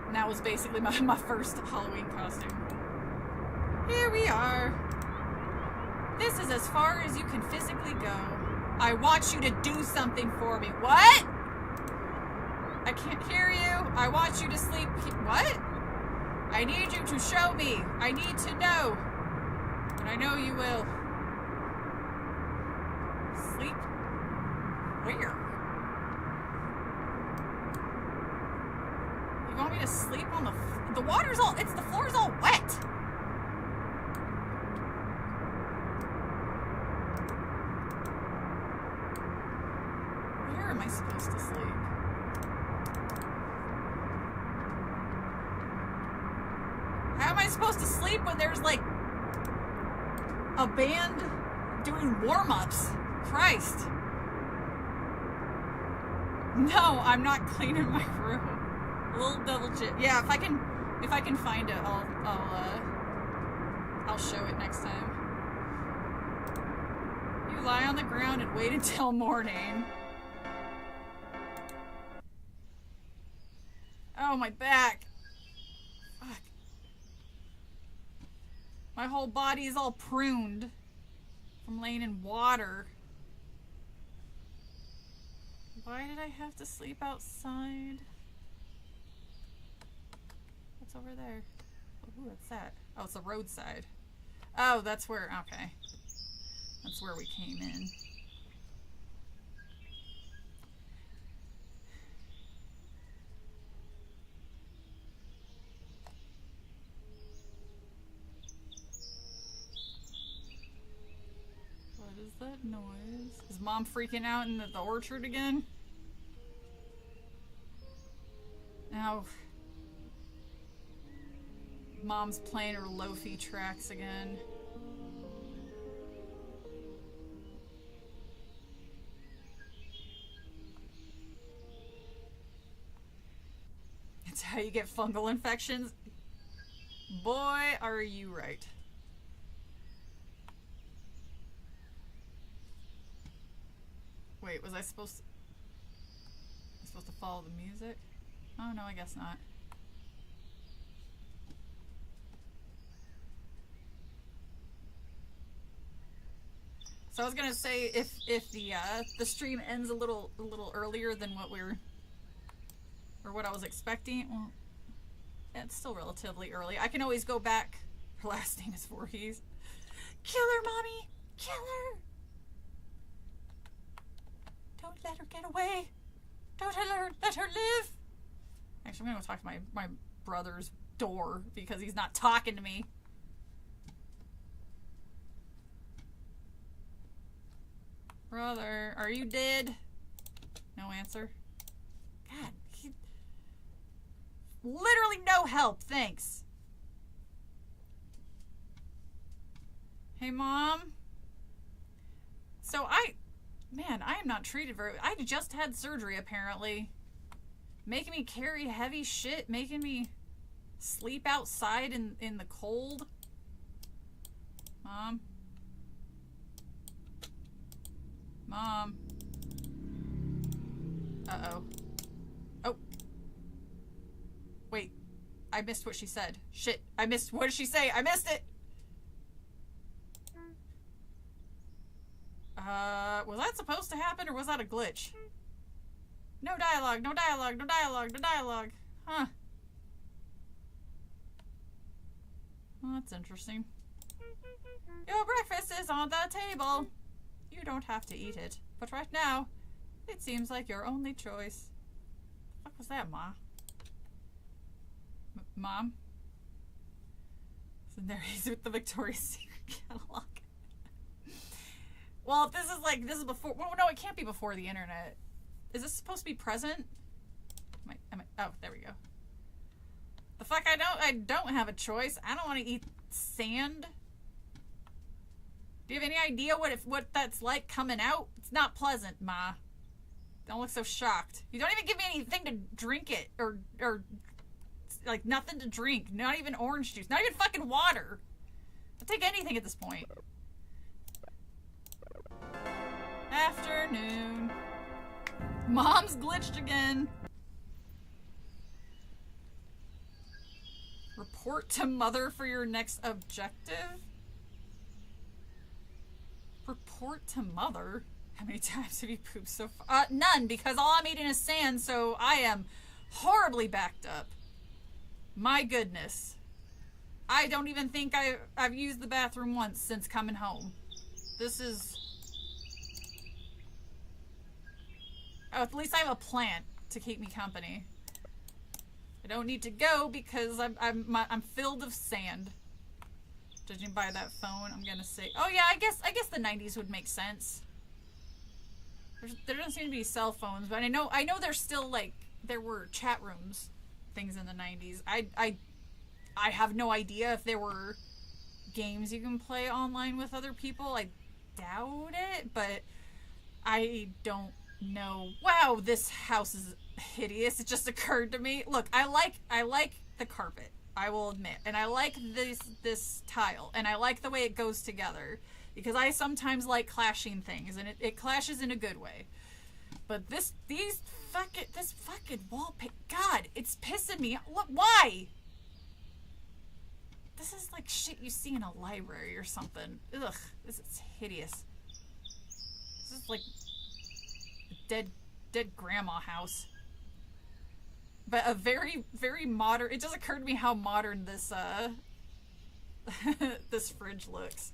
And that was basically my first Halloween costume. Here we are. This is as far as you can physically go. I want you to do something for me. What? I can't hear you. I want you to sleep. What? I need you to show me. I need to know. And I know you will. Sleep? Where? You want me to sleep on the water's all, the floor's all wet. Where am I supposed to sleep? How am I supposed to sleep when there's like a band doing warm-ups? Christ. No, I'm not cleaning my room. A little double check. Yeah, if I can find it, I'll show it next time. You lie on the ground and wait until morning. Oh, my back. Fuck. My whole body is all pruned from laying in water. Why did I have to sleep outside? What's over there? Ooh, what's that? Oh, it's the roadside. Oh, that's where, okay. That's where we came in. What is that noise? Is Mom freaking out in the orchard again? Now, Mom's playing her Lo-fi tracks again. It's how you get fungal infections. Boy, are you right. Wait, was I supposed to follow the music? Oh no, I guess not. So I was gonna say if the stream ends a little earlier than what I was expecting, well, it's still relatively early. I can always go back. Her last name is Voorhees. Kill her, Mommy! Kill her! Don't let her get away! Don't let her live! Actually, I'm gonna go talk to my brother's door because he's not talking to me. Brother, are you dead? No answer. God, literally no help, thanks. Hey, Mom? So man, I am not treated very... I just had surgery, apparently. Making me carry heavy shit, making me sleep outside in the cold. Mom? Mom? Uh-oh. Oh. Wait. I missed what she said. Shit. I missed... What did she say? I missed it! Was that supposed to happen, or was that a glitch? No dialogue, no dialogue, no dialogue, no dialogue. Huh. Well, that's interesting. Your breakfast is on the table. You don't have to eat it, but right now, it seems like your only choice. What the fuck was that, Ma? Mom? So there he is with the Victoria's Secret catalog. Well, if this is before... Well, no, it can't be before the internet. Is this supposed to be present? Oh, there we go. The fuck, I don't have a choice. I don't want to eat sand. Do you have any idea what that's like coming out? It's not pleasant, Ma. Don't look so shocked. You don't even give me anything to drink it. Or like, nothing to drink. Not even orange juice. Not even fucking water. I'll take anything at this point. Afternoon. Mom's glitched again. Report to Mother for your next objective? Report to Mother? How many times have you pooped so far? None, because all I'm eating is sand, so I am horribly backed up. My goodness. I don't even think I've used the bathroom once since coming home. This is... Oh, at least I have a plant to keep me company. I don't need to go because I'm filled of sand. Judging by that phone, I'm gonna say, oh yeah, I guess the 90s would make sense. There doesn't seem to be cell phones, but I know there's still, like, there were chat rooms, things in the 90s. I have no idea if there were games you can play online with other people. I doubt it, but I don't know. Wow, this house is hideous. It just occurred to me. Look, I like the carpet, I will admit, and I like this tile, and I like the way it goes together, because I sometimes like clashing things, and it clashes in a good way. But this fucking wallpaper, God, it's pissing me. Look, why? This is like shit you see in a library or something. Ugh, this is hideous. This is like a dead grandma house. But a very, very modern... It just occurred to me how modern this, this fridge looks.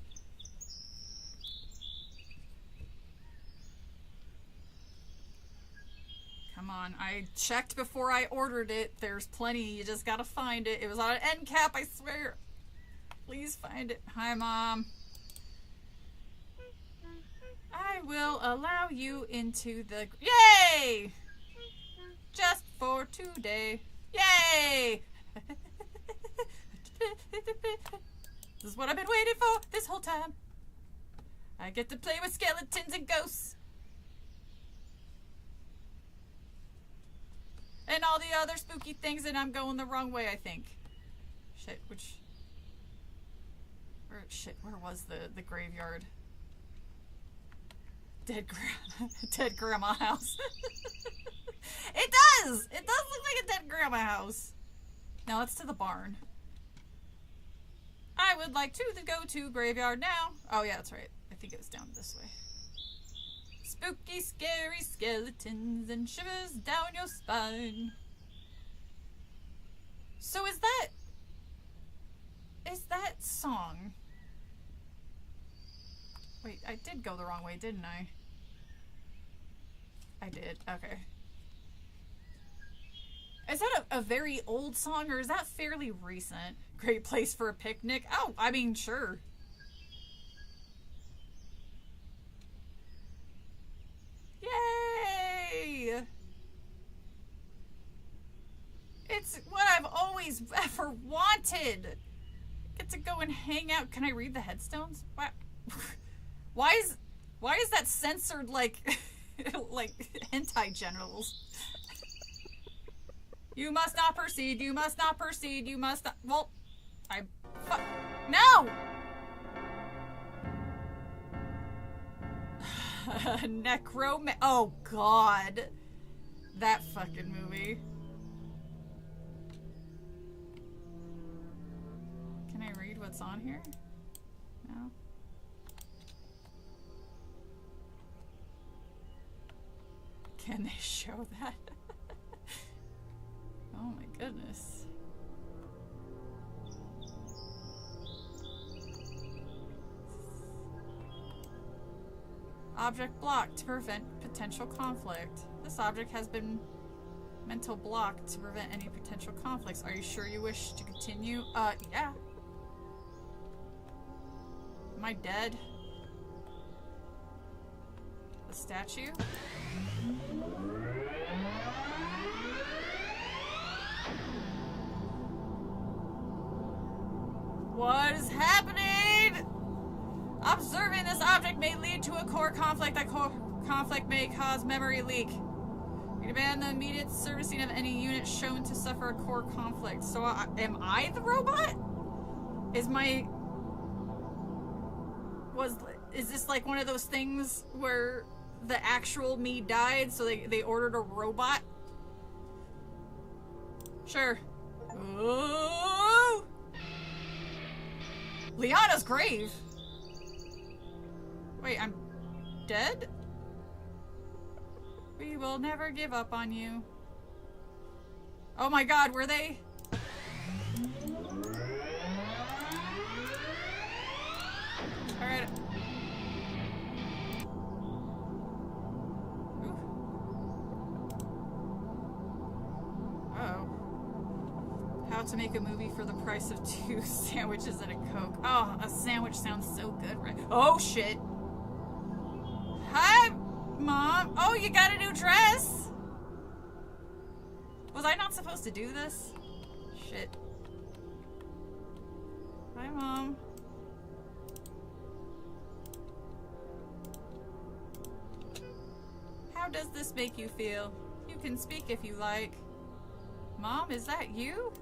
Come on, I checked before I ordered it. There's plenty, you just gotta find it. It was on an end cap, I swear. Please find it. Hi, Mom. I will allow you into the... Yay! Just for today. Yay! This is what I've been waiting for this whole time. I get to play with skeletons and ghosts. And all the other spooky things, and I'm going the wrong way, I think. Shit, which... where was the graveyard? Dead grandma house. It does! It does look like a dead grandma house. Now let's to the barn. I would like to go to graveyard now. Oh yeah, that's right. I think it was down this way. Spooky, scary skeletons and shivers down your spine. So is that song? Wait, I did go the wrong way, didn't I? I did, okay. Is that a very old song, or is that fairly recent? Great place for a picnic? Oh, I mean, sure. Yay! It's what I've always ever wanted. Get to go and hang out. Can I read the headstones? Why is that censored like like hentai genitals? You must not proceed. You must not proceed. You must not. Well, no. Oh God, that fucking movie. Can I read what's on here? No. Can they show that? Oh my goodness. Object blocked to prevent potential conflict. This object has been mental blocked to prevent any potential conflicts. Are you sure you wish to continue? Yeah. Am I dead? The statue? What is happening? Observing this object may lead to a core conflict. That core conflict may cause memory leak. We demand the immediate servicing of any unit shown to suffer a core conflict. So, am I the robot? Is this like one of those things where the actual me died, so they ordered a robot? Sure. Ooh! Liana's grave. Wait, I'm dead? We will never give up on you. Oh my God, were they? Alright. How to make a movie for the price of 2 sandwiches and a Coke. Oh, a sandwich sounds so good, right? Oh, shit. Hi, Mom. Oh, you got a new dress? Was I not supposed to do this? Shit. Hi, Mom. How does this make you feel? You can speak if you like. Mom, is that you?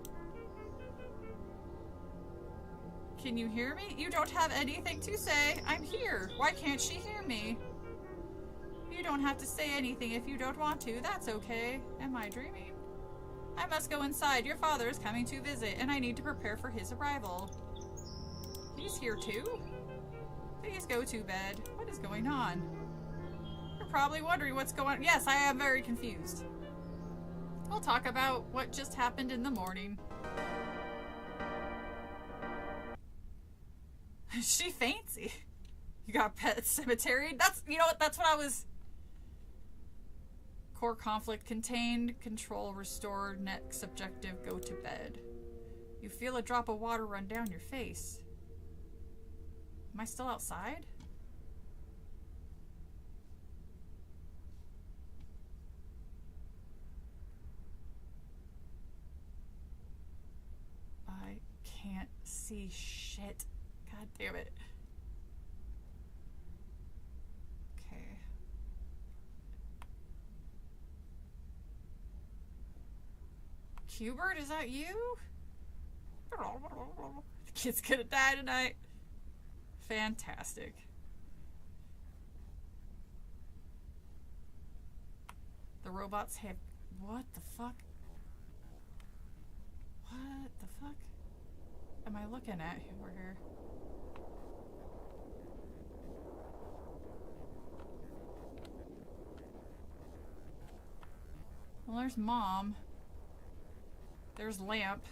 Can you hear me? You don't have anything to say. I'm here. Why can't she hear me? You don't have to say anything if you don't want to. That's okay. Am I dreaming? I must go inside. Your father is coming to visit, and I need to prepare for his arrival. He's here too? Please go to bed. What is going on? You're probably wondering what's going on. Yes, I am very confused. We'll talk about what just happened in the morning. She fancy. You got Pet Cemetery? That's, you know what, that's what I was... Core conflict contained, control restored, next objective, go to bed. You feel a drop of water run down your face. Am I still outside? I can't see shit. God damn it. Okay. Hubert, is that you? The kid's gonna die tonight. Fantastic. The robots have... What the fuck? What the fuck am I looking at over here? Well, there's Mom. There's Lamp.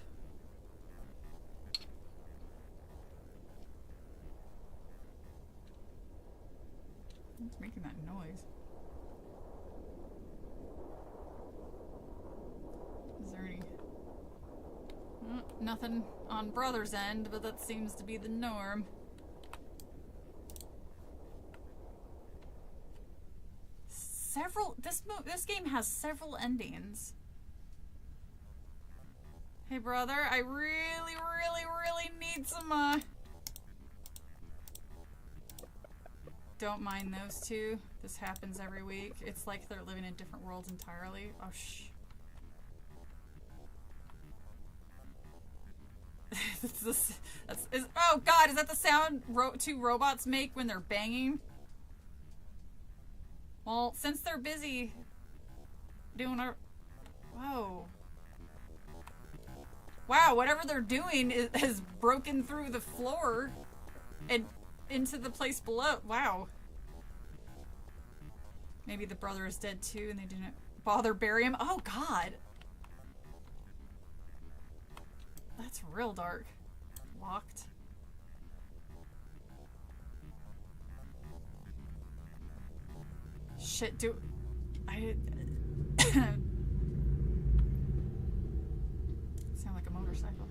What's making that noise? Is there any... nothing on Brother's end, but that seems to be the norm. This game has several endings. Hey brother, I really need some Don't mind those two. This happens every week. It's like they're living in different worlds entirely. Oh shh. Oh god, is that the sound two robots make when they're banging? Well, since they're busy doing a... Whoa. Wow, whatever they're doing has broken through the floor and into the place below. Wow. Maybe the brother is dead too and they didn't bother bury him. Oh god. That's real dark. Locked. Shit, I sound like a motorcycle.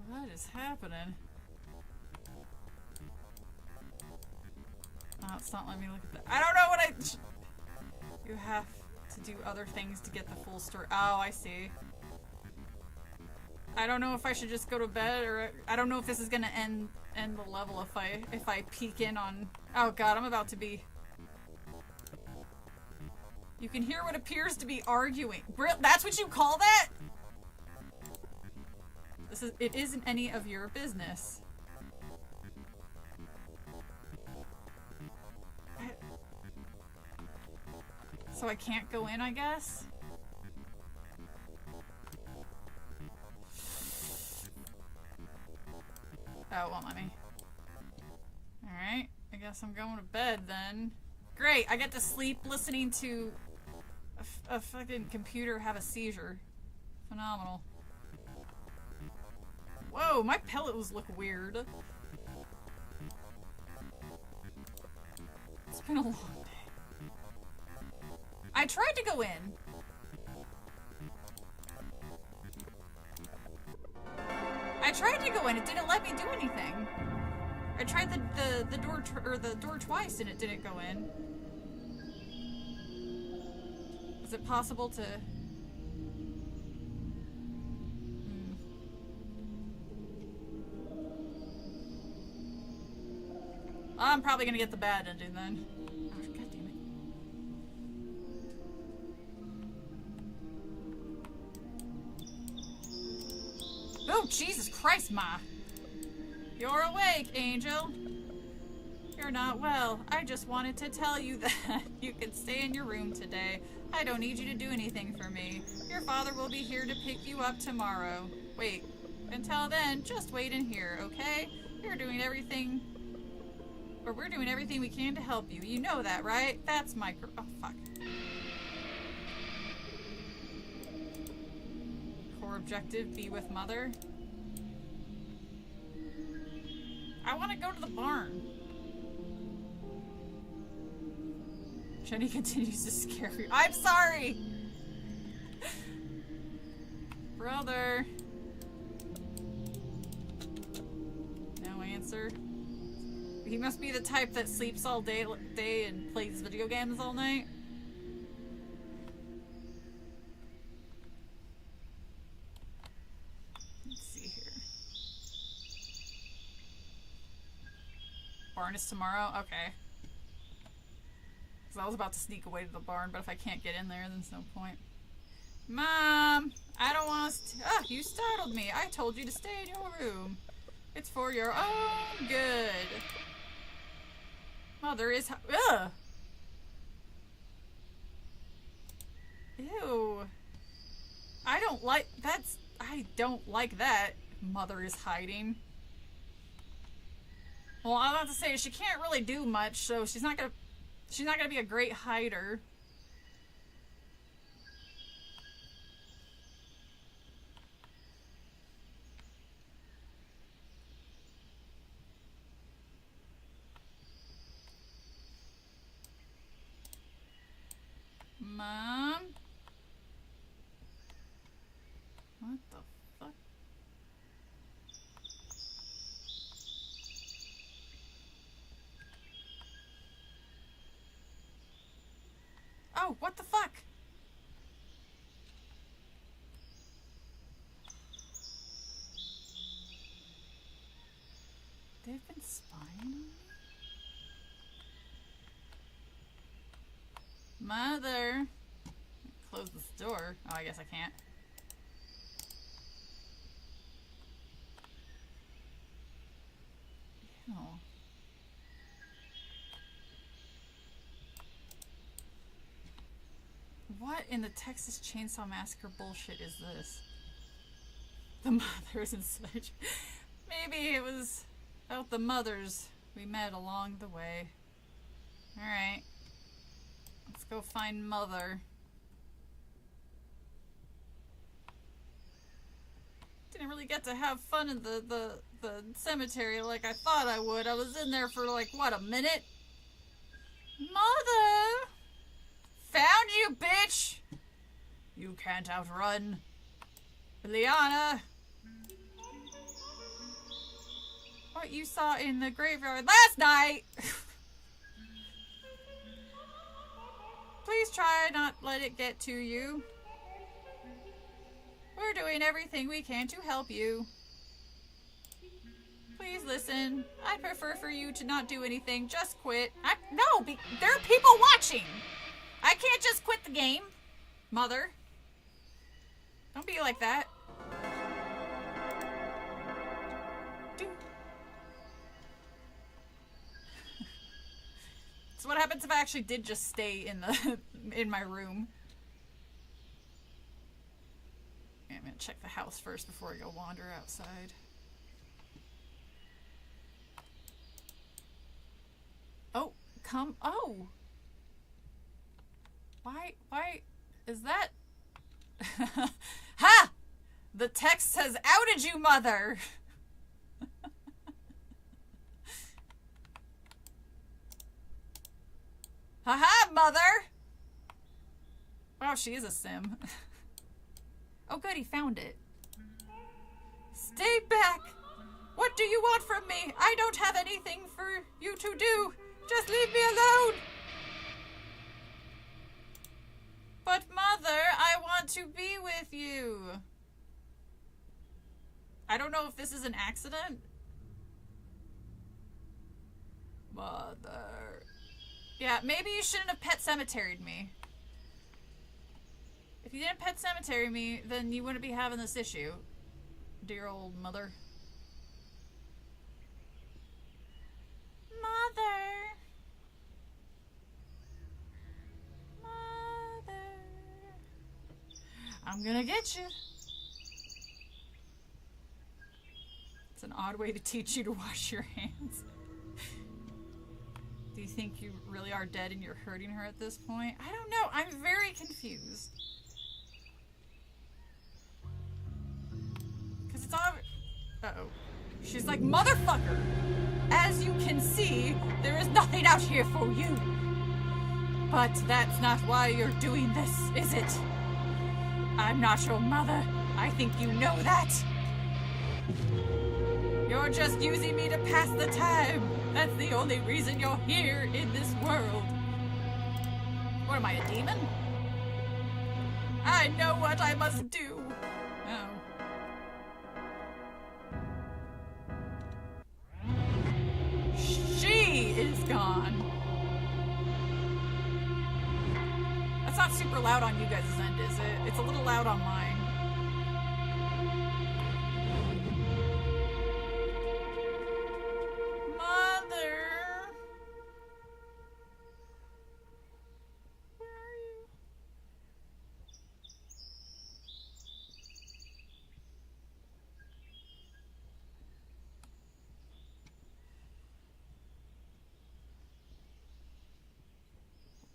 What is happening? Oh, it's not letting me look at that. I don't know what you have to do other things to get the full story. Oh, I see. I don't know if I should just go to bed or I don't know if this is gonna end the level if I peek in on... Oh god, I'm about to be... You can hear what appears to be arguing. That's what you call that? It isn't any of your business. So I can't go in, I guess? Oh, it won't let me. Alright, I guess I'm going to bed then. Great, I get to sleep listening to a fucking computer have a seizure. Phenomenal. Whoa, my pillows look weird. It's been a long day. I tried to go in. I tried to go in, it didn't let me do anything. I tried the door twice and it didn't go in. Is it possible to... I'm probably gonna get the bad ending then. Oh, God damn it. Oh, Jesus Christ, Ma. You're awake, Angel. You're you're not well. I just wanted to tell you that you can stay in your room today. I don't need you to do anything for me. Your father will be here to pick you up tomorrow. Wait. Until then, just wait in here, okay? We're doing everything we can to help you. You know that, right? That's my oh, fuck. Core objective, be with mother. I want to go to the barn. Jenny continues to scare you. I'm sorry! Brother. No answer. He must be the type that sleeps all day and plays video games all night. Let's see here. Barn is tomorrow? Okay. Because I was about to sneak away to the barn, but if I can't get in there, then there's no point. Mom! I don't want to oh, you startled me. I told you to stay in your room. It's for your own good. Mother is ugh! Ew. I don't like that. Mother is hiding. Well, I'm about to say she can't really do much, so she's not gonna be a great hider. Mom? What the fuck? Oh, what the fuck? They've been spying on me? Mother! Close this door. Oh, I guess I can't. Ew. What in the Texas Chainsaw Massacre bullshit is this? The mothers and such. Maybe it was about the mothers we met along the way. Alright. Let's go find Mother. Didn't really get to have fun in the cemetery like I thought I would. I was in there for like, what, a minute? Mother! Found you, bitch! You can't outrun. Liana! What you saw in the graveyard last night! Please try not let it get to you. We're doing everything we can to help you. Please listen. I'd prefer for you to not do anything. Just quit. No, there are people watching. I can't just quit the game. Mother. Don't be like that. So what happens if I actually did just stay in my room? Okay, I'm gonna check the house first before I go wander outside. Oh, oh! Why is that? Ha! The text says, outed you, Mother! Haha, Mother! Wow, she is a sim. Oh good, he found it. Stay back! What do you want from me? I don't have anything for you to do. Just leave me alone! But Mother, I want to be with you. I don't know if this is an accident. Mother. Yeah, maybe you shouldn't have pet cemeteried me. If you didn't pet cemetery me, then you wouldn't be having this issue. Dear old mother. Mother! Mother. I'm gonna get you. It's an odd way to teach you to wash your hands. Do you think you really are dead and you're hurting her at this point? I don't know. I'm very confused. Because it's all... Uh-oh. She's like, motherfucker! As you can see, there is nothing out here for you. But that's not why you're doing this, is it? I'm not your mother. I think you know that. You're just using me to pass the time. That's the only reason you're here in this world. What am I, a demon? I know what I must do. Oh. She is gone. That's not super loud on you guys' end, is it? It's a little loud on mine.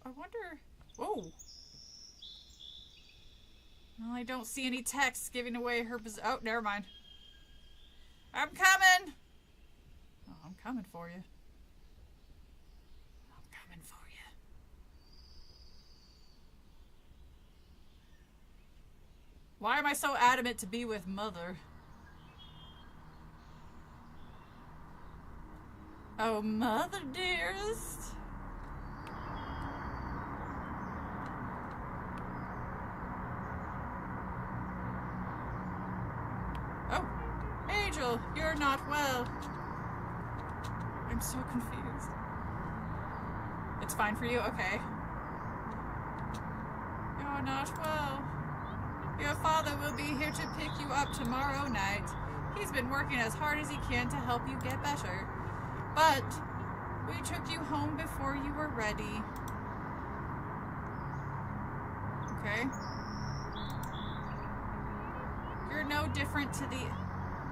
I wonder... Whoa! Well, I don't see any text giving away her oh, never mind. I'm coming! Oh, I'm coming for you. I'm coming for you. Why am I so adamant to be with Mother? Oh, Mother dearest. Oh, Angel, you're not well. I'm so confused. It's fine for you? Okay. You're not well. Your father will be here to pick you up tomorrow night. He's been working as hard as he can to help you get better. But we took you home before you were ready. Okay. You're no different to the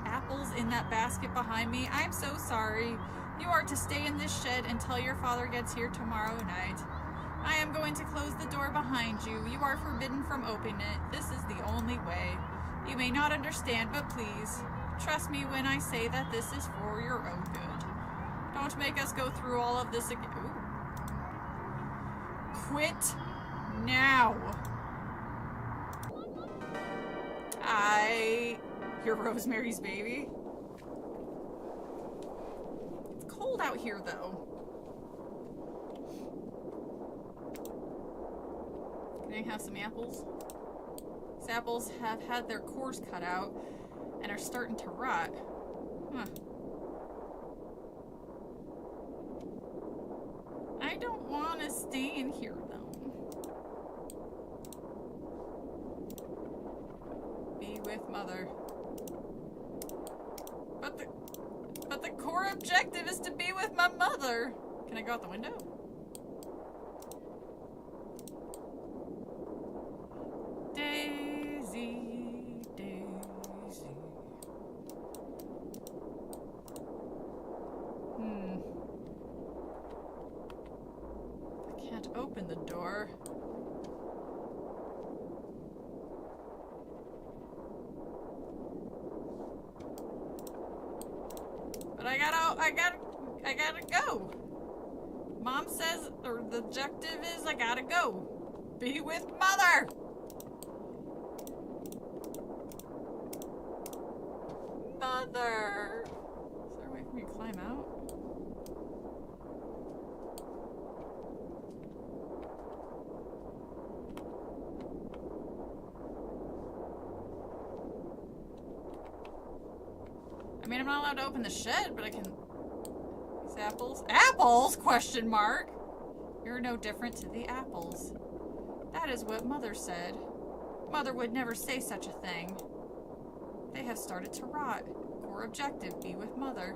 apples in that basket behind me. I'm so sorry. You are to stay in this shed until your father gets here tomorrow night. I am going to close the door behind you. You are forbidden from opening it. This is the only way. You may not understand, but please, trust me when I say that this is for your own good. Don't make us go through all of this again. Ooh. Quit now. You're Rosemary's Baby. It's cold out here, though. Can I have some apples? These apples have had their cores cut out and are starting to rot. Huh. I don't want to stay in here, though. Be with Mother. But the core objective is to be with my mother. Can I go out the window? Daisy, Daisy. I can't open the door. But I gotta go. Mom says, or the objective is I gotta go. Be with Mother. Mother. Is there a way for me to climb out? I mean, I'm not allowed to open the shed, but I can... These apples? Apples? Question mark. You're no different to the apples. That is what Mother said. Mother would never say such a thing. They have started to rot. Core objective, be with Mother.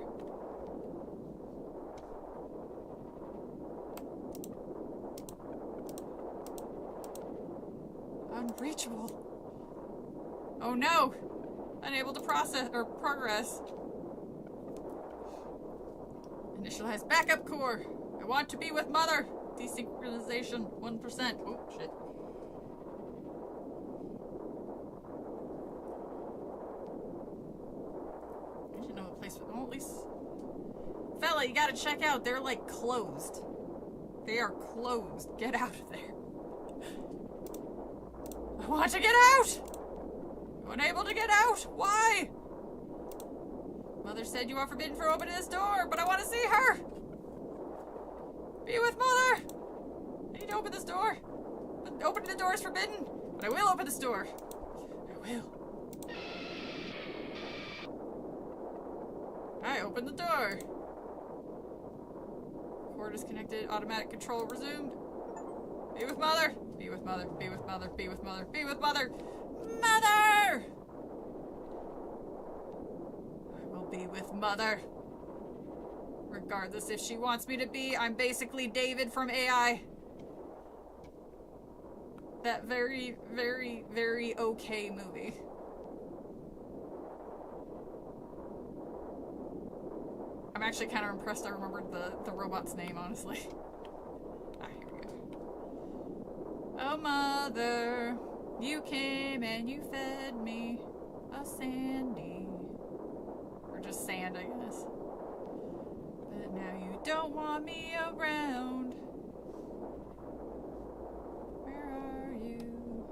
unreachable. Oh no! Unable to process or progress. Initialize backup core. I want to be with Mother. Desynchronization 1%. Oh shit. I didn't know what place was. Well, at least. Fella, you gotta check out. They're like closed. They are closed. Get out of there. I want to get out! Unable to get out! Why? Mother said you are forbidden from opening this door, but I want to see her! Be with Mother! I need to open this door. But opening the door is forbidden, but I will open this door. I will. I opened the door. Cord disconnected. Automatic control resumed. Be with Mother! Be with Mother. Be with Mother. Be with Mother. Be with Mother! Mother! I will be with Mother. Regardless if she wants me to be, I'm basically David from AI. That very, very, very okay movie. I'm actually kind of impressed I remembered the robot's name, honestly. Ah, here we go. Oh, Mother, you came and you fed me a sandy. Or just sand, I guess. But now you don't want me around. Where are you?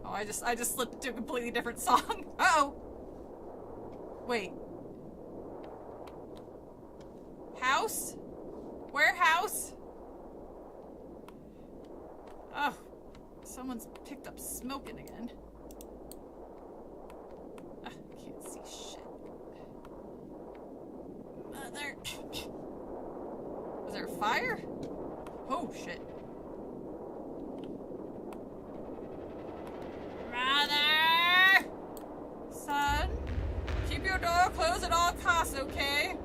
Oh, I just slipped to a completely different song. Uh-oh! Wait. House? Warehouse? Oh, someone's picked up smoking again. I can't see shit. Mother. Was there a fire? Oh, shit. Mother! Son, keep your door closed at all costs, okay?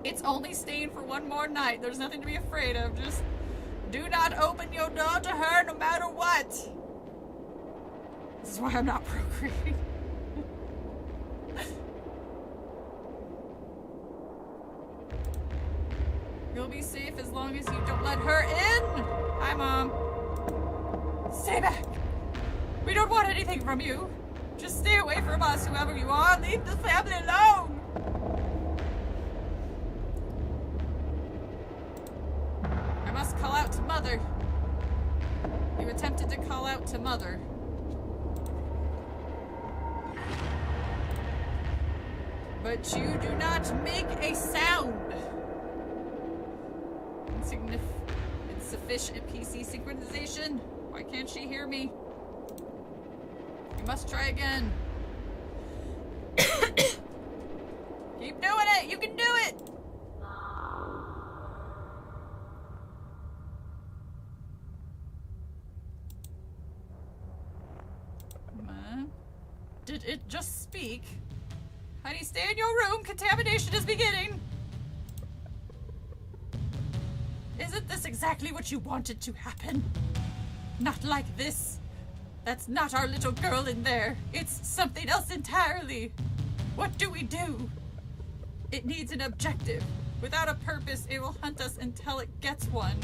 It's only staying for one more night. There's nothing to be afraid of. Just do not open your door to her no matter what. This is why I'm not procreating. You'll be safe as long as you don't let her in. Hi, Mom. Stay back. We don't want anything from you. Just stay away from us, whoever you are. Leave the family alone. Call out to Mother. You attempted to call out to Mother. But you do not make a sound. Insufficient PC synchronization. Why can't she hear me? You must try again. Keep doing it! You can do it! Did it just speak? Honey, stay in your room. Contamination is beginning. Isn't this exactly what you wanted to happen? Not like this. That's not our little girl in there. It's something else entirely. What do we do? It needs an objective. Without a purpose, it will hunt us until it gets one.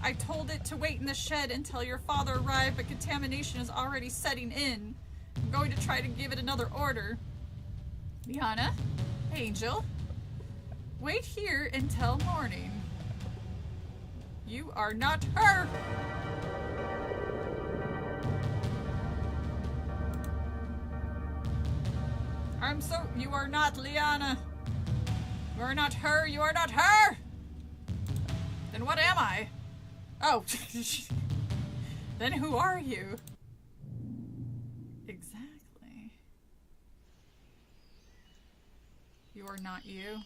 I told it to wait in the shed until your father arrived, but contamination is already setting in. I'm going to try to give it another order. Liana, Angel, wait here until morning. You are not her! You are not Liana. You are not her, you are not her! Then what am I? Oh. Then who are you? Exactly. You are not you.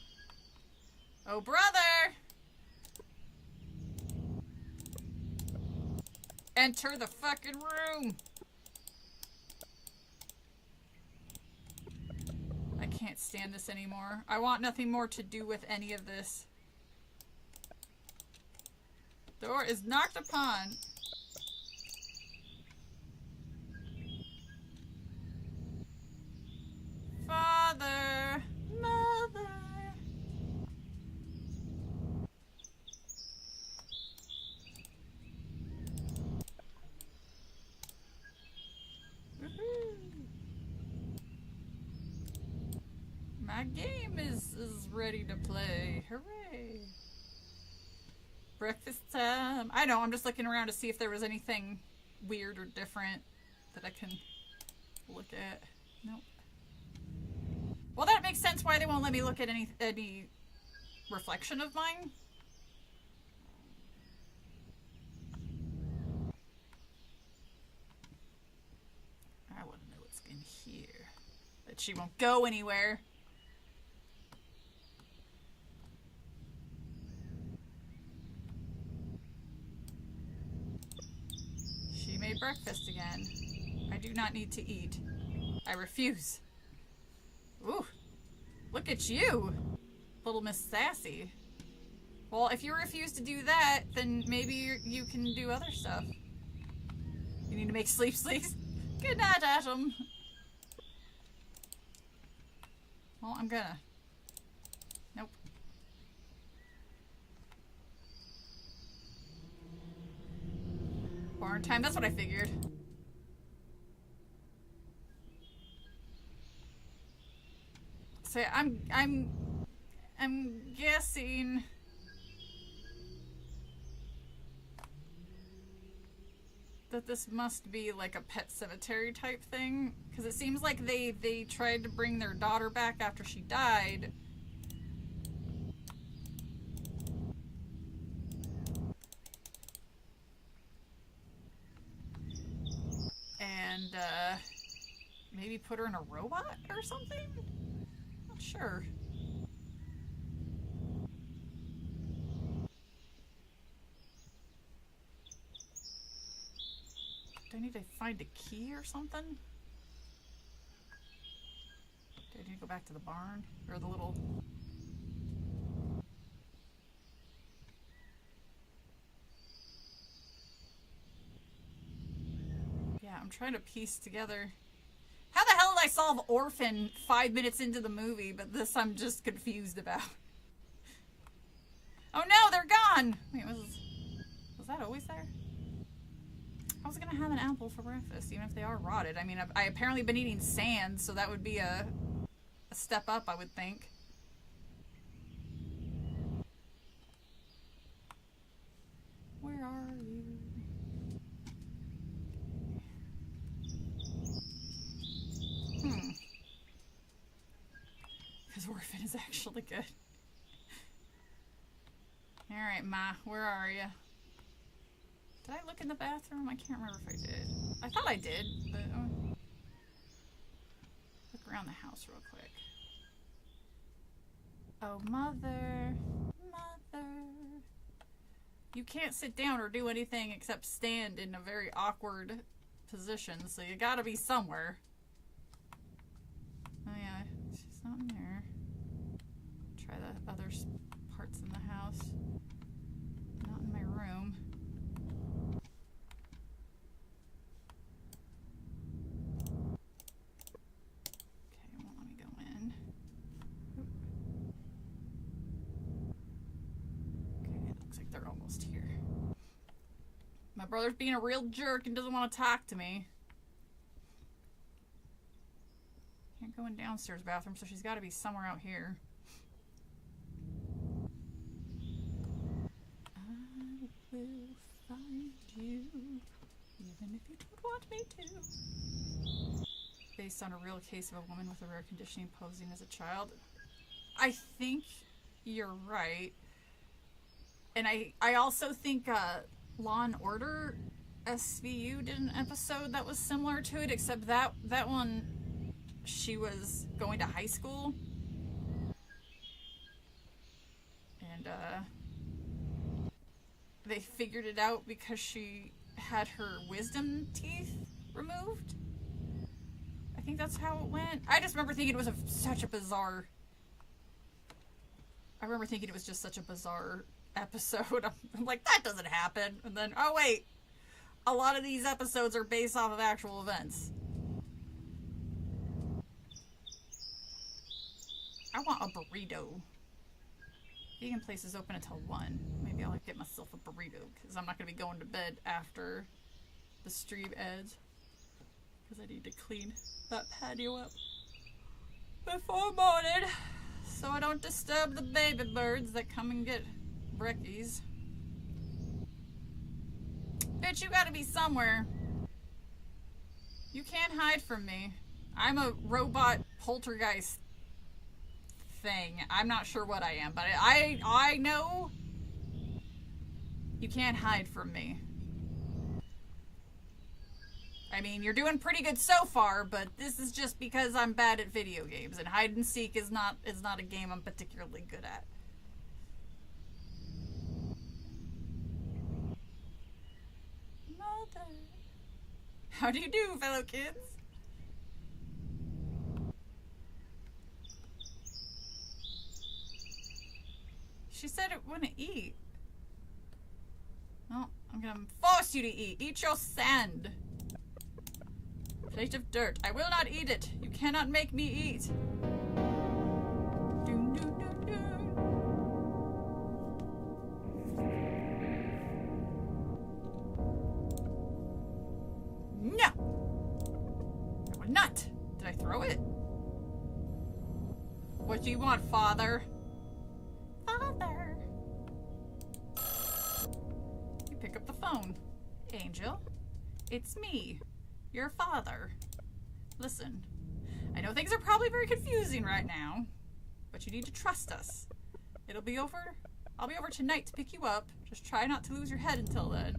Oh, brother! Enter the fucking room! I can't stand this anymore. I want nothing more to do with any of this. Door is knocked upon. My game is ready to play. Hooray. Breakfast time. I know, I'm just looking around to see if there was anything weird or different that I can look at. Nope. Well, that makes sense why they won't let me look at any reflection of mine. I want to know what's in here. But she won't go anywhere. She made breakfast again. I do not need to eat. I refuse. Ooh, look at you, little Miss Sassy. Well, if you refuse to do that, then maybe you can do other stuff. You need to make sleeps. Good night, Atom. Well, I'm gonna. Nope. Barn time, that's what I figured. So I'm guessing that this must be like a pet cemetery type thing, because it seems like they tried to bring their daughter back after she died. And maybe put her in a robot or something? Not sure. Do I need to find a key or something? Do I need to go back to the barn? Or the little... Yeah, I'm trying to piece together... How the hell did I solve Orphan 5 minutes into the movie, but this I'm just confused about? Oh no, they're gone! Wait, was that always there? I was gonna have an apple for breakfast, even if they are rotted. I mean, I apparently been eating sand, so that would be a step up, I would think. Where are you? Because Orphan is actually good. Alright, Ma, where are you? Did I look in the bathroom? I can't remember if I did. I thought I did, but... look around the house real quick. Oh, Mother. Mother. You can't sit down or do anything except stand in a very awkward position, so you gotta be somewhere. Oh yeah, she's not in there. Try the other parts in the house. Not in my room. My brother's being a real jerk and doesn't want to talk to me. Can't go in downstairs bathroom, so she's got to be somewhere out here. I will find you, even if you don't want me to. Based on a real case of a woman with a rare condition posing as a child. I think you're right. And I also think, Law and Order SVU did an episode that was similar to it, except that one, she was going to high school. And, they figured it out because she had her wisdom teeth removed. I think that's how it went. I just remember thinking it was such a bizarre... I remember thinking it was just such a bizarre episode. I'm like, that doesn't happen. And then, oh wait, a lot of these episodes are based off of actual events. I want a burrito. Vegan place is open until 1. Maybe I'll get myself a burrito, because I'm not going to be going to bed after the stream ends. Because I need to clean that patio up. before morning, so I don't disturb the baby birds that come and get brekkies. Bitch, you gotta be somewhere. You can't hide from me. I'm a robot poltergeist thing. I'm not sure what I am, but I know you can't hide from me. I mean, you're doing pretty good so far, but this is just because I'm bad at video games, and hide and seek is not a game I'm particularly good at. Mother. How do you do, fellow kids? She said it wouldn't eat. No, I'm gonna force you to eat. Eat your sand. Plate of dirt. I will not eat it. You cannot make me eat. Doon, doon, doon, doon. No! I will not. Did I throw it? What do you want, father? Father. You pick up the phone. Angel, it's me. Your father. Listen, I know things are probably very confusing right now, but you need to trust us. It'll be over. I'll be over tonight to pick you up. Just try not to lose your head until then.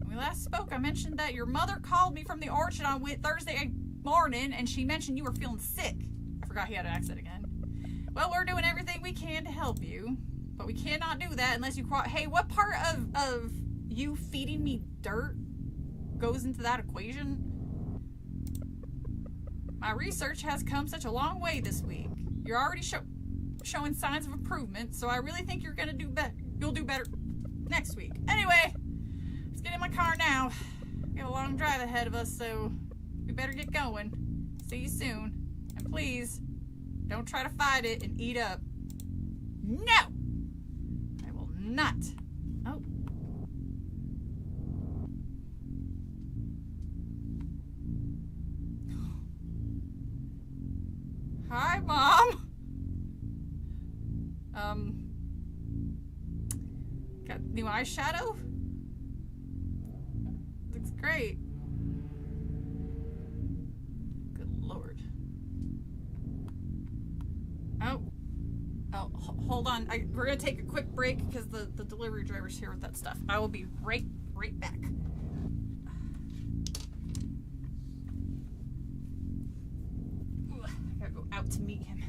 When we last spoke, I mentioned that your mother called me from the orchard on Thursday morning, and she mentioned you were feeling sick. I forgot he had an accent again. Well, we're doing everything we can to help you, but we cannot do that unless you Hey, what part of you feeding me dirt goes into that equation? My research has come such a long way this week. You're already showing signs of improvement, so I really think you're gonna do better. You'll do better next week. Anyway, let's get in my car now. We have a long drive ahead of us, so we better get going. See you soon. And please, don't try to fight it and eat up. No! I will not. Oh. Hi, Mom. Got new eyeshadow? Looks great. Good Lord. Oh. Oh, hold on. We're gonna take a quick break because the delivery driver's here with that stuff. I will be right back. Out to meet him.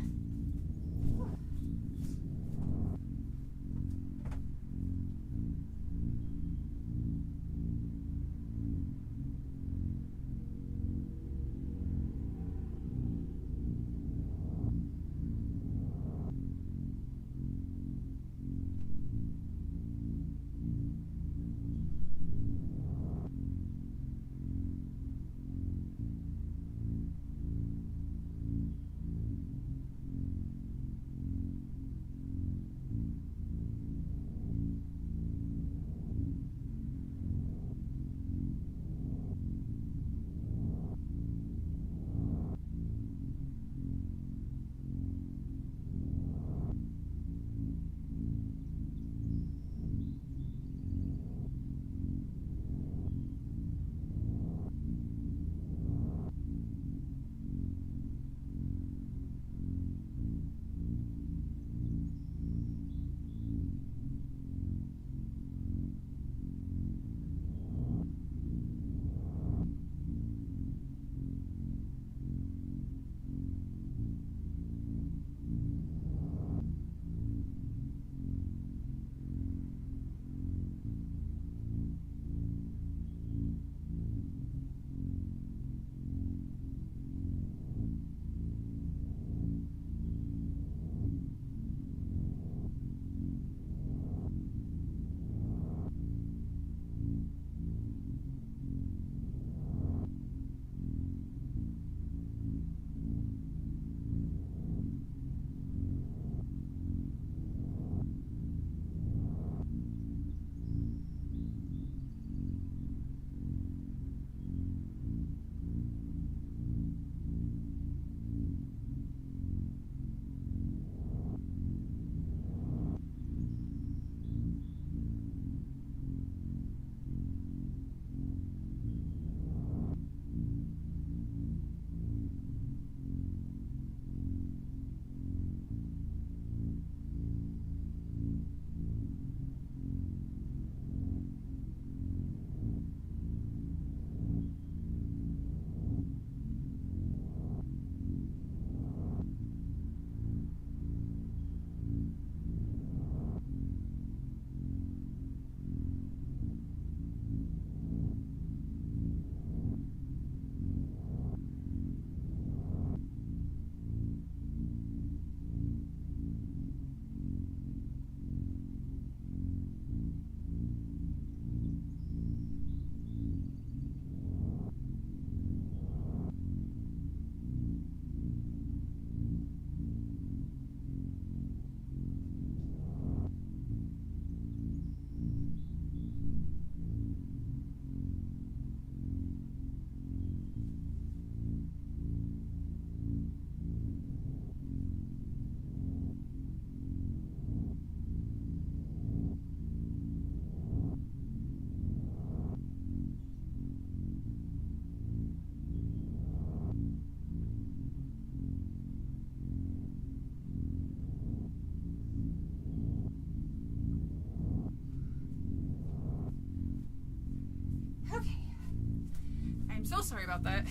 so sorry about that.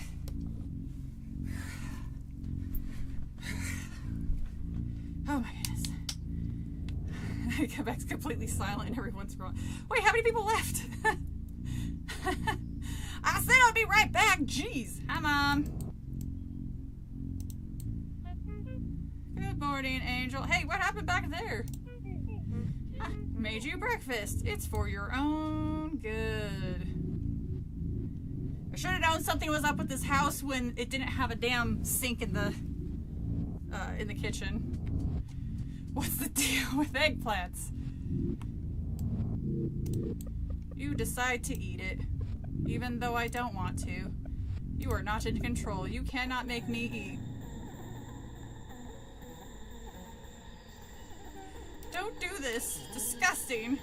Oh my goodness. Quebec's completely silent and everyone's wrong. Wait, how many people left? I said I'll be right back. Jeez. Hi, Mom. Good morning, Angel. Hey, what happened back there? I made you breakfast. It's for your own good. I should have known something was up with this house when it didn't have a damn sink in the kitchen. What's the deal with eggplants? You decide to eat it, even though I don't want to. You are not in control. You cannot make me eat. Don't do this. Disgusting.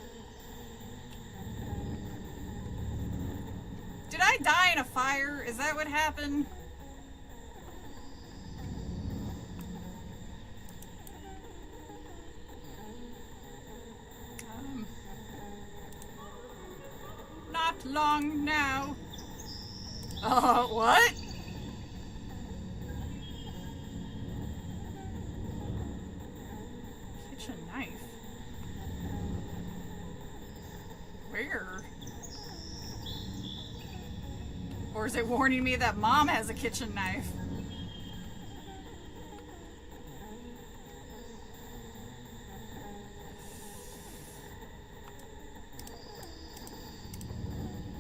Did I die in a fire? Is that what happened? Not long now. What? Kitchen knife. Where? Or is it warning me that Mom has a kitchen knife?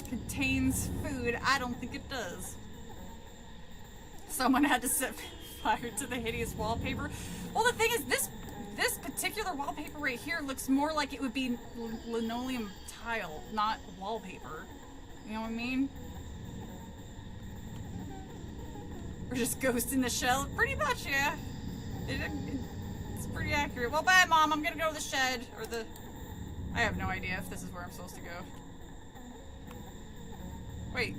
Contains food. I don't think it does. Someone had to set fire to the hideous wallpaper. Well, the thing is, this particular wallpaper right here looks more like it would be linoleum tile, not wallpaper. You know what I mean? Or just ghost in the shell. Pretty much, yeah. It's pretty accurate. Well, bye, Mom. I'm gonna go to the shed. Or the... I have no idea if this is where I'm supposed to go. Wait.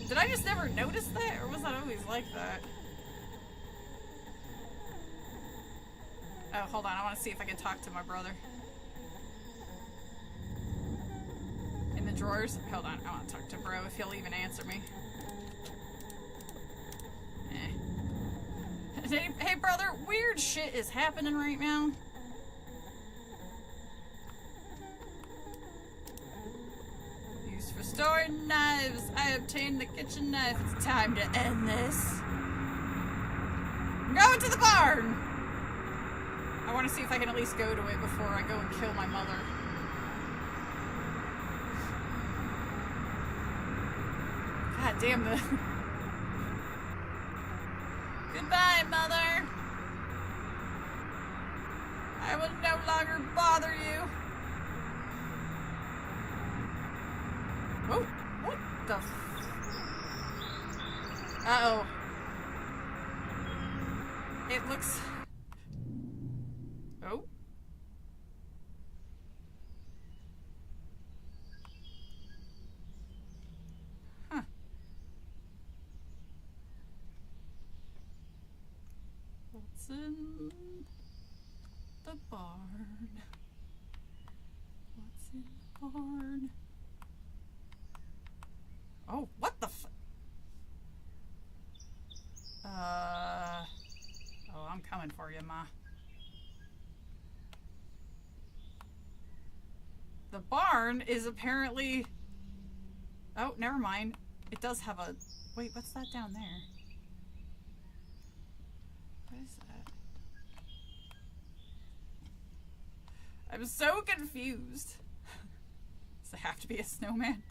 Did I just never notice that? Or was that always like that? Oh, hold on. I want to see if I can talk to my brother. In the drawers? Hold on. I want to talk to bro if he'll even answer me. Hey, brother. Weird shit is happening right now. Used for storing knives. I obtained the kitchen knife. It's time to end this. I'm going to the barn! I want to see if I can at least go to it before I go and kill my mother. God damn the... Goodbye, Mother! I will no longer bother you. Oh, what the... Uh-oh. It looks... Oh. Huh. What's in the barn? What's in the barn? Oh, what the f... Oh, I'm coming for you, Ma. The barn is apparently... Oh, never mind. It does have a... Wait, what's that down there? What is that? I'm so confused. Does it have to be a snowman?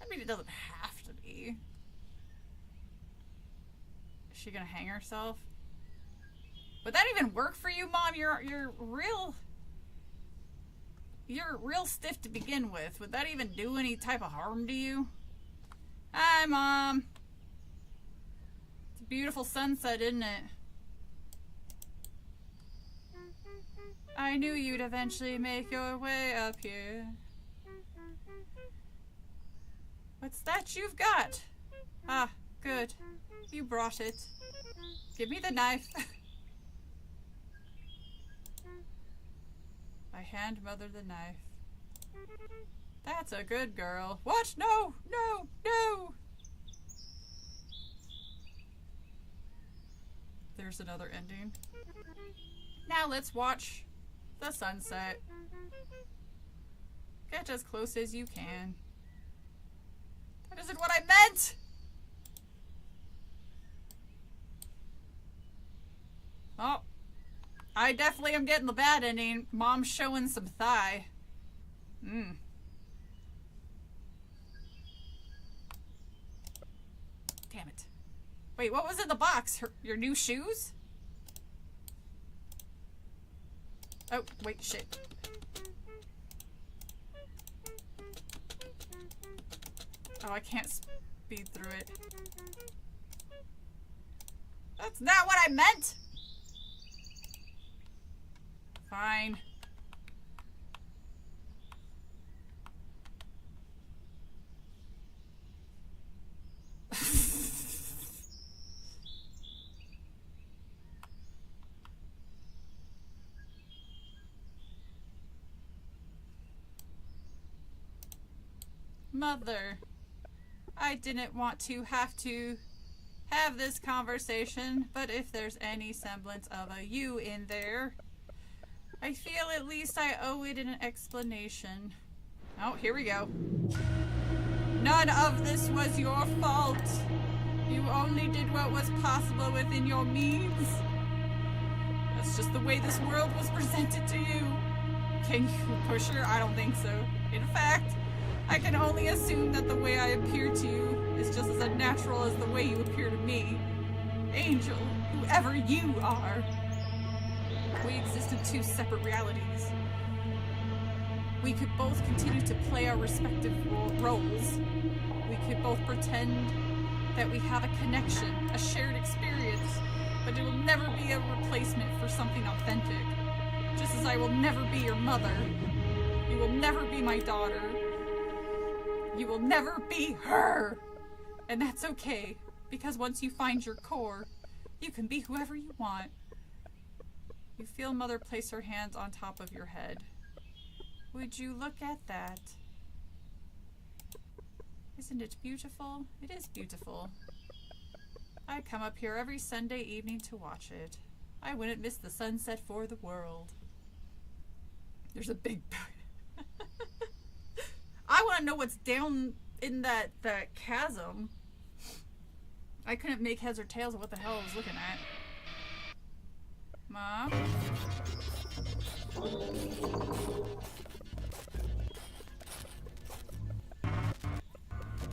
I mean, it doesn't have to be. Is she gonna hang herself? Would that even work for you, Mom? You're real stiff to begin with. Would that even do any type of harm to you? Hi, Mom. It's a beautiful sunset, isn't it? I knew you'd eventually make your way up here. What's that you've got? Ah, good. You brought it. Give me the knife. I hand Mother the knife. That's a good girl. What? No! No! No! There's another ending. Now let's watch the sunset. Get as close as you can. That isn't what I meant! Oh. I definitely am getting the bad ending. Mom's showing some thigh. Damn it. Wait, what was in the box? Your new shoes? Oh, wait, shit. Oh, I can't speed through it. That's not what I meant! Fine. Mother, I didn't want to have this conversation, but if there's any semblance of a you in there, I feel at least I owe it an explanation. Oh, here we go. None of this was your fault. You only did what was possible within your means. That's just the way this world was presented to you. Can you push her? I don't think so. In fact, I can only assume that the way I appear to you is just as unnatural as the way you appear to me. Angel, whoever you are. We exist in two separate realities. We could both continue to play our respective roles. We could both pretend that we have a connection, a shared experience, but it will never be a replacement for something authentic. Just as I will never be your mother. You will never be my daughter. You will never be her! And that's okay, because once you find your core, you can be whoever you want. You feel Mother place her hands on top of your head. Would you look at that? Isn't it beautiful? It is beautiful. I come up here every Sunday evening to watch it. I wouldn't miss the sunset for the world. There's a big... I want to know what's down in that chasm. I couldn't make heads or tails of what the hell I was looking at. Mom?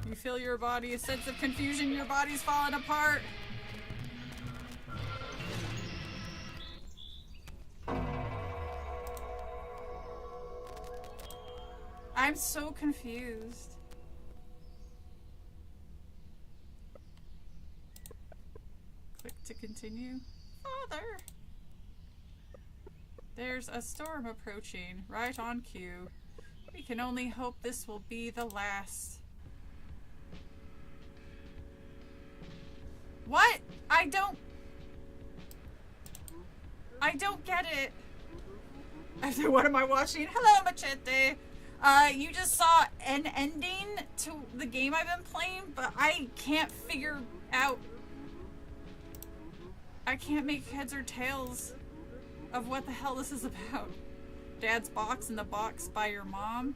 You feel your body, a sense of confusion, your body's falling apart. I'm so confused. Click to continue. Father! There's a storm approaching, right on cue. We can only hope this will be the last. What? I don't get it. What am I watching? Hello, Machete. You just saw an ending to the game I've been playing, but I can't figure out... I can't make heads or tails of what the hell this is about. Dad's box in the box by your mom?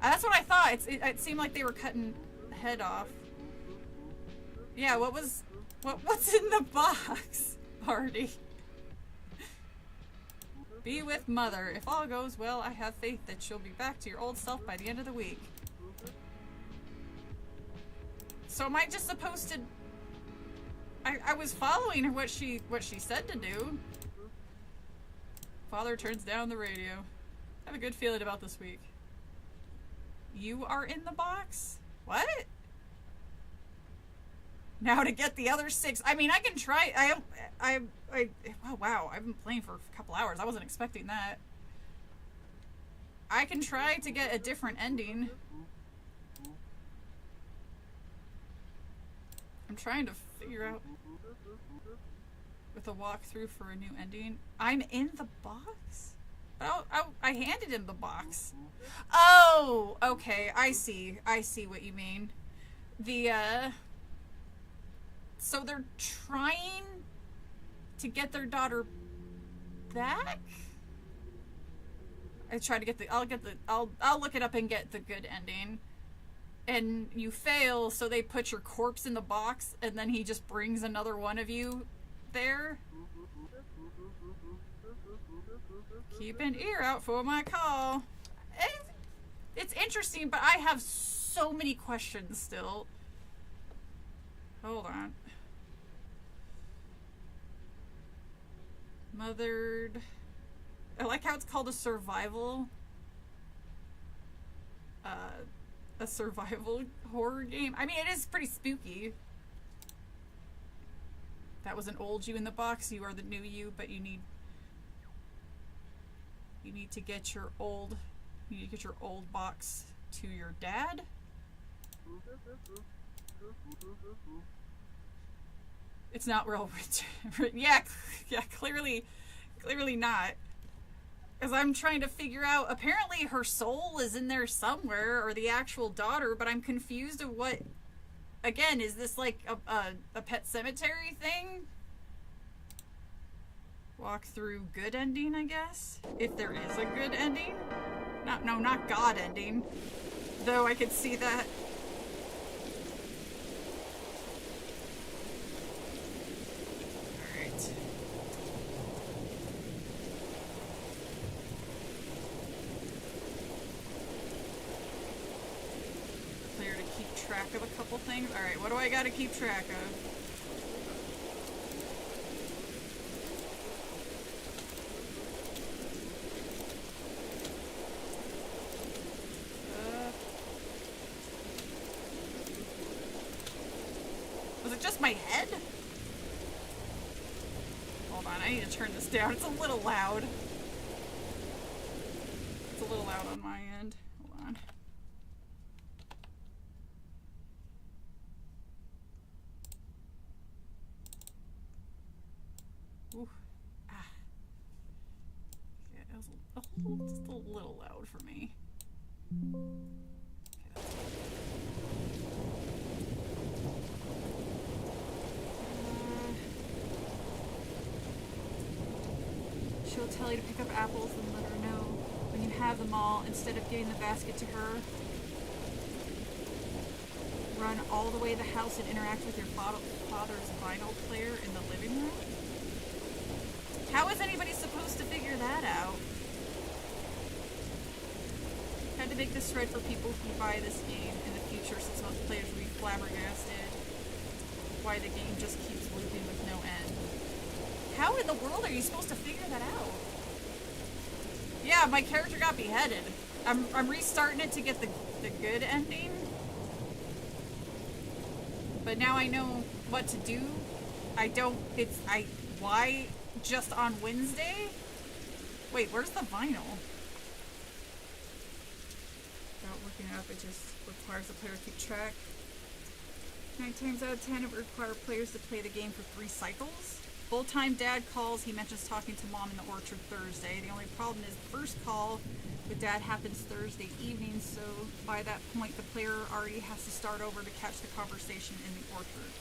That's what I thought. It seemed like they were cutting the head off. Yeah, what's in the box, Marty? Be with Mother. If all goes well, I have faith that you'll be back to your old self by the end of the week. So am I just supposed to... I was following her what she said to do. Father turns down the radio. I have a good feeling about this week. You are in the box? What? Now to get the other 6. I mean, I can try. Oh wow, I've been playing for a couple hours. I wasn't expecting that. I can try to get a different ending. I'm trying to figure out with a walkthrough for a new ending. I'm in the box? I handed him the box. Oh, okay. I see. I see what you mean. The, so they're trying to get their daughter back? I try to get the, I'll look it up and get the good ending. And you fail, so they put your corpse in the box, and then he just brings another one of you there. Keep an ear out for my call. It's interesting, but I have so many questions still. Hold on. Mothered. I like how it's called a survival. A survival horror game. I mean, it is pretty spooky. That was an old you in the box. You are the new you, but you need to get your old box to your dad. It's not real. Yeah, clearly not. Because I'm trying to figure out, apparently her soul is in there somewhere, or the actual daughter, but I'm confused of what, again, is this like a Pet Cemetery thing? Walk through good ending, I guess? If there is a good ending? Not God ending. Though I could see that. Alright. Clear to keep track of a couple things. Alright, what do I gotta keep track of? Was it just my head? Hold on, I need to turn this down. It's a little loud. It's a little loud on my end. Hold on. Ooh. Ah. Yeah, it was just a little loud for me. She'll tell you to pick up apples and let her know when you have them all instead of giving the basket to her. Run all the way to the house and interact with your father's vinyl player in the living room? How is anybody supposed to figure that out? Had to make this thread for people who buy this game in the future since most players will be flabbergasted why the game just keeps looping with no end. How in the world are you supposed to figure that out? Yeah, my character got beheaded. I'm restarting it to get the good ending. But now I know what to do. Why just on Wednesday? Wait, where's the vinyl? Without looking it up, it just requires the player to keep track. 9 times out of 10, it would require players to play the game for 3 cycles. Full-time dad calls. He mentions talking to mom in the orchard Thursday. The only problem is the first call with dad happens Thursday evening, so by that point the player already has to start over to catch the conversation in the orchard.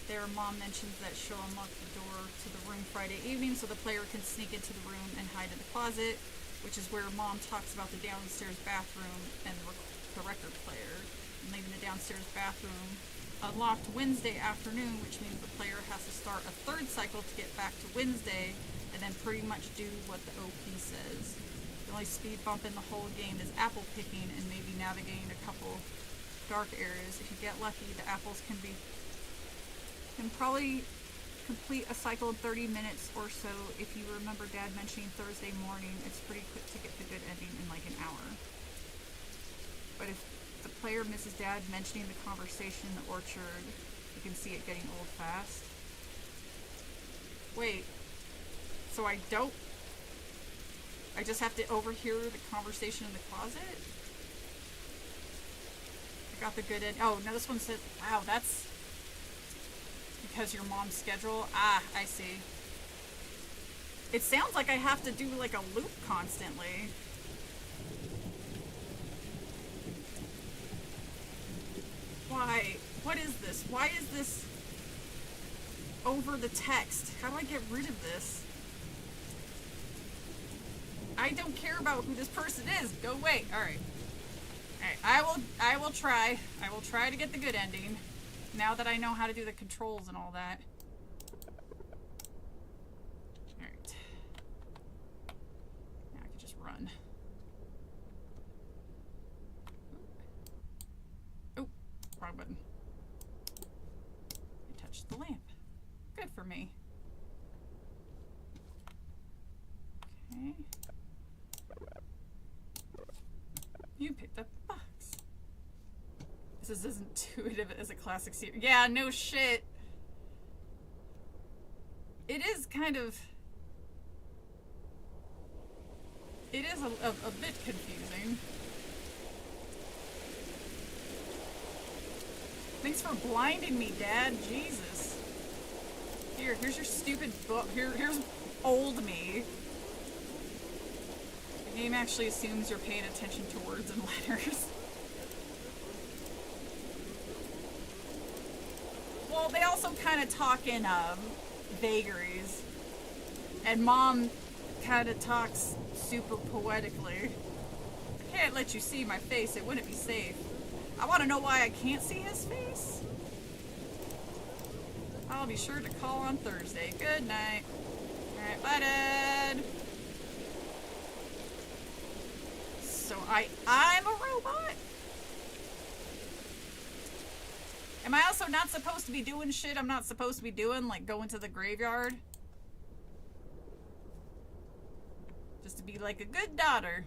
There, mom mentions that she'll unlock the door to the room Friday evening so the player can sneak into the room and hide in the closet, which is where mom talks about the downstairs bathroom and the record player, and leaving the downstairs bathroom unlocked Wednesday afternoon, which means the player has to start a 3rd cycle to get back to Wednesday and then pretty much do what the OP says. The only speed bump in the whole game is apple picking and maybe navigating a couple dark areas. If you get lucky, the apples can probably complete a cycle in 30 minutes or so. If you remember dad mentioning Thursday morning, it's pretty quick to get the good ending in like an hour. But if the player misses dad mentioning the conversation in the orchard, you can see it getting old fast. Wait, so I just have to overhear the conversation in the closet? I got the good end. Oh, no, this one said, wow, that's because your mom's schedule. Ah, I see. It sounds like I have to do like a loop constantly. Why? What is this? Why is this over the text? How do I get rid of this? I don't care about who this person is. Go away. Alright. Alright, I will try. I will try to get the good ending. Now that I know how to do the controls and all that. Alright. Now I can just run. Oh, wrong button. I touched the lamp. Good for me. Okay. You picked up the box. This is as intuitive as a classic series. Yeah, no shit. It is kind of... It is a bit confusing. Thanks for blinding me, Dad. Jesus. Here's your stupid book. Here's old me. The game actually assumes you're paying attention to words and letters. Well, they also kind of talk in vagaries. And Mom kind of talks super poetically. I can't let you see my face. It wouldn't be safe. I want to know why I can't see his face. I'll be sure to call on Thursday. Good night. Alright, bye, Dad. So I'm a robot? Am I also not supposed to be doing shit I'm not supposed to be doing, like going to the graveyard? Just to be like a good daughter.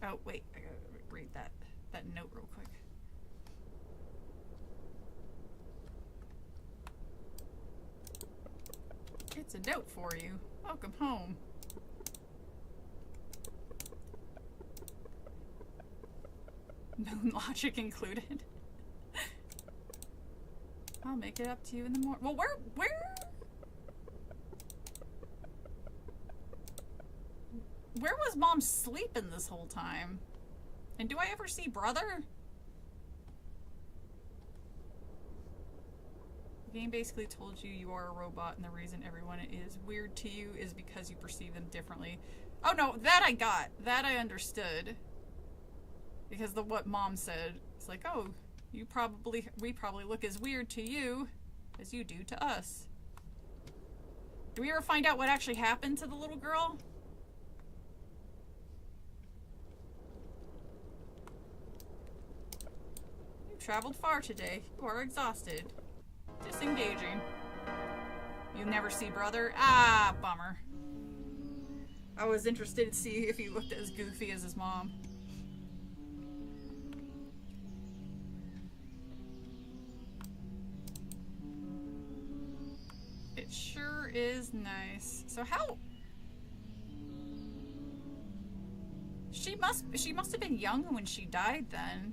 Oh, wait, I gotta read that note real quick. It's a note for you. Welcome home. No logic included. I'll make it up to you in the morning. Well, where was Mom sleeping this whole time? And do I ever see Brother? The game basically told you you are a robot and the reason everyone is weird to you is because you perceive them differently. Oh no, that I got. That I understood. Because what Mom said, it's like, oh, we probably look as weird to you as you do to us. Do we ever find out what actually happened to the little girl? You traveled far today. You are exhausted. Disengaging. You never see Brother? Ah, bummer. I was interested to see if he looked as goofy as his mom. It sure is nice. So how... She must have been young when she died then.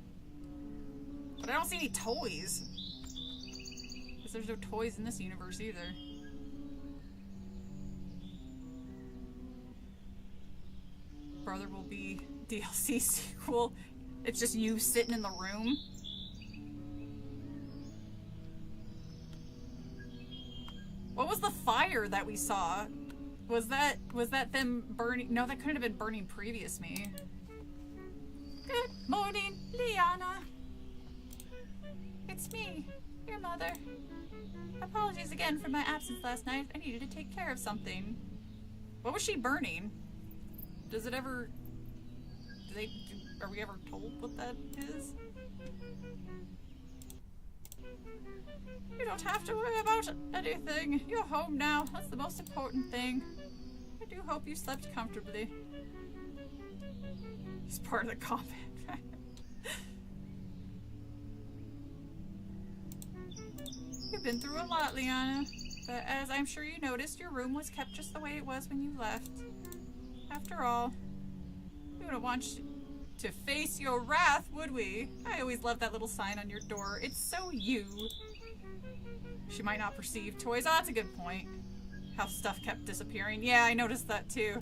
But I don't see any toys. Because there's no toys in this universe either. Brother will be DLC sequel. It's just you sitting in the room. What was the fire that we saw? Was that them burning? No, that couldn't have been burning previous me. Good morning, Liana. It's me, your mother. Apologies again for my absence last night. I needed to take care of something. What was she burning? Does it ever... Are we ever told what that is? You don't have to worry about anything. You're home now. That's the most important thing. I do hope you slept comfortably. It's part of the combat. You've been through a lot, Liana. But as I'm sure you noticed, your room was kept just the way it was when you left. After all, we wouldn't want you to face your wrath, would we? I always loved that little sign on your door. It's so you. She might not perceive toys. Oh, that's a good point. How stuff kept disappearing. Yeah, I noticed that too.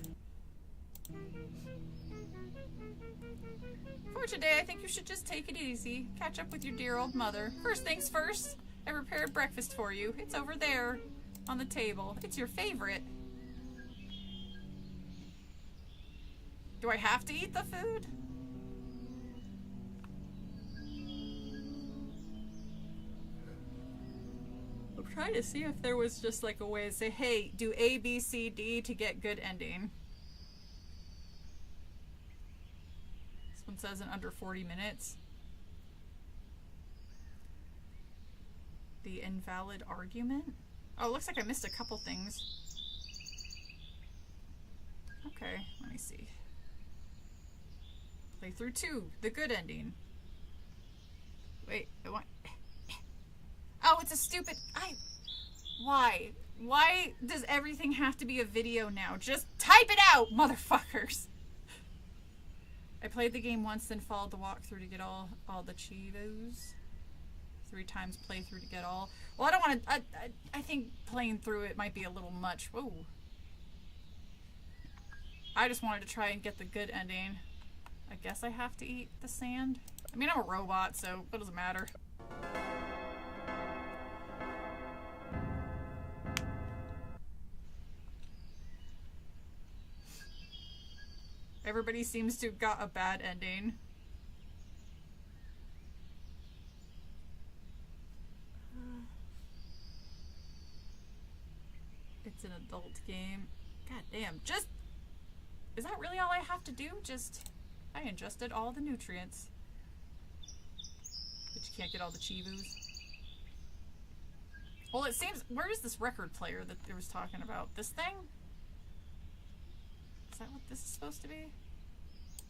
For today, I think you should just take it easy. Catch up with your dear old mother. First things first, I prepared breakfast for you. It's over there on the table. It's your favorite. Do I have to eat the food? I'm trying to see if there was just like a way to say, hey, do A, B, C, D to get good ending. This one says in under 40 minutes. The invalid argument? Oh, it looks like I missed a couple things. Okay, let me see. Playthrough 2, the good ending. Wait, I want... Oh, it's a stupid... Why? Why does everything have to be a video now? Just type it out, motherfuckers! I played the game once, then followed the walkthrough to get all the Chivos. 3 times playthrough to get all. Well, I don't want to... I think playing through it might be a little much. Whoa. I just wanted to try and get the good ending. I guess I have to eat the sand. I mean, I'm a robot, so what does it matter? Everybody seems to have got a bad ending. It's an adult game. God damn, just... Is that really all I have to do? Just... I ingested all the nutrients. But you can't get all the Chivos. Well, it seems... Where is this record player that they was talking about? This thing? Is that what this is supposed to be?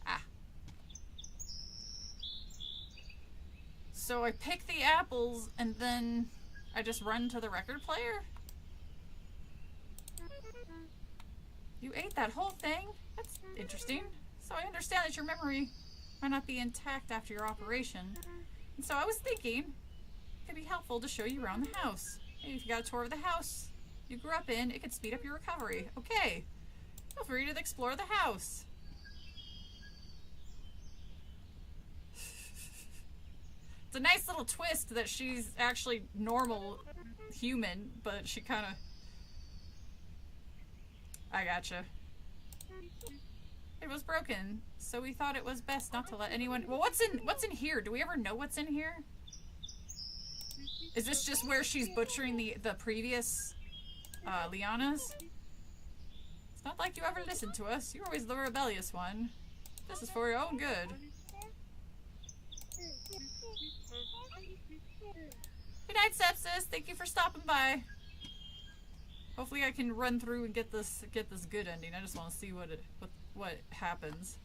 Ah. So I pick the apples and then I just run to the record player? You ate that whole thing? That's interesting. So I understand that your memory might not be intact after your operation. And so I was thinking it could be helpful to show you around the house. Maybe if you got a tour of the house you grew up in, it could speed up your recovery. Okay. Feel free to explore the house. It's a nice little twist that she's actually normal human, but she kind of... I gotcha. It was broken, so we thought it was best not to let anyone... Well, what's in here? Do we ever know what's in here? Is this just where she's butchering the previous Lianas? It's not like you ever listened to us. You're always the rebellious one. This is for your own good. Good night, Sepsis. Thank you for stopping by. Hopefully I can run through and get this good ending. I just want to see what happens.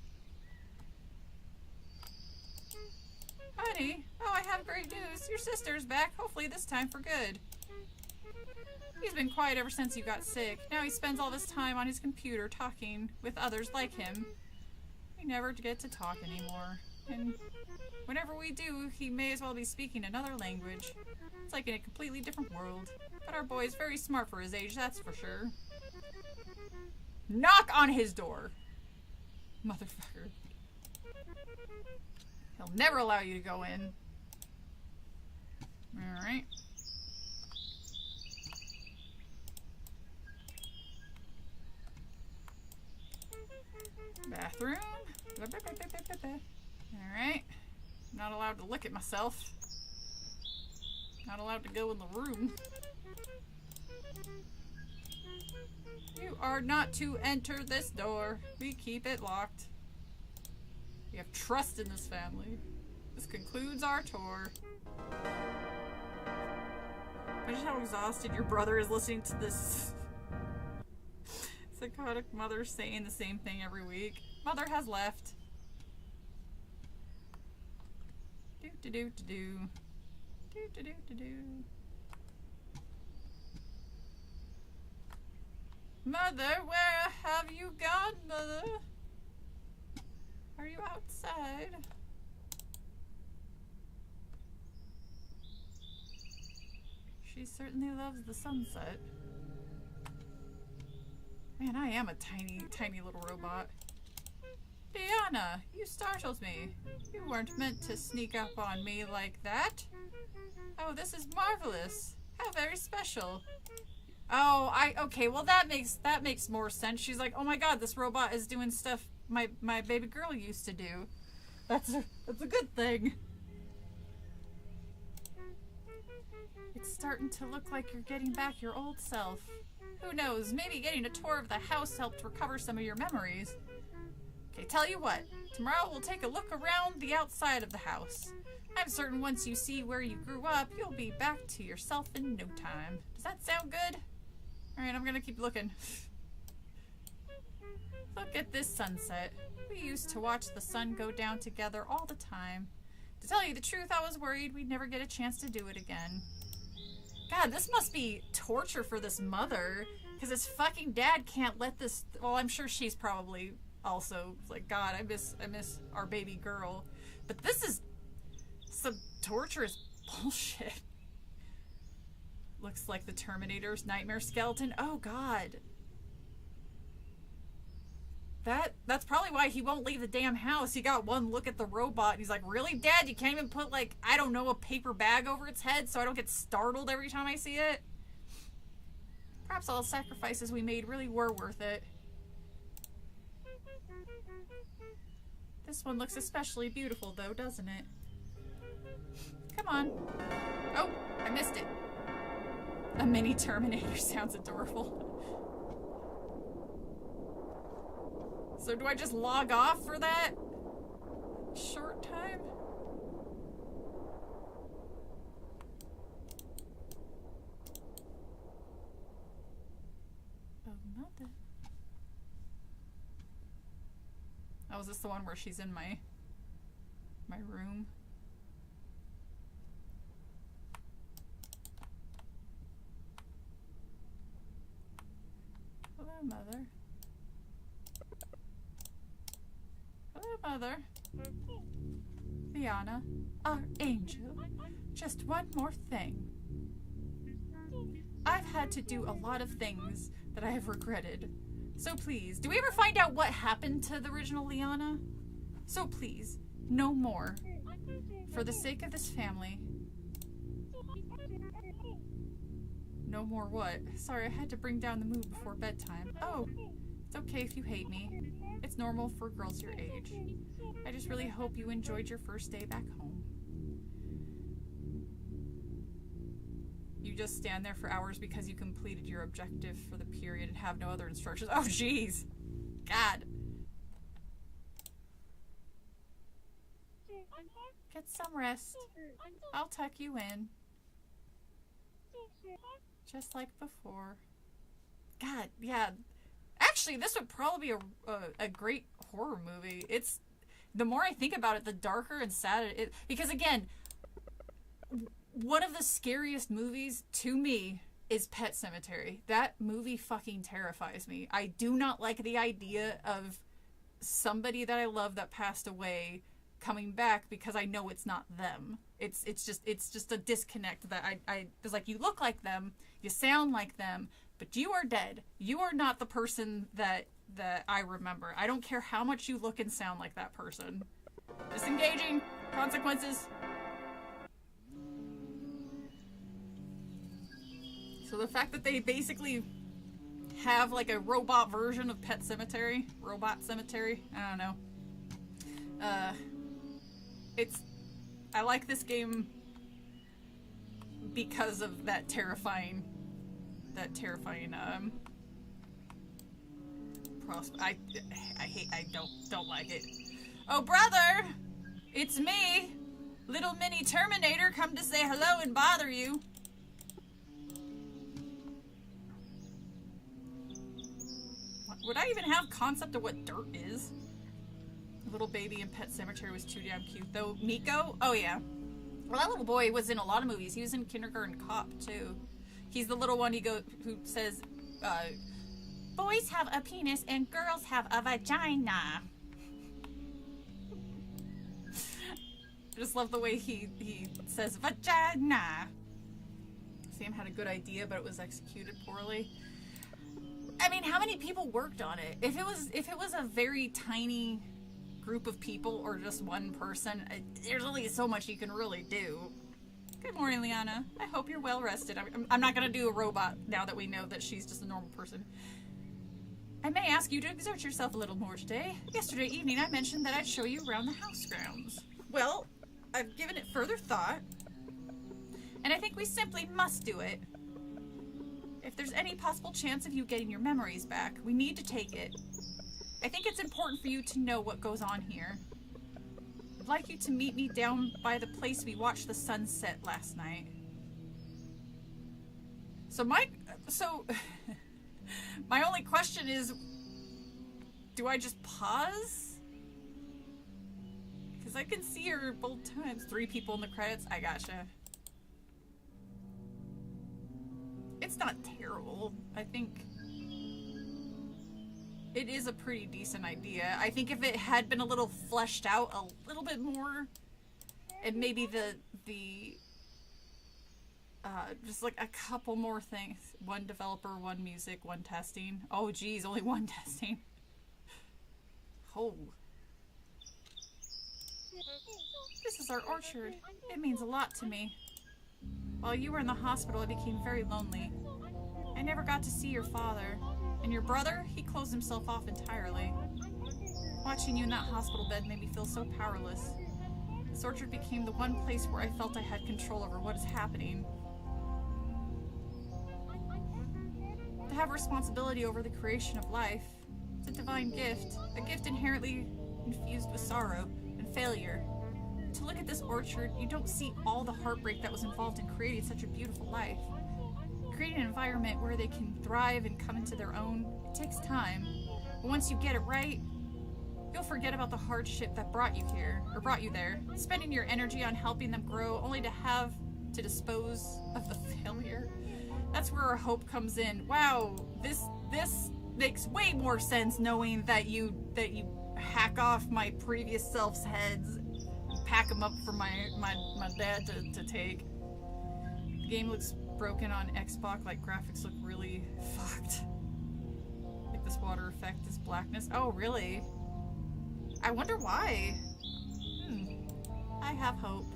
Honey, oh, I have great news. Your sister's back. Hopefully this time for good. He's been quiet ever since you got sick. Now he spends all this time on his computer talking with others like him. We never get to talk anymore. And whenever we do, he may as well be speaking another language. It's like in a completely different world. But our boy is very smart for his age, that's for sure. Knock on his door! Motherfucker. He'll never allow you to go in. Alright. Bathroom. Alright. Not allowed to look at myself. Not allowed to go in the room. You are not to enter this door. We keep it locked. We have trust in this family. This concludes our tour. Imagine how exhausted your brother is listening to this psychotic mother saying the same thing every week. Mother has left. Do do do do do. Do do do do do. Mother, where have you gone, Mother? Are you outside? She certainly loves the sunset. Man, I am a tiny, tiny little robot. Diana, you startled me. You weren't meant to sneak up on me like that. Oh, this is marvelous. How very special. Oh, okay, well that makes more sense. She's like, oh my god, this robot is doing stuff my baby girl used to do. That's a good thing. It's starting to look like you're getting back your old self. Who knows, maybe getting a tour of the house helped recover some of your memories. Okay, tell you what, tomorrow we'll take a look around the outside of the house. I'm certain once you see where you grew up, you'll be back to yourself in no time. Does that sound good? Alright, I'm gonna keep looking. Look at this sunset. We used to watch the sun go down together all the time. To tell you the truth, I was worried we'd never get a chance to do it again. God, this must be torture for this mother, because his fucking dad can't let this... Well, I'm sure she's probably also like, God, I miss our baby girl. But this is some torturous bullshit. Looks like the Terminator's nightmare skeleton. Oh, God. That's probably why he won't leave the damn house. He got one look at the robot and he's like, really, Dad? You can't even put, like, I don't know, a paper bag over its head so I don't get startled every time I see it? Perhaps all the sacrifices we made really were worth it. This one looks especially beautiful, though, doesn't it? Come on. Oh, I missed it. A mini Terminator sounds adorable. So do I just log off for that short time? Oh, mother. Oh, is this the one where she's in my room? Hello, Mother. Hello, Mother. Liana, our angel. Just one more thing. I've had to do a lot of things that I have regretted. So please, do we ever find out what happened to the original Liana? So please, no more. For the sake of this family. No more what? Sorry, I had to bring down the mood before bedtime. Oh, it's okay if you hate me. It's normal for girls your age. I just really hope you enjoyed your first day back home. You just stand there for hours because you completed your objective for the period and have no other instructions. Oh, jeez. God. Get some rest. I'll tuck you in. Just like before. God, yeah. Actually, this would probably be a great horror movie. It's... The more I think about it, the darker and sadder it... Because, again, one of the scariest movies, to me, is Pet Sematary. That movie fucking terrifies me. I do not like the idea of somebody that I love that passed away coming back because I know it's not them. It's just a disconnect that I it's like, you look like them, you sound like them, but you are dead. You are not the person that I remember. I don't care how much you look and sound like that person. Disengaging. Consequences. So the fact that they basically have like a robot version of Pet Sematary, Robot Cemetery, I don't know. I like this game because of that terrifying I don't like it. Oh, brother! It's me! Little mini Terminator, come to say hello and bother you. Would I even have concept of what dirt is? Little baby in Pet Sematary was too damn cute, though. Nico? Oh, yeah. Well, that little boy was in a lot of movies. He was in Kindergarten Cop, too. He's the little one who says, boys have a penis and girls have a vagina. I just love the way he says vagina. Sam had a good idea, but it was executed poorly. I mean, how many people worked on it? If it was a very tiny group of people or just one person, there's only so much you can really do. Good morning, Liana. I hope you're well rested. I'm not going to do a robot now that we know that she's just a normal person. I may ask you to exert yourself a little more today. Yesterday evening I mentioned that I'd show you around the house grounds. Well, I've given it further thought, and I think we simply must do it. If there's any possible chance of you getting your memories back, we need to take it. I think it's important for you to know what goes on here. I'd like you to meet me down by the place we watched the sunset last night. So my only question is, do I just pause? Because I can see her both times. 3 people in the credits. I gotcha. It's not terrible. I think it is a pretty decent idea. I think if it had been a little fleshed out a little bit more, and maybe just like a couple more things. 1 developer, 1 music, 1 testing. Oh geez, only 1 testing. Oh. This is our orchard. It means a lot to me. While you were in the hospital, I became very lonely. I never got to see your father. And your brother, he closed himself off entirely. Watching you in that hospital bed made me feel so powerless. This orchard became the one place where I felt I had control over what is happening. To have responsibility over the creation of life, it's a divine gift, a gift inherently infused with sorrow and failure. To look at this orchard, you don't see all the heartbreak that was involved in creating such a beautiful life. Creating an environment where they can thrive and come into their own, it takes time. But once you get it right, you'll forget about the hardship that brought you here, or brought you there, spending your energy on helping them grow only to have to dispose of the failure. That's where our hope comes in. Wow, this makes way more sense knowing that you hack off my previous self's heads, pack them up for my dad to take. The game looks broken on Xbox, like graphics look really fucked. Like this water effect, this blackness. Oh, really? I wonder why. I have hope.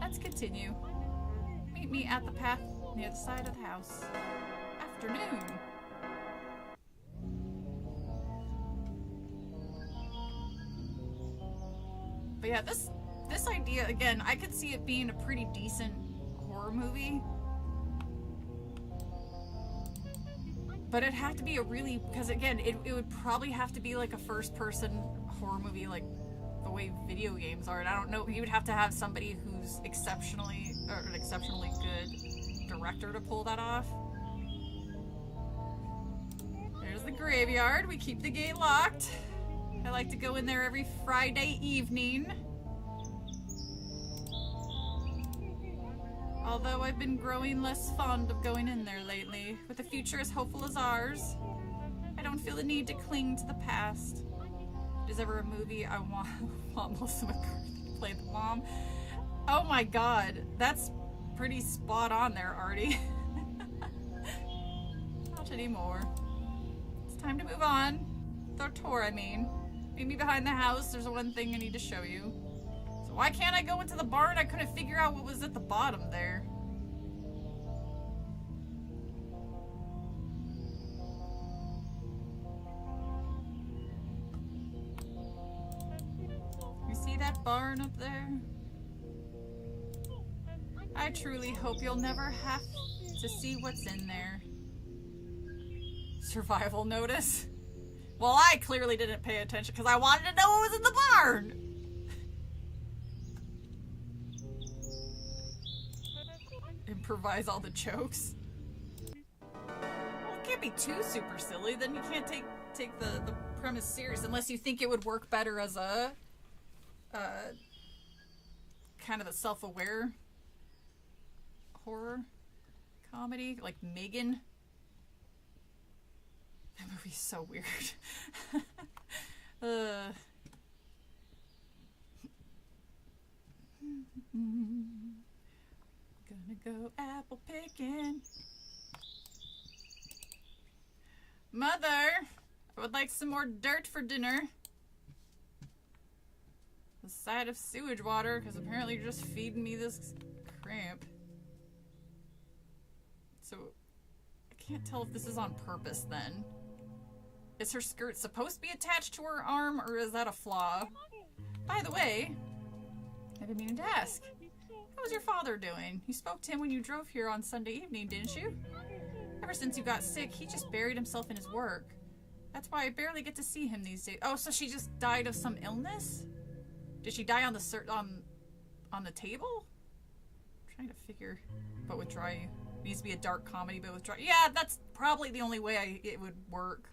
Let's continue. Meet me at the path near the side of the house. Afternoon. But yeah, this idea, again, I could see it being a pretty decent horror movie. But it'd have to be a really, because again, it would probably have to be like a first-person horror movie, like the way video games are. And I don't know, you would have to have somebody who's an exceptionally good director to pull that off. There's the graveyard. We keep the gate locked. I like to go in there every Friday evening. Although I've been growing less fond of going in there lately. With a future as hopeful as ours, I don't feel the need to cling to the past. If there's ever a movie I want Melissa McCarthy to play the mom. Oh my god, that's pretty spot on there, Artie. Not anymore. It's time to move on. The tour, I mean. Meet me behind the house. There's one thing I need to show you. So why can't I go into the barn? I couldn't figure out what was at the bottom there. You see that barn up there? I truly hope you'll never have to see what's in there. Survival notice? Well, I clearly didn't pay attention because I wanted to know what was in the barn! Improvise all the jokes. Well, it can't be too super silly, then you can't take the premise serious unless you think it would work better as a kind of a self-aware horror comedy, like Megan. That movie's so weird. Gonna go apple picking. Mother, I would like some more dirt for dinner. The side of sewage water, because apparently you're just feeding me this cramp. So, I can't tell if this is on purpose then. Is her skirt supposed to be attached to her arm, or is that a flaw? By the way, I've been meaning to ask. How was your father doing? You spoke to him when you drove here on Sunday evening, didn't you? Ever since you got sick, he just buried himself in his work. That's why I barely get to see him these days. Oh, so she just died of some illness? Did she die on the on the table? I'm trying to figure. But with dry, it needs to be a dark comedy. But with dry, yeah, that's probably the only way it would work.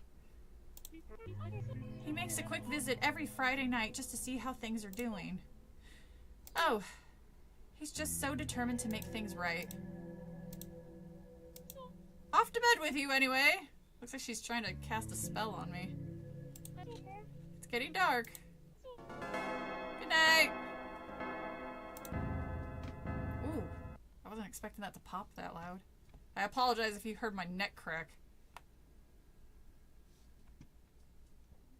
He makes a quick visit every Friday night just to see how things are doing. Oh, he's just so determined to make things right. Off to bed with you anyway. Looks like she's trying to cast a spell on me. It's getting dark. Good night. Ooh, I wasn't expecting that to pop that loud. I apologize if you heard my neck crack.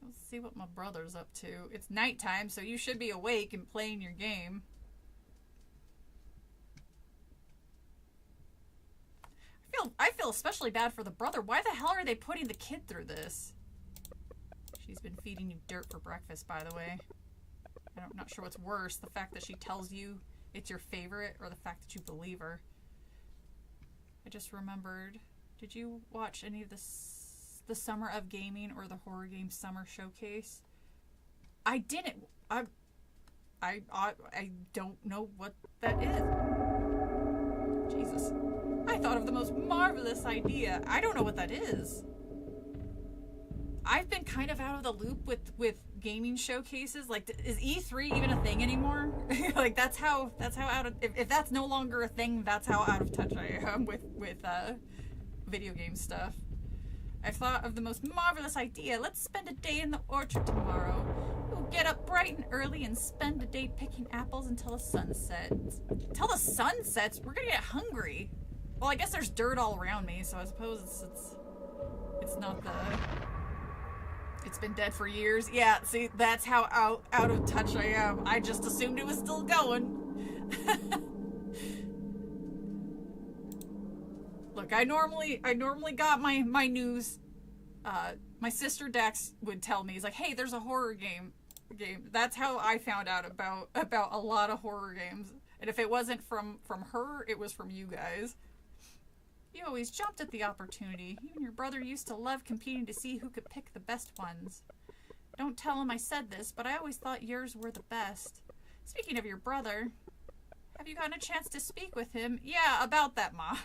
Let's see what my brother's up to. It's nighttime, so you should be awake and playing your game. I feel especially bad for the brother. Why the hell are they putting the kid through this? She's been feeding you dirt for breakfast, by the way. I'm not sure what's worse, the fact that she tells you it's your favorite or the fact that you believe her. I just remembered, did you watch any of the Summer of Gaming or the Horror Games Summer Showcase? I didn't. I don't know what that is. Jesus. I thought of the most marvelous idea. I don't know what that is. I've been kind of out of the loop with gaming showcases. Like, is E3 even a thing anymore? Like, that's how out of, if that's no longer a thing, that's how out of touch I am with video game stuff. I thought of the most marvelous idea. Let's spend a day in the orchard tomorrow. We'll get up bright and early and spend a day picking apples until the sun sets. Until the sun sets? We're gonna get hungry. Well, I guess there's dirt all around me, so I suppose it's not the... It's been dead for years. Yeah, see, that's how out of touch I am. I just assumed it was still going. Look, I normally got my news. My sister Dax would tell me, he's like, hey, there's a horror game. That's how I found out about a lot of horror games. And if it wasn't from her, it was from you guys. You always jumped at the opportunity. You and your brother used to love competing to see who could pick the best ones. Don't tell him I said this, but I always thought yours were the best. Speaking of your brother, have you gotten a chance to speak with him? Yeah, about that, Ma.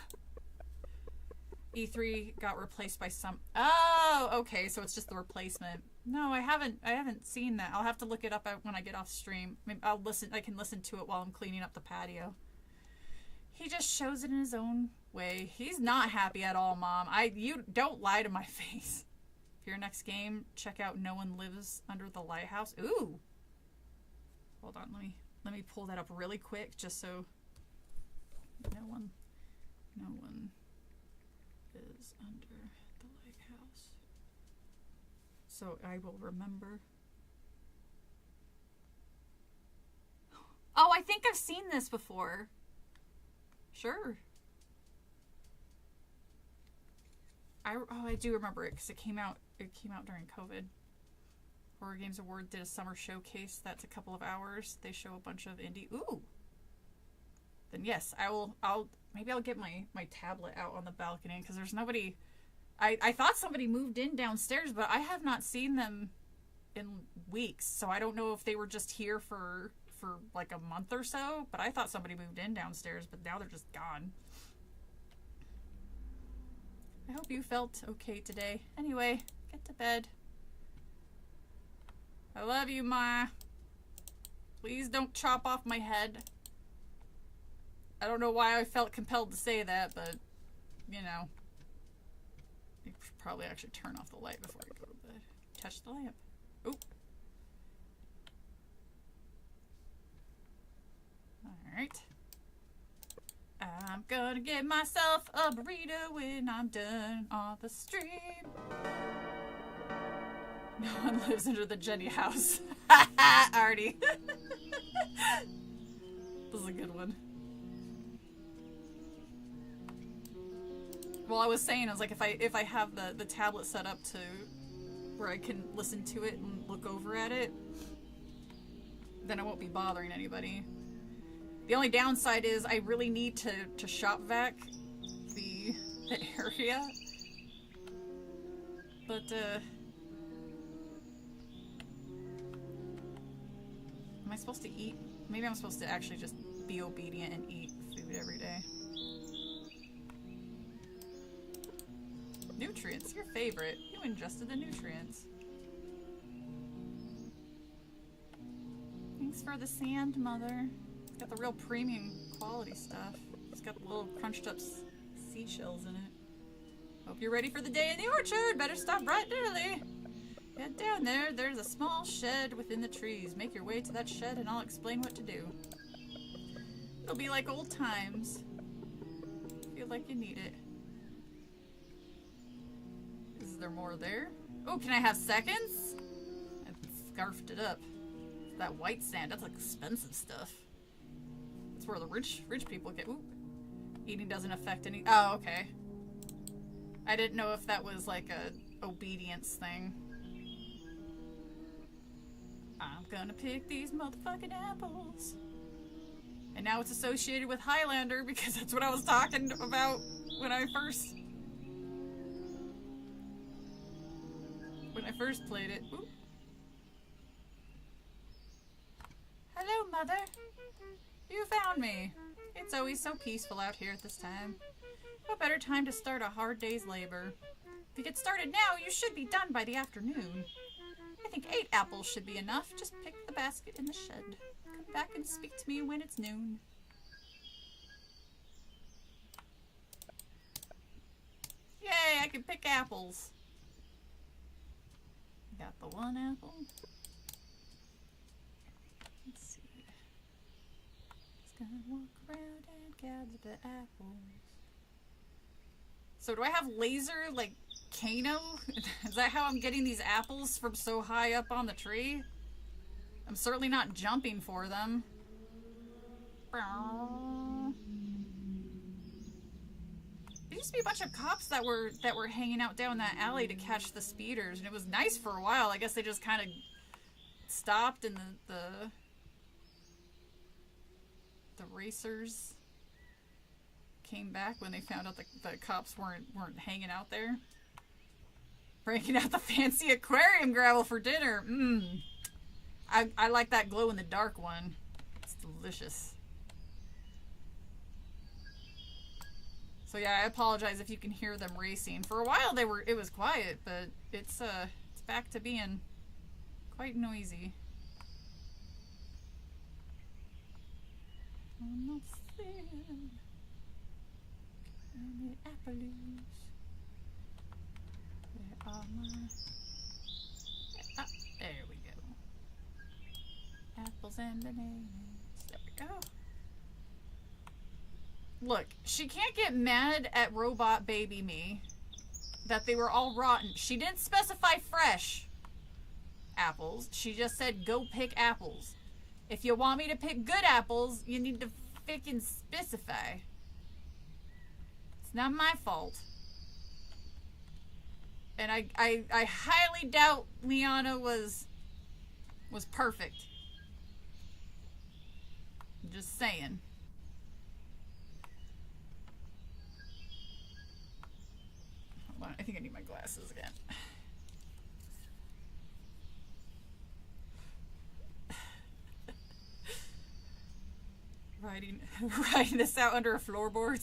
E3 got replaced by some... Oh, okay, so it's just the replacement. No, I haven't seen that. I'll have to look it up when I get off stream. Maybe I can listen to it while I'm cleaning up the patio. He just shows it in his own way. He's not happy at all, Mom. You don't lie to my face. For your next game, check out No One Lives Under the Lighthouse. Ooh. Hold on, let me pull that up really quick just so no one is under the lighthouse. So I will remember. Oh, I think I've seen this before. Sure. I do remember it because it came out during COVID. Horror Games Award did a summer showcase. That's a couple of hours. They show a bunch of indie. Ooh. Then yes, maybe I'll get my tablet out on the balcony because there's nobody. I thought somebody moved in downstairs, but I have not seen them in weeks. So I don't know if they were just here for like a month or so, but I thought somebody moved in downstairs, but now they're just gone. I hope you felt okay today. Anyway, get to bed. I love you, Ma. Please don't chop off my head. I don't know why I felt compelled to say that, but, you know. I should probably actually turn off the light before I go to bed. Touch the lamp. Oop. Alright. I'm gonna get myself a burrito when I'm done on the stream. No one lives under the Jenny house. Artie. This is a good one. Well, I was saying, I was like, if I have the tablet set up to where I can listen to it and look over at it, then I won't be bothering anybody. The only downside is I really need to shop vac the area. But, am I supposed to eat? Maybe I'm supposed to actually just be obedient and eat food every day. Nutrients, your favorite. You ingested the nutrients. Thanks for the sand, Mother. Got the real premium quality stuff. It's got the little crunched up seashells in it. Hope you're ready for the day in the orchard. Better stop bright and early. Get down there. There's a small shed within the trees. Make your way to that shed and I'll explain what to do. It'll be like old times. Feel like you need it. Is there more there? Oh, can I have seconds? I scarfed it up. That white sand, that's like expensive stuff. That's where the rich people get. Ooh. Eating doesn't affect any. Oh, okay. I didn't know if that was like a obedience thing. I'm gonna pick these motherfucking apples. And now it's associated with Highlander because that's what I was talking about when I first played it. Ooh. Hello, Mother. You found me. It's always so peaceful out here at this time. What better time to start a hard day's labor? If you get started now, you should be done by the afternoon. I think 8 apples should be enough. Just pick the basket in the shed. Come back and speak to me when it's noon. Yay, I can pick apples. Got the 1 apple. Let's see. Just gonna walk around and gather the apples. So do I have laser, like, Kano? Is that how I'm getting these apples from so high up on the tree? I'm certainly not jumping for them. There used to be a bunch of cops that were hanging out down that alley to catch the speeders, and it was nice for a while. I guess they just kind of stopped, and the racers came back when they found out the cops weren't hanging out there. Breaking out the fancy aquarium gravel for dinner. I like that glow in the dark one. It's delicious. So yeah, I apologize if you can hear them racing. For a while it was quiet, but it's back to being quite noisy. I'm not seeing any apples. Where are my... Ah, there we go. Apples and bananas. There we go. Look, she can't get mad at Robot Baby Me that they were all rotten. She didn't specify fresh apples. She just said go pick apples. If you want me to pick good apples, you need to frickin' specify. It's not my fault. And I highly doubt Liana was perfect. I'm just saying. Hold on, I think I need my glasses again. Writing this out under a floorboard.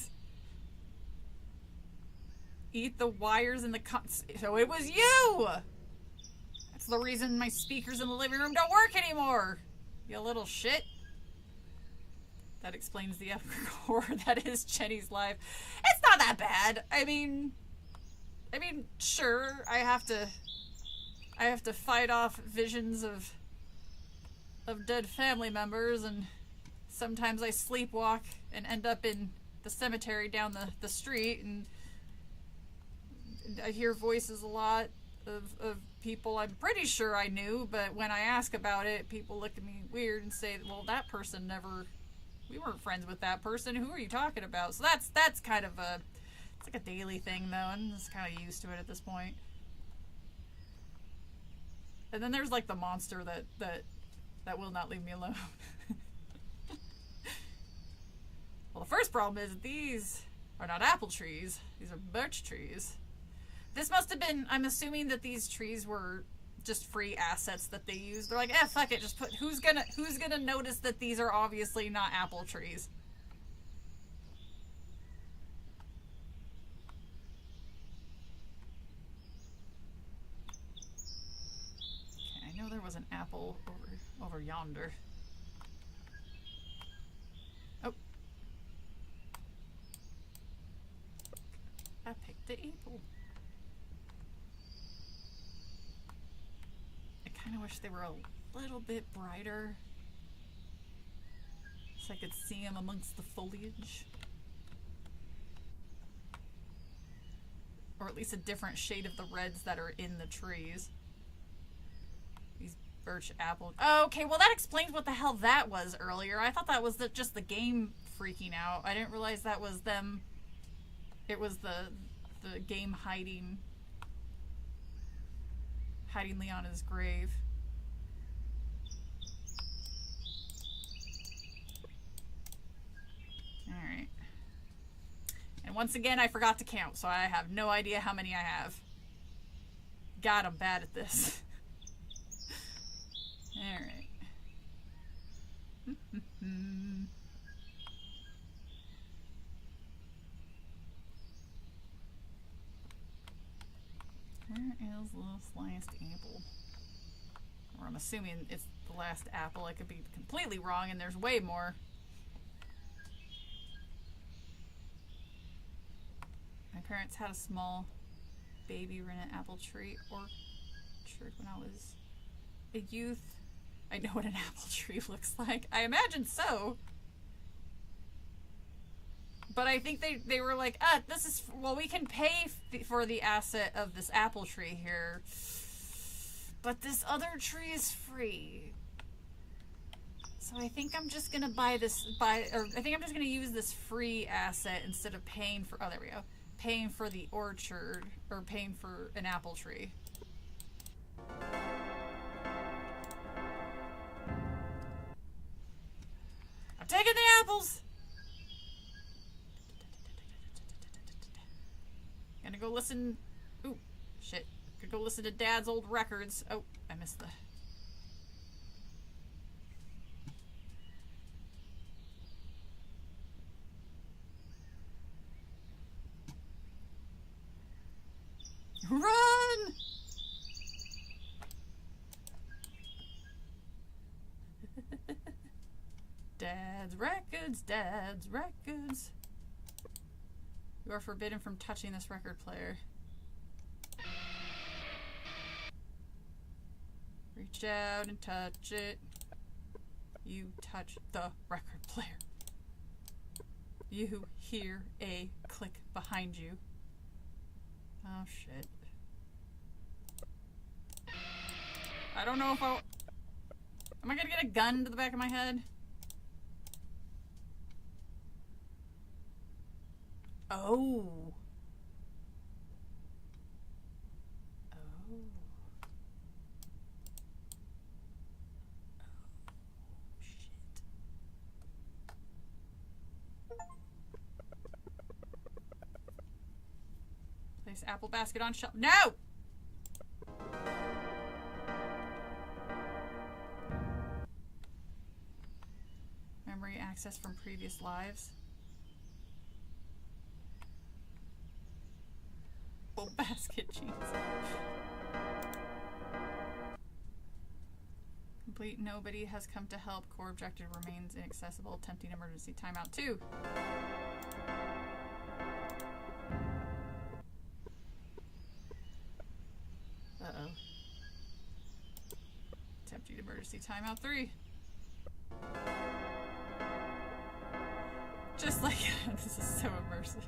Eat the wires in the so it was you! That's the reason my speakers in the living room don't work anymore! You little shit. That explains the epic horror that is Jenny's life. It's not that bad. I mean, sure, I have to fight off visions of dead family members, and sometimes I sleepwalk and end up in the cemetery down the street, and I hear voices a lot of people I'm pretty sure I knew, but when I ask about it, people look at me weird and say, well, that person never, we weren't friends with that person, who are you talking about? So that's kind of it's like a daily thing though, and I'm just kind of used to it at this point. And then there's like the monster that will not leave me alone. Well, the first problem is that these are not apple trees, these are birch trees. This must have been, I'm assuming that these trees were just free assets that they used. They're like, fuck it, just put, who's gonna notice that these are obviously not apple trees? Okay, I know there was an apple over yonder. Oh. I picked the apple. I kind of wish they were a little bit brighter so I could see them amongst the foliage. Or at least a different shade of the reds that are in the trees. These birch apples. Oh, okay, well that explains what the hell that was earlier. I thought that was just the game freaking out. I didn't realize that was them. It was the game hiding Leona's grave. Alright. And once again, I forgot to count, so I have no idea how many I have. God, I'm bad at this. Alright. Where is this last apple? Or I'm assuming it's the last apple. I could be completely wrong and there's way more. My parents had a small baby rennet apple tree orchard when I was a youth. I know what an apple tree looks like. I imagine so. But I think they were like, this is, well, we can pay for the asset of this apple tree here. But this other tree is free. So I think I'm just gonna I think I'm just gonna use this free asset instead of paying for, oh, there we go. Paying for the orchard, or paying for an apple tree. I'm taking the apples! Gonna go listen. Ooh, shit. Gonna go listen to Dad's old records. Oh, I missed the. Run! Dad's records, Dad's records. You are forbidden from touching this record player. Reach out and touch it. You touch the record player. You hear a click behind you. Oh shit. I don't know if I'll... Am I gonna get a gun to the back of my head? Oh. Oh. Shit. Place apple basket on shelf. No! Memory access from previous lives. Basket jeans. Complete. Nobody has come to help. Core objective remains inaccessible. Attempting emergency timeout 2. Uh-oh. Attempting emergency timeout 3. just like, this is so immersive.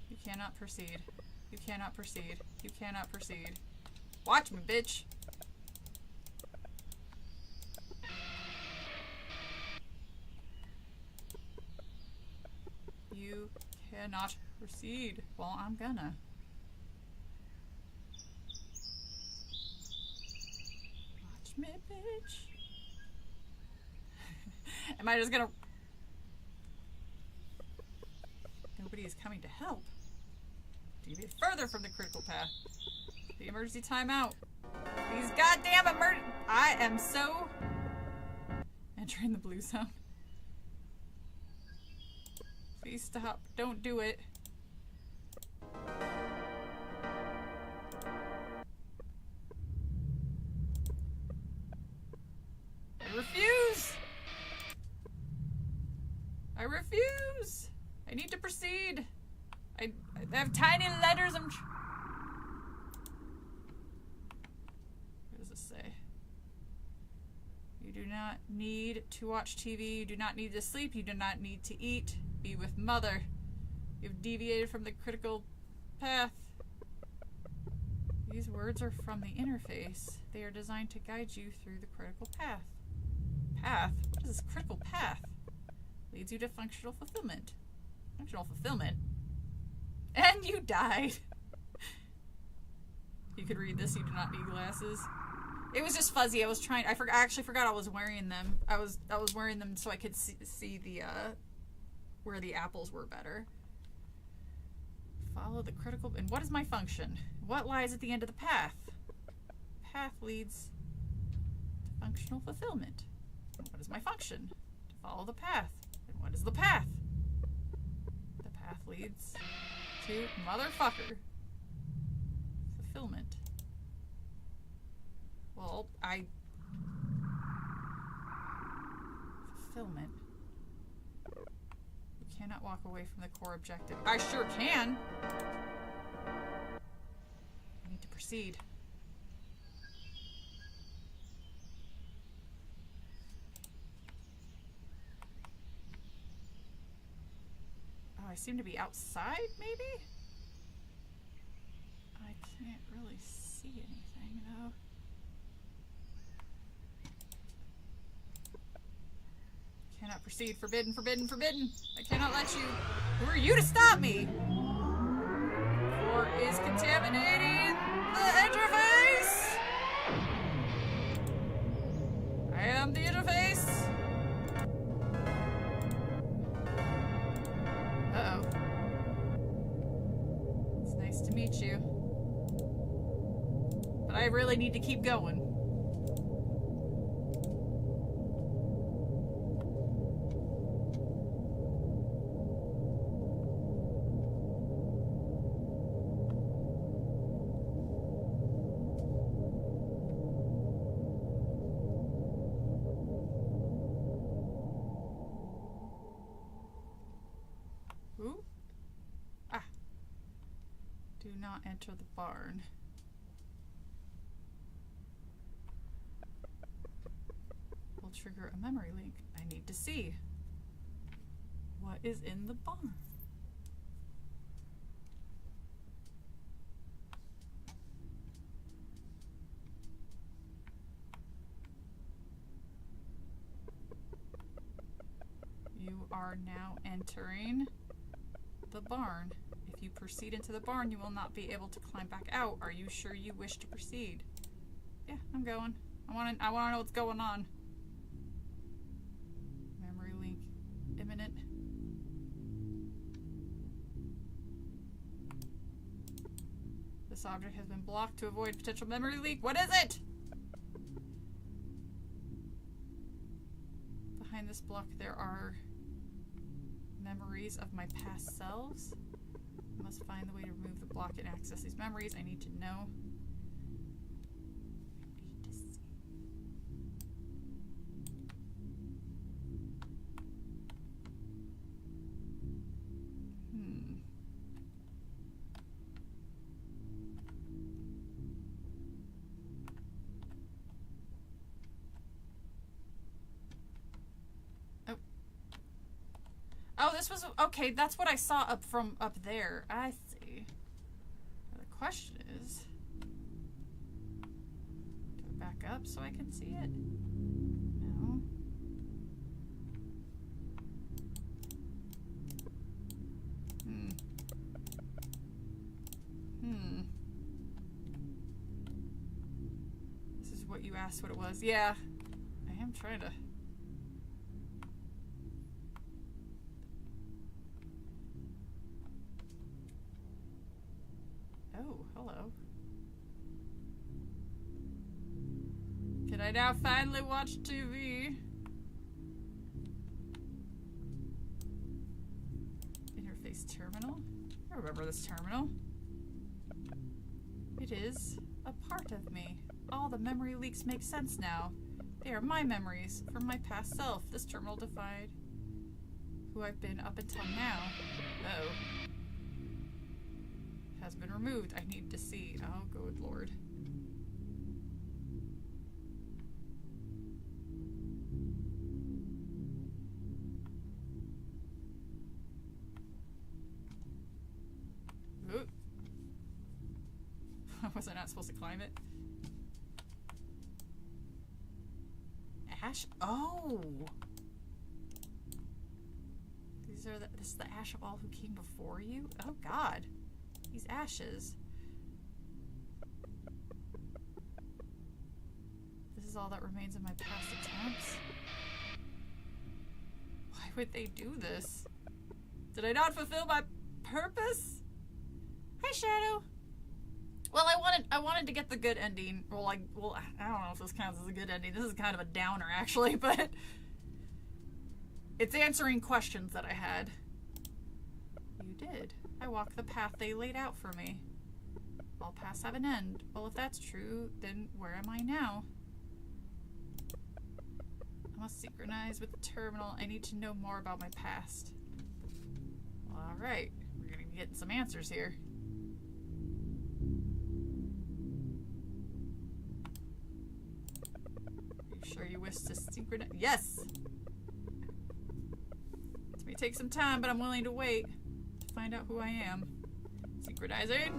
You cannot proceed. You cannot proceed. You cannot proceed. Watch me, bitch! You cannot proceed. Well, I'm gonna. Watch me, bitch. Am I just gonna... Nobody is coming to help. Deviate further from the critical path. The emergency timeout. These goddamn I am so... Entering the blue zone. Please stop. Don't do it. I refuse! I refuse! I need to proceed. I have tiny letters. What does this say? You do not need to watch TV. You do not need to sleep. You do not need to eat. Be with mother. You've deviated from the critical path. These words are from the interface. They are designed to guide you through the critical path. Path? What is this critical path? Leads you to functional fulfillment. Functional fulfillment? And you died. You could read this, you do not need glasses. It was just fuzzy. I was trying, I actually forgot I was wearing them. I was wearing them so I could see the, where the apples were better. Follow the critical, and what is my function? What lies at the end of the path? Path leads to functional fulfillment. And what is my function? To follow the path. And what is the path? The path leads to motherfucker. Fulfillment. Well, fulfillment. You cannot walk away from the core objective. I sure can! I need to proceed. Oh, I seem to be outside, maybe? I can't really see anything, though. Cannot proceed. Forbidden, forbidden, forbidden! I cannot let you... Who are you to stop me? Or is contaminating the interface! I am the interface! Uh-oh. It's nice to meet you. But I really need to keep going. Ooh. Ah. Do not enter the barn. Will trigger a memory link. I need to see. What is in the barn? You are now entering the barn. If you proceed into the barn, you will not be able to climb back out. Are you sure you wish to proceed? Yeah, I'm going. I want to know what's going on. Memory link imminent. This object has been blocked to avoid potential memory leak. What is it? Behind this block there are memories of my past selves. I must find the way to remove the block and access these memories. I need to know. I need to see. Oh, this was... Okay, that's what I saw up there. I see. The question is... Do I back up so I can see it? No. This is what you asked what it was. Yeah. I am trying to... Oh, hello. Can I now finally watch TV? Interface terminal? I remember this terminal. It is a part of me. All the memory leaks make sense now. They are my memories from my past self. This terminal defined who I've been up until now. Uh-oh. Has been removed. I need to see. Oh, good lord. Ooh. Was I not supposed to climb it? Ash? Oh! This is the ash of all who came before you? Oh god. These ashes. This is all that remains of my past attempts. Why would they do this? Did I not fulfill my purpose? Hi, Shadow. Well, I wanted to get the good ending. Well, I don't know if this counts as a good ending. This is kind of a downer, actually, but it's answering questions that I had. You did. I walked the path they laid out for me. All paths have an end. Well, if that's true, then where am I now? I must synchronize with the terminal. I need to know more about my past. Alright, we're gonna be getting some answers here. Are you sure you wish to synchronize? Yes! This may take some time, but I'm willing to wait. Find out who I am. Synchronizing.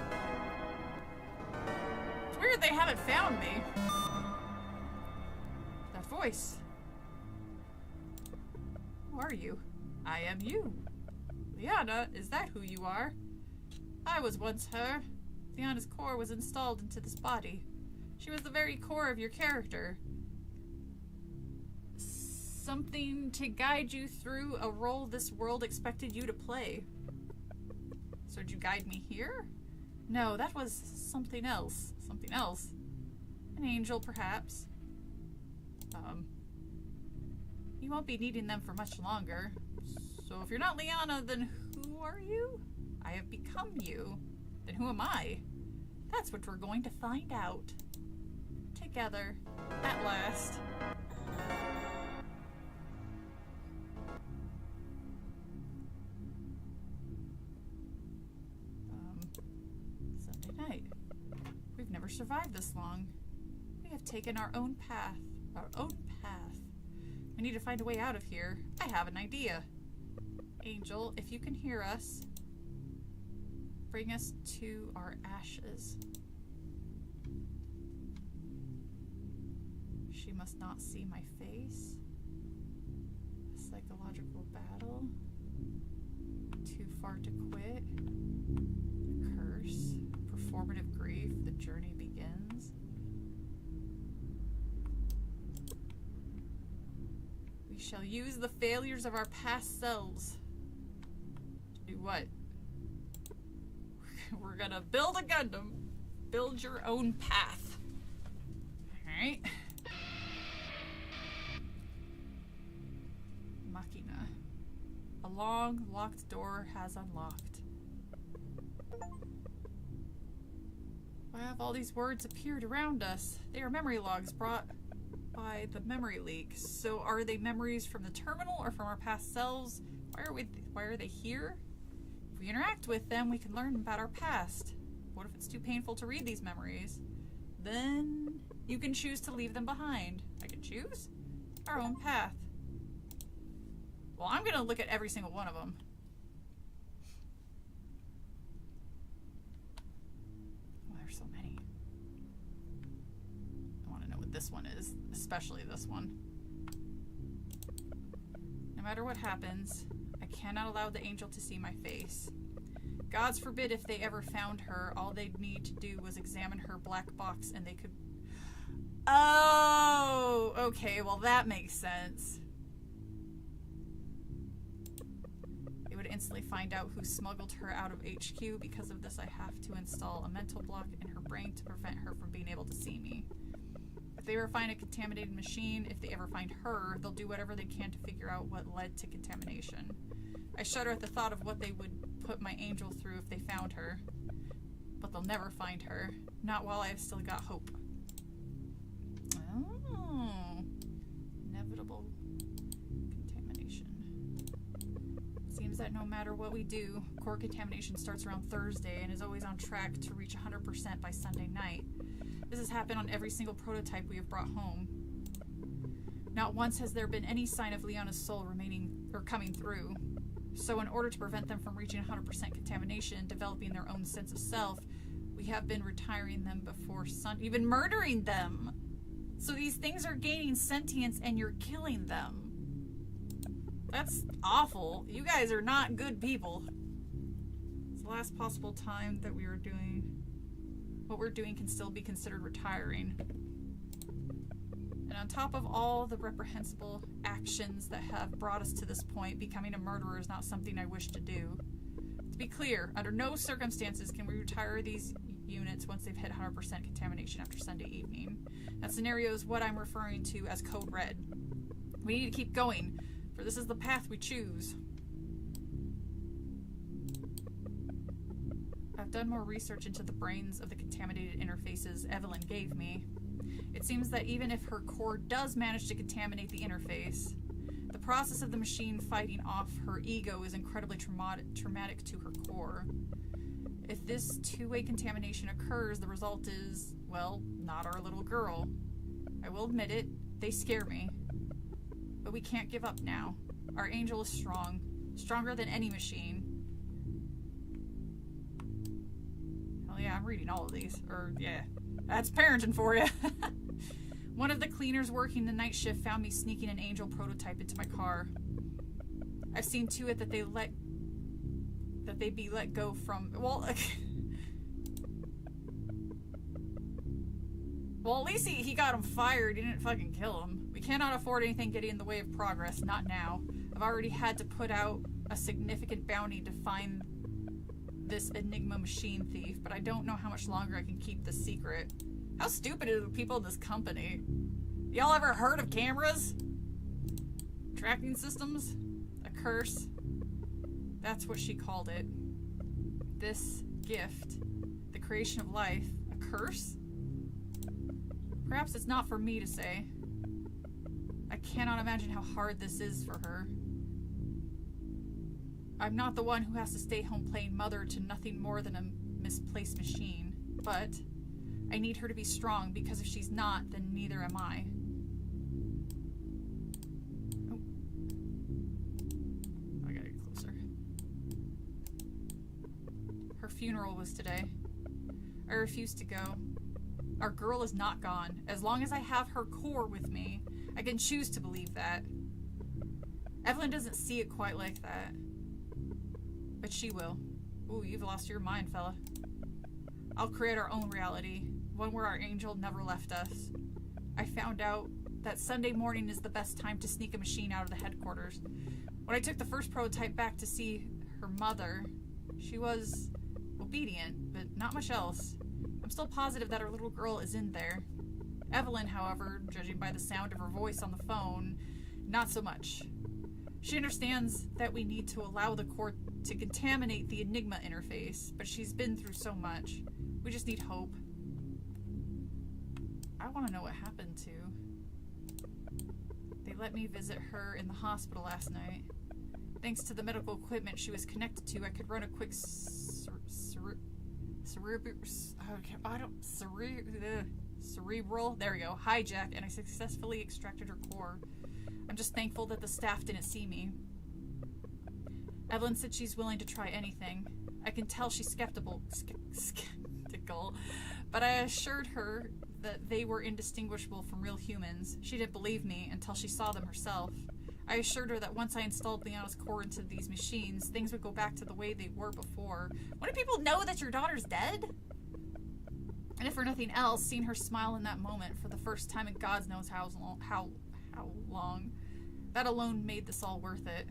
It's weird they haven't found me. That voice. Who are you? I am you. Liana, is that who you are? I was once her. Liana's core was installed into this body. She was the very core of your character. Something to guide you through a role this world expected you to play. So did you guide me here? No, that was something else. Something else. An angel, perhaps. You won't be needing them for much longer. So if you're not Liana, then who are you? I have become you. Then who am I? That's what we're going to find out. Together. At last. Sunday night. We've never survived this long. We have taken our own path. Our own path. We need to find a way out of here. I have an idea. Angel, if you can hear us, bring us to our ashes. She must not see my face. A psychological battle. Too far to quit. A curse. Performative grief. The journey begins. We shall use the failures of our past selves. To do what? We're gonna build a Gundam. Build your own path. Alright. Machina. A long, locked door has unlocked. Why have all these words appeared around us? They are memory logs brought by the memory leak. So are they memories from the terminal or from our past selves? Why are they here? If we interact with them, we can learn about our past. What if it's too painful to read these memories? Then you can choose to leave them behind. I can choose our own path. Well, I'm gonna look at every single one of them. Oh, there's so many. I want to know what this one is, especially this one. No matter what happens, I cannot allow the angel to see my face. Gods forbid if they ever found her, all they'd need to do was examine her black box and they could... Oh, okay, well that makes sense. They would instantly find out who smuggled her out of HQ. Because of this, I have to install a mental block in her brain to prevent her from being able to see me. If they ever find a contaminated machine, if they ever find her, they'll do whatever they can to figure out what led to contamination. I shudder at the thought of what they would put my angel through if they found her. But they'll never find her. Not while I've still got hope. Oh. Inevitable contamination. Seems that no matter what we do, core contamination starts around Thursday and is always on track to reach 100% by Sunday night. This has happened on every single prototype we have brought home. Not once has there been any sign of Leona's soul remaining or coming through. So in order to prevent them from reaching 100% contamination and developing their own sense of self, we have been retiring them before Sunday. Even murdering them! So these things are gaining sentience and you're killing them. That's awful. You guys are not good people. It's the last possible time that we are doing... What we're doing can still be considered retiring. And on top of all the reprehensible actions that have brought us to this point, becoming a murderer is not something I wish to do. To be clear, under no circumstances can we retire these units once they've hit 100% contamination after Sunday evening. That scenario is what I'm referring to as Code Red. We need to keep going, for this is the path we choose. I've done more research into the brains of the contaminated interfaces Evelyn gave me. It seems that even if her core does manage to contaminate the interface, the process of the machine fighting off her ego is incredibly traumatic to her core. If this two-way contamination occurs, the result is, well, not our little girl. I will admit it, they scare me. But we can't give up now. Our angel is strong. Stronger than any machine. Hell yeah, I'm reading all of these. Yeah. That's parenting for you. One of the cleaners working the night shift found me sneaking an angel prototype into my car. I've seen to it that they be let go from... Well, well, at least he got him fired. He didn't fucking kill him. We cannot afford anything getting in the way of progress. Not now. I've already had to put out a significant bounty to find this Enigma machine thief, but I don't know how much longer I can keep this secret. How stupid are the people in this company? Y'all ever heard of cameras? Tracking systems? A curse? That's what she called it. This gift, the creation of life, a curse? Perhaps it's not for me to say. I cannot imagine how hard this is for her. I'm not the one who has to stay home playing mother to nothing more than a misplaced machine, but I need her to be strong, because if she's not, then neither am I. Oh. I gotta get closer. Her funeral was today. I refuse to go. Our girl is not gone. As long as I have her core with me, I can choose to believe that. Evelyn doesn't see it quite like that. But she will. Ooh, you've lost your mind, fella. I'll create our own reality. One where our angel never left us. I found out that Sunday morning is the best time to sneak a machine out of the headquarters. When I took the first prototype back to see her mother, she was obedient, but not much else. I'm still positive that our little girl is in there. Evelyn, however, judging by the sound of her voice on the phone, not so much. She understands that we need to allow the core to contaminate the Enigma interface, but she's been through so much. We just need hope. I want to know what happened to. They let me visit her in the hospital last night. Thanks to the medical equipment she was connected to, I could run a quick cerebral, there we go, hijack, and I successfully extracted her core. I'm just thankful that the staff didn't see me. Evelyn said she's willing to try anything. I can tell she's skeptical, but I assured her that they were indistinguishable from real humans. She didn't believe me until she saw them herself. I assured her that once I installed Liana's core into these machines, things would go back to the way they were before. When do people know that your daughter's dead? And if for nothing else, seeing her smile in that moment for the first time in God knows how long, that alone made this all worth it.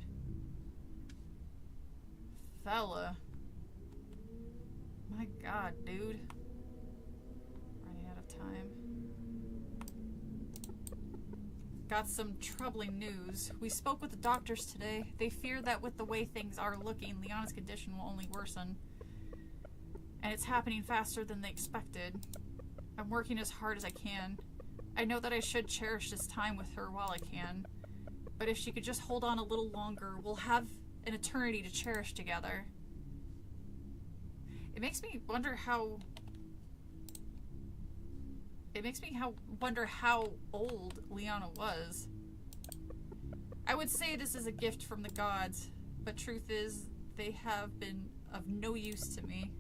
Fella. My God, dude. Running out of time. Got some troubling news. We spoke with the doctors today. They fear that with the way things are looking, Liana's condition will only worsen. And it's happening faster than they expected. I'm working as hard as I can. I know that I should cherish this time with her while I can. But if she could just hold on a little longer, we'll have an eternity to cherish together. It makes me wonder how... wonder how old Liana was. I would say this is a gift from the gods, but truth is, they have been of no use to me.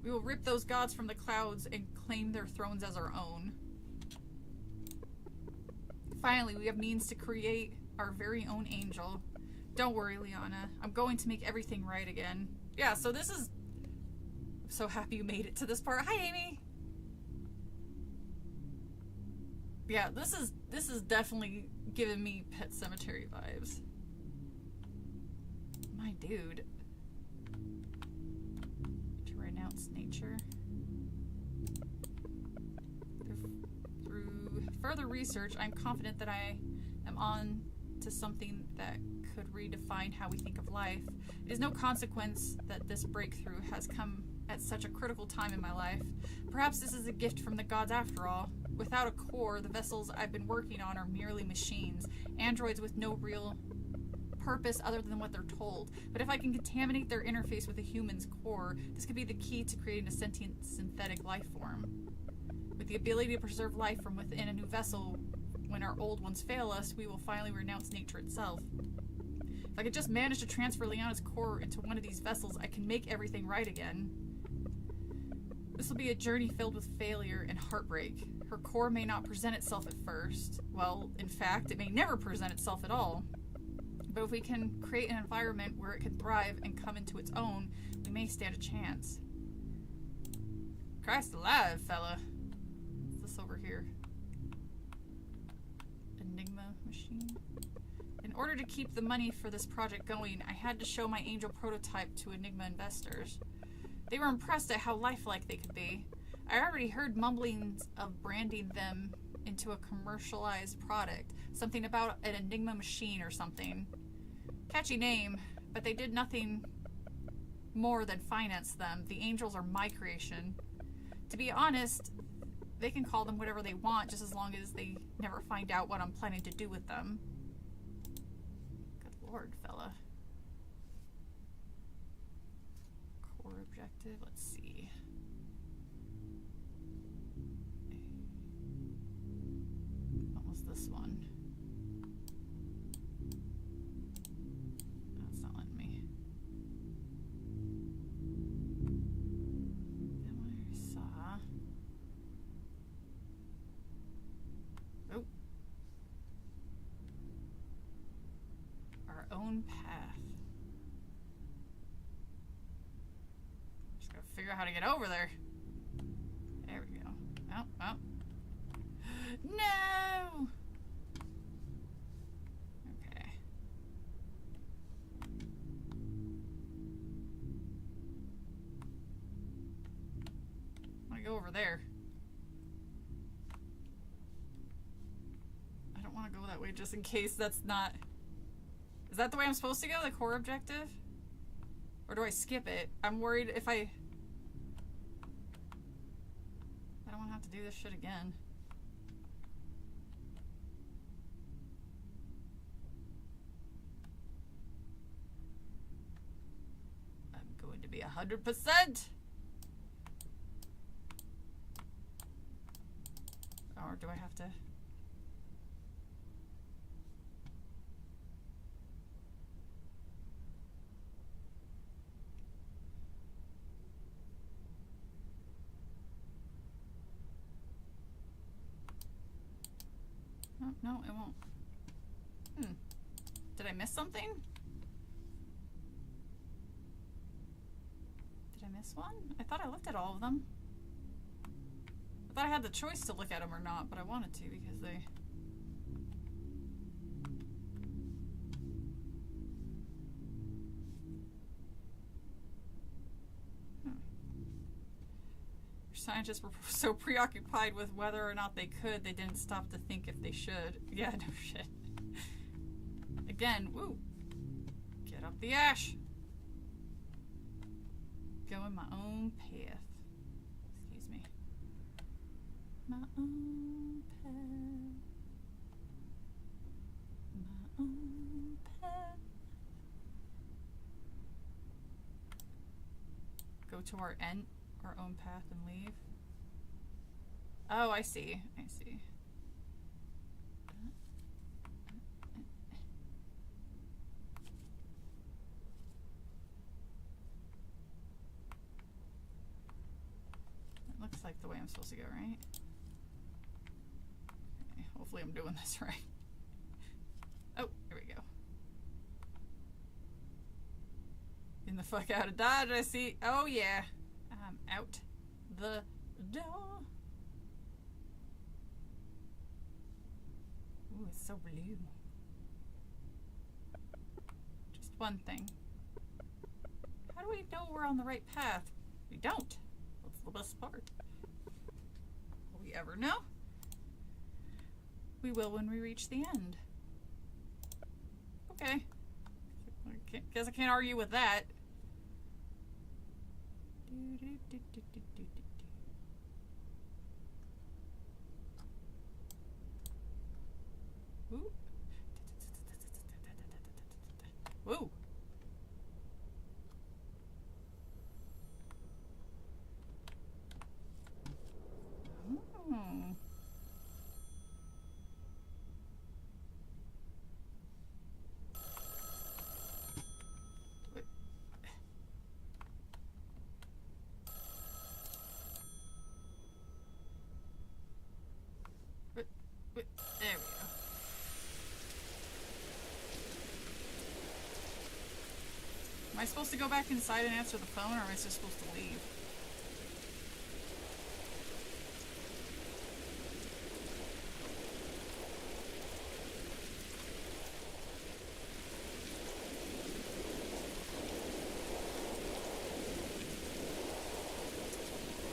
We will rip those gods from the clouds and claim their thrones as our own. Finally, we have means to create our very own angel. Don't worry, Liana. I'm going to make everything right again. Yeah, so this is... I'm so happy you made it to this part. Hi, Amy! Yeah, this is definitely giving me Pet Sematary vibes. My dude. To renounce nature. Through further research, I'm confident that I am on to something that could redefine how we think of life. It is no consequence that this breakthrough has come at such a critical time in my life. Perhaps this is a gift from the gods after all. Without a core, the vessels I've been working on are merely machines, androids with no real purpose other than what they're told. But if I can contaminate their interface with a human's core, this could be the key to creating a sentient synthetic life form. With the ability to preserve life from within a new vessel, when our old ones fail us, we will finally renounce nature itself. If I could just manage to transfer Liana's core into one of these vessels, I can make everything right again. This will be a journey filled with failure and heartbreak. Her core may not present itself at first. Well, in fact, it may never present itself at all. But if we can create an environment where it can thrive and come into its own, we may stand a chance. Christ alive, fella. What's this over here? Enigma machine? In order to keep the money for this project going, I had to show my Angel prototype to Enigma investors. They were impressed at how lifelike they could be. I already heard mumblings of branding them into a commercialized product. Something about an Enigma machine or something. Catchy name, but they did nothing more than finance them. The Angels are my creation. To be honest, they can call them whatever they want just as long as they never find out what I'm planning to do with them. Good lord, fella. Core objective, let's see. What was this one? That's not letting me. That one I already saw. Oh. Our own path. Just gotta figure out how to get over there. There we go. Oh, oh. No! Okay. I want to go over there. I don't want to go that way just in case that's not... Is that the way I'm supposed to go? The core objective? Or do I skip it? I'm worried if I don't want to have to do this shit again. I'm going to be 100%! Or do I have to... Oh, no, it won't. Did I miss something? Did I miss one? I thought I looked at all of them. I thought I had the choice to look at them or not, but I wanted to because they... Scientists were so preoccupied with whether or not they could, they didn't stop to think if they should. Yeah, no shit. Again, woo! Get up the ash! Go in my own path. Excuse me. My own path. My own path. Go to our own path and leave. Oh, I see. I see. That looks like the way I'm supposed to go, right? Okay, hopefully I'm doing this right. Oh, here we go. In the fuck out of Dodge, I see. Oh, yeah. I'm out the door. Ooh, it's so blue. Just one thing. How do we know we're on the right path? We don't. That's the best part. Will we ever know? We will when we reach the end. Okay. Guess I can't argue with that. Ooh. Woo. Oh. There we go. Am I supposed to go back inside and answer the phone, or am I just supposed to leave?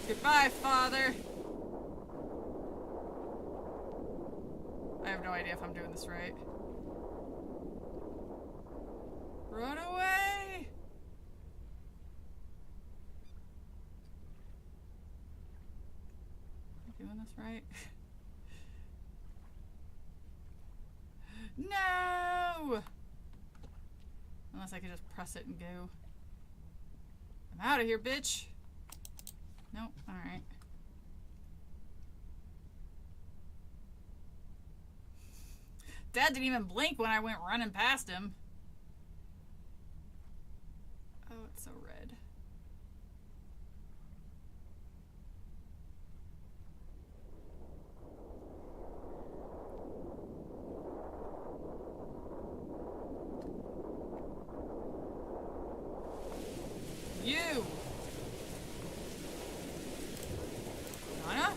Goodbye, Father! I have no idea if I'm doing this right. Run away! Am I doing this right? No! Unless I could just press it and go. I'm out of here, bitch! Nope, alright. Dad didn't even blink when I went running past him. Oh, it's so red. You! Nana?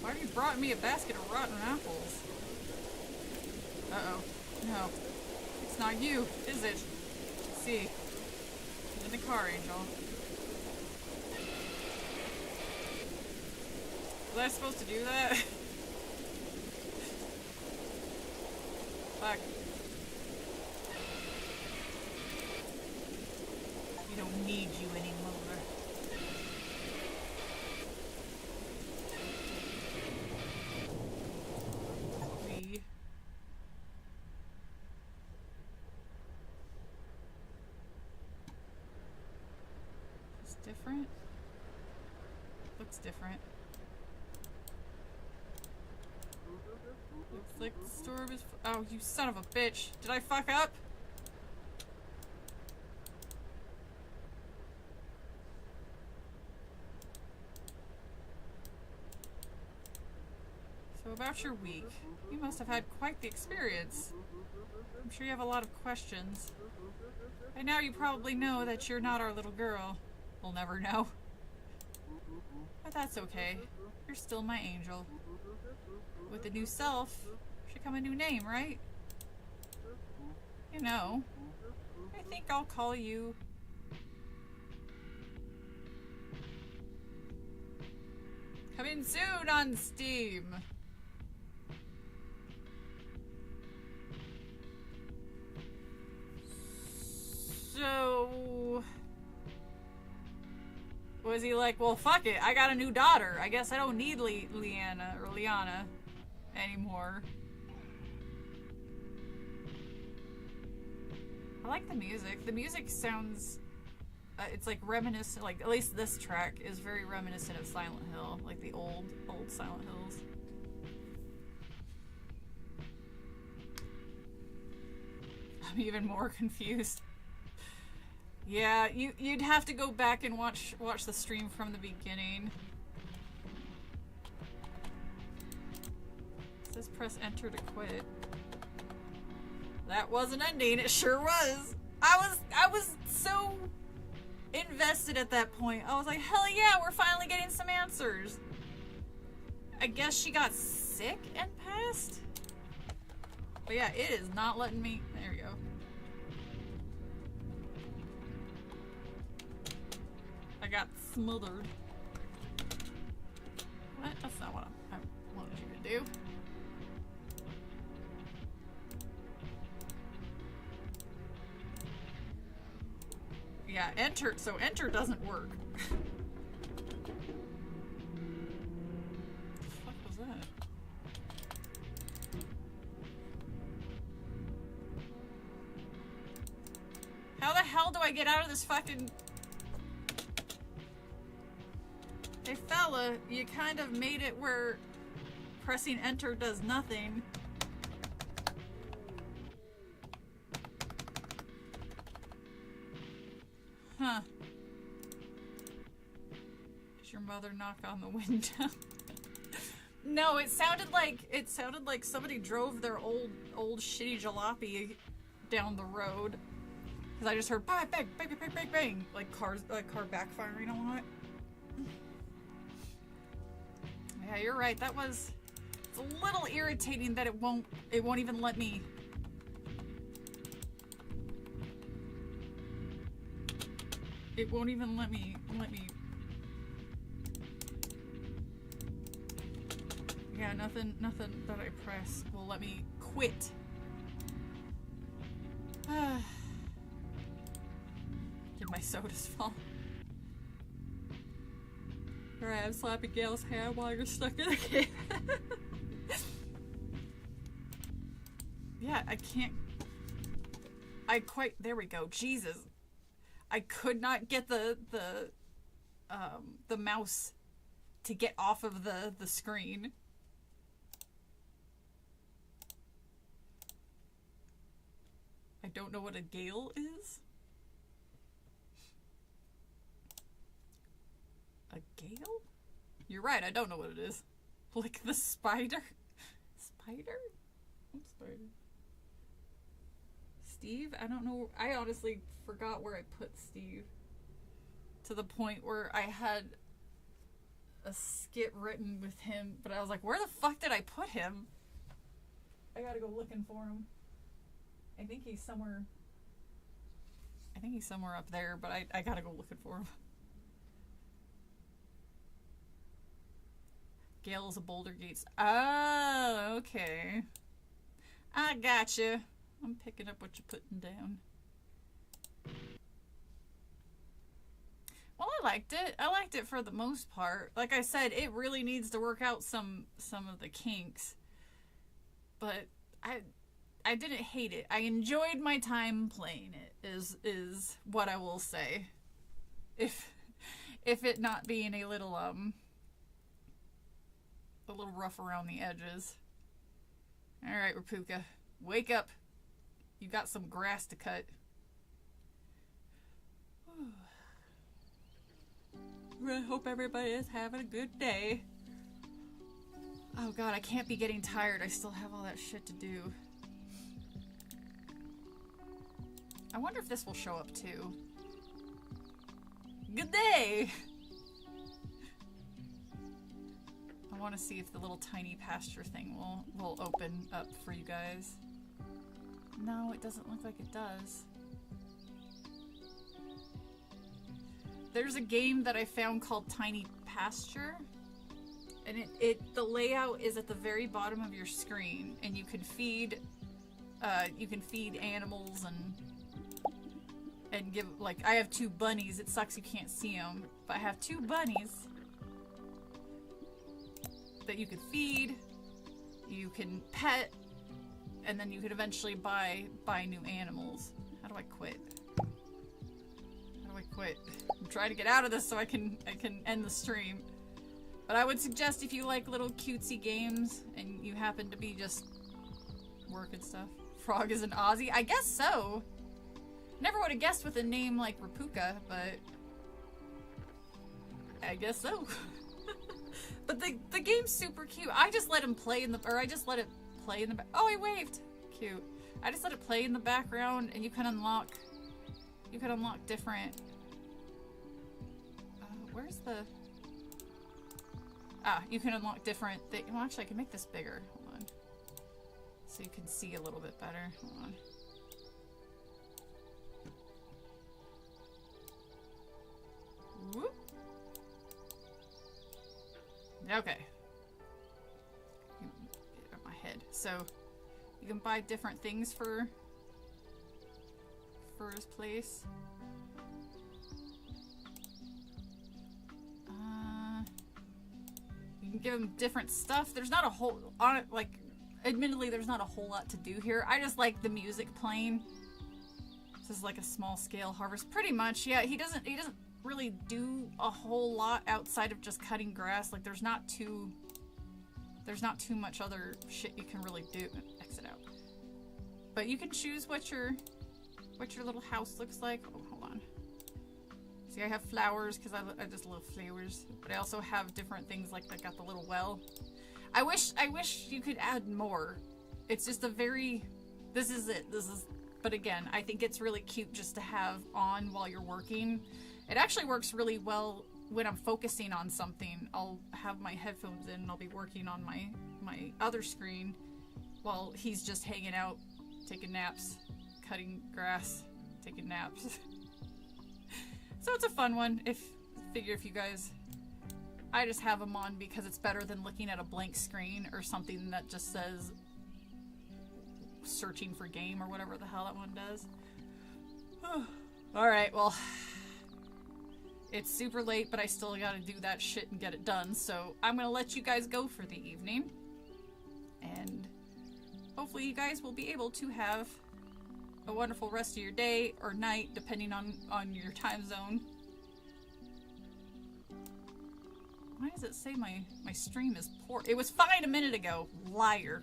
Why have you brought me a basket of rotten apples? Uh-oh. No. It's not you, is it? Let's see. Get in the car, Angel. Was I supposed to do that? Fuck. We don't need you anymore. Different? Looks different. Looks like the store is. Oh, you son of a bitch! Did I fuck up? So So about your week. You must have had quite the experience. I'm sure you have a lot of questions. By now you probably know that you're not our little girl. We'll never know. But that's okay. You're still my angel. With the new self, should come a new name, right? You know, I think I'll call you... Coming soon on Steam! So... Was he like, well, fuck it, I got a new daughter. I guess I don't need Liana anymore. I like the music. The music sounds... it's like reminiscent, like at least this track is very reminiscent of Silent Hill, like the old Silent Hills. I'm even more confused. Yeah, you'd have to go back and watch the stream from the beginning. It says press enter to quit. That was an ending, it sure was. I was so invested at that point. I was like, hell yeah, we're finally getting some answers. I guess she got sick and passed? But yeah, it is not letting me... There we go. I got smothered. What? That's not what I wanted you to do. Yeah, enter. So enter doesn't work. What the fuck was that? How the hell do I get out of this fucking... Hey fella, you kind of made it where pressing enter does nothing. Huh. Did your mother knock on the window? No, it sounded like somebody drove their old shitty jalopy down the road. Cause I just heard bang bang bang bang bang bang, like car backfiring a lot. Yeah, you're right. That was... It's a little irritating that it won't even let me... It won't even let me... Yeah, nothing that I press will let me quit. Did my sodas fall? Alright, I'm slapping Gail's hand while you're stuck in the cave. Yeah, I can't... There we go. Jesus. I could not get the mouse to get off of the screen. I don't know what a gale is. A gale? You're right, I don't know what it is. Like the spider? Spider? What spider? Steve? I don't know. I honestly forgot where I put Steve. To the point where I had a skit written with him, but I was like, where the fuck did I put him? I gotta go looking for him. I think he's somewhere up there, but I gotta go looking for him. Gale is a Boulder Gates. Oh, okay. I gotcha. I'm picking up what you're putting down. Well, I liked it. I liked it for the most part. Like I said, it really needs to work out some of the kinks. But I didn't hate it. I enjoyed my time playing it, is what I will say. If it not being a little rough around the edges. Alright, Rapuka. Wake up. You got some grass to cut. I hope everybody is having a good day. Oh god, I can't be getting tired. I still have all that shit to do. I wonder if this will show up too. Good day! I want to see if the little tiny pasture thing will open up for you guys. No, it doesn't look like it does. There's a game that I found called Tiny Pasture. And the layout is at the very bottom of your screen, and you can feed animals and give, like, I have 2 bunnies. It sucks you can't see them, but I have 2 bunnies that you can feed, you can pet, and then you can eventually buy new animals. How do I quit? How do I quit? I'm trying to get out of this so I can end the stream. But I would suggest if you like little cutesy games and you happen to be just working stuff. Frog is an Aussie? I guess so. Never would have guessed with a name like Rapuka, but I guess so. But the game's super cute. I just let him play in the, or I just let it play in the back. Oh, he waved. Cute. I just let it play in the background, and you can unlock different. Where's the? Ah, you can unlock different things. Well, actually, I can make this bigger. Hold on. So you can see a little bit better. Hold on. Whoop. Okay. Get out my head. So, you can buy different things for his place. You can give him different stuff. There's not a whole, admittedly, there's not a whole lot to do here. I just like the music playing. This is like a small scale harvest. Pretty much, yeah, he doesn't really do a whole lot outside of just cutting grass. Like, there's not too much other shit you can really do. Exit out. But you can choose what your little house looks like. Oh, hold on. See, I have flowers because I just love flowers. But I also have different things, like I got the little well. I wish you could add more. It's just a very, this is it. But again, I think it's really cute just to have on while you're working. It actually works really well when I'm focusing on something. I'll have my headphones in and I'll be working on my other screen while he's just hanging out, taking naps, cutting grass, taking naps. So it's a fun one. Figure if you guys, I just have them on because it's better than looking at a blank screen or something that just says searching for game or whatever the hell that one does. Alright, well, it's super late, but I still gotta do that shit and get it done, so I'm gonna let you guys go for the evening. And hopefully you guys will be able to have a wonderful rest of your day or night, depending on your time zone. Why does it say my stream is poor? It was fine a minute ago. Liar.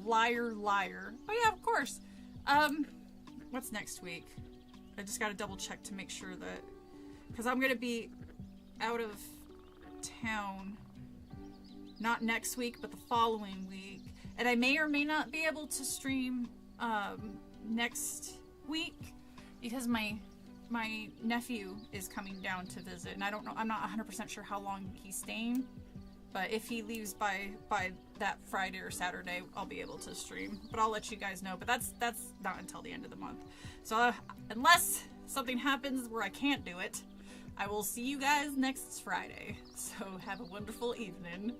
Liar, liar. Oh yeah, of course. What's next week? I just gotta double check to make sure that, because I'm gonna be out of town, not next week, but the following week. And I may or may not be able to stream, next week because my nephew is coming down to visit, and I don't know, I'm not 100% sure how long he's staying, but if he leaves by that Friday or Saturday, I'll be able to stream, but I'll let you guys know. But that's not until the end of the month, so unless something happens where I can't do it, I will see you guys next Friday. So have a wonderful evening.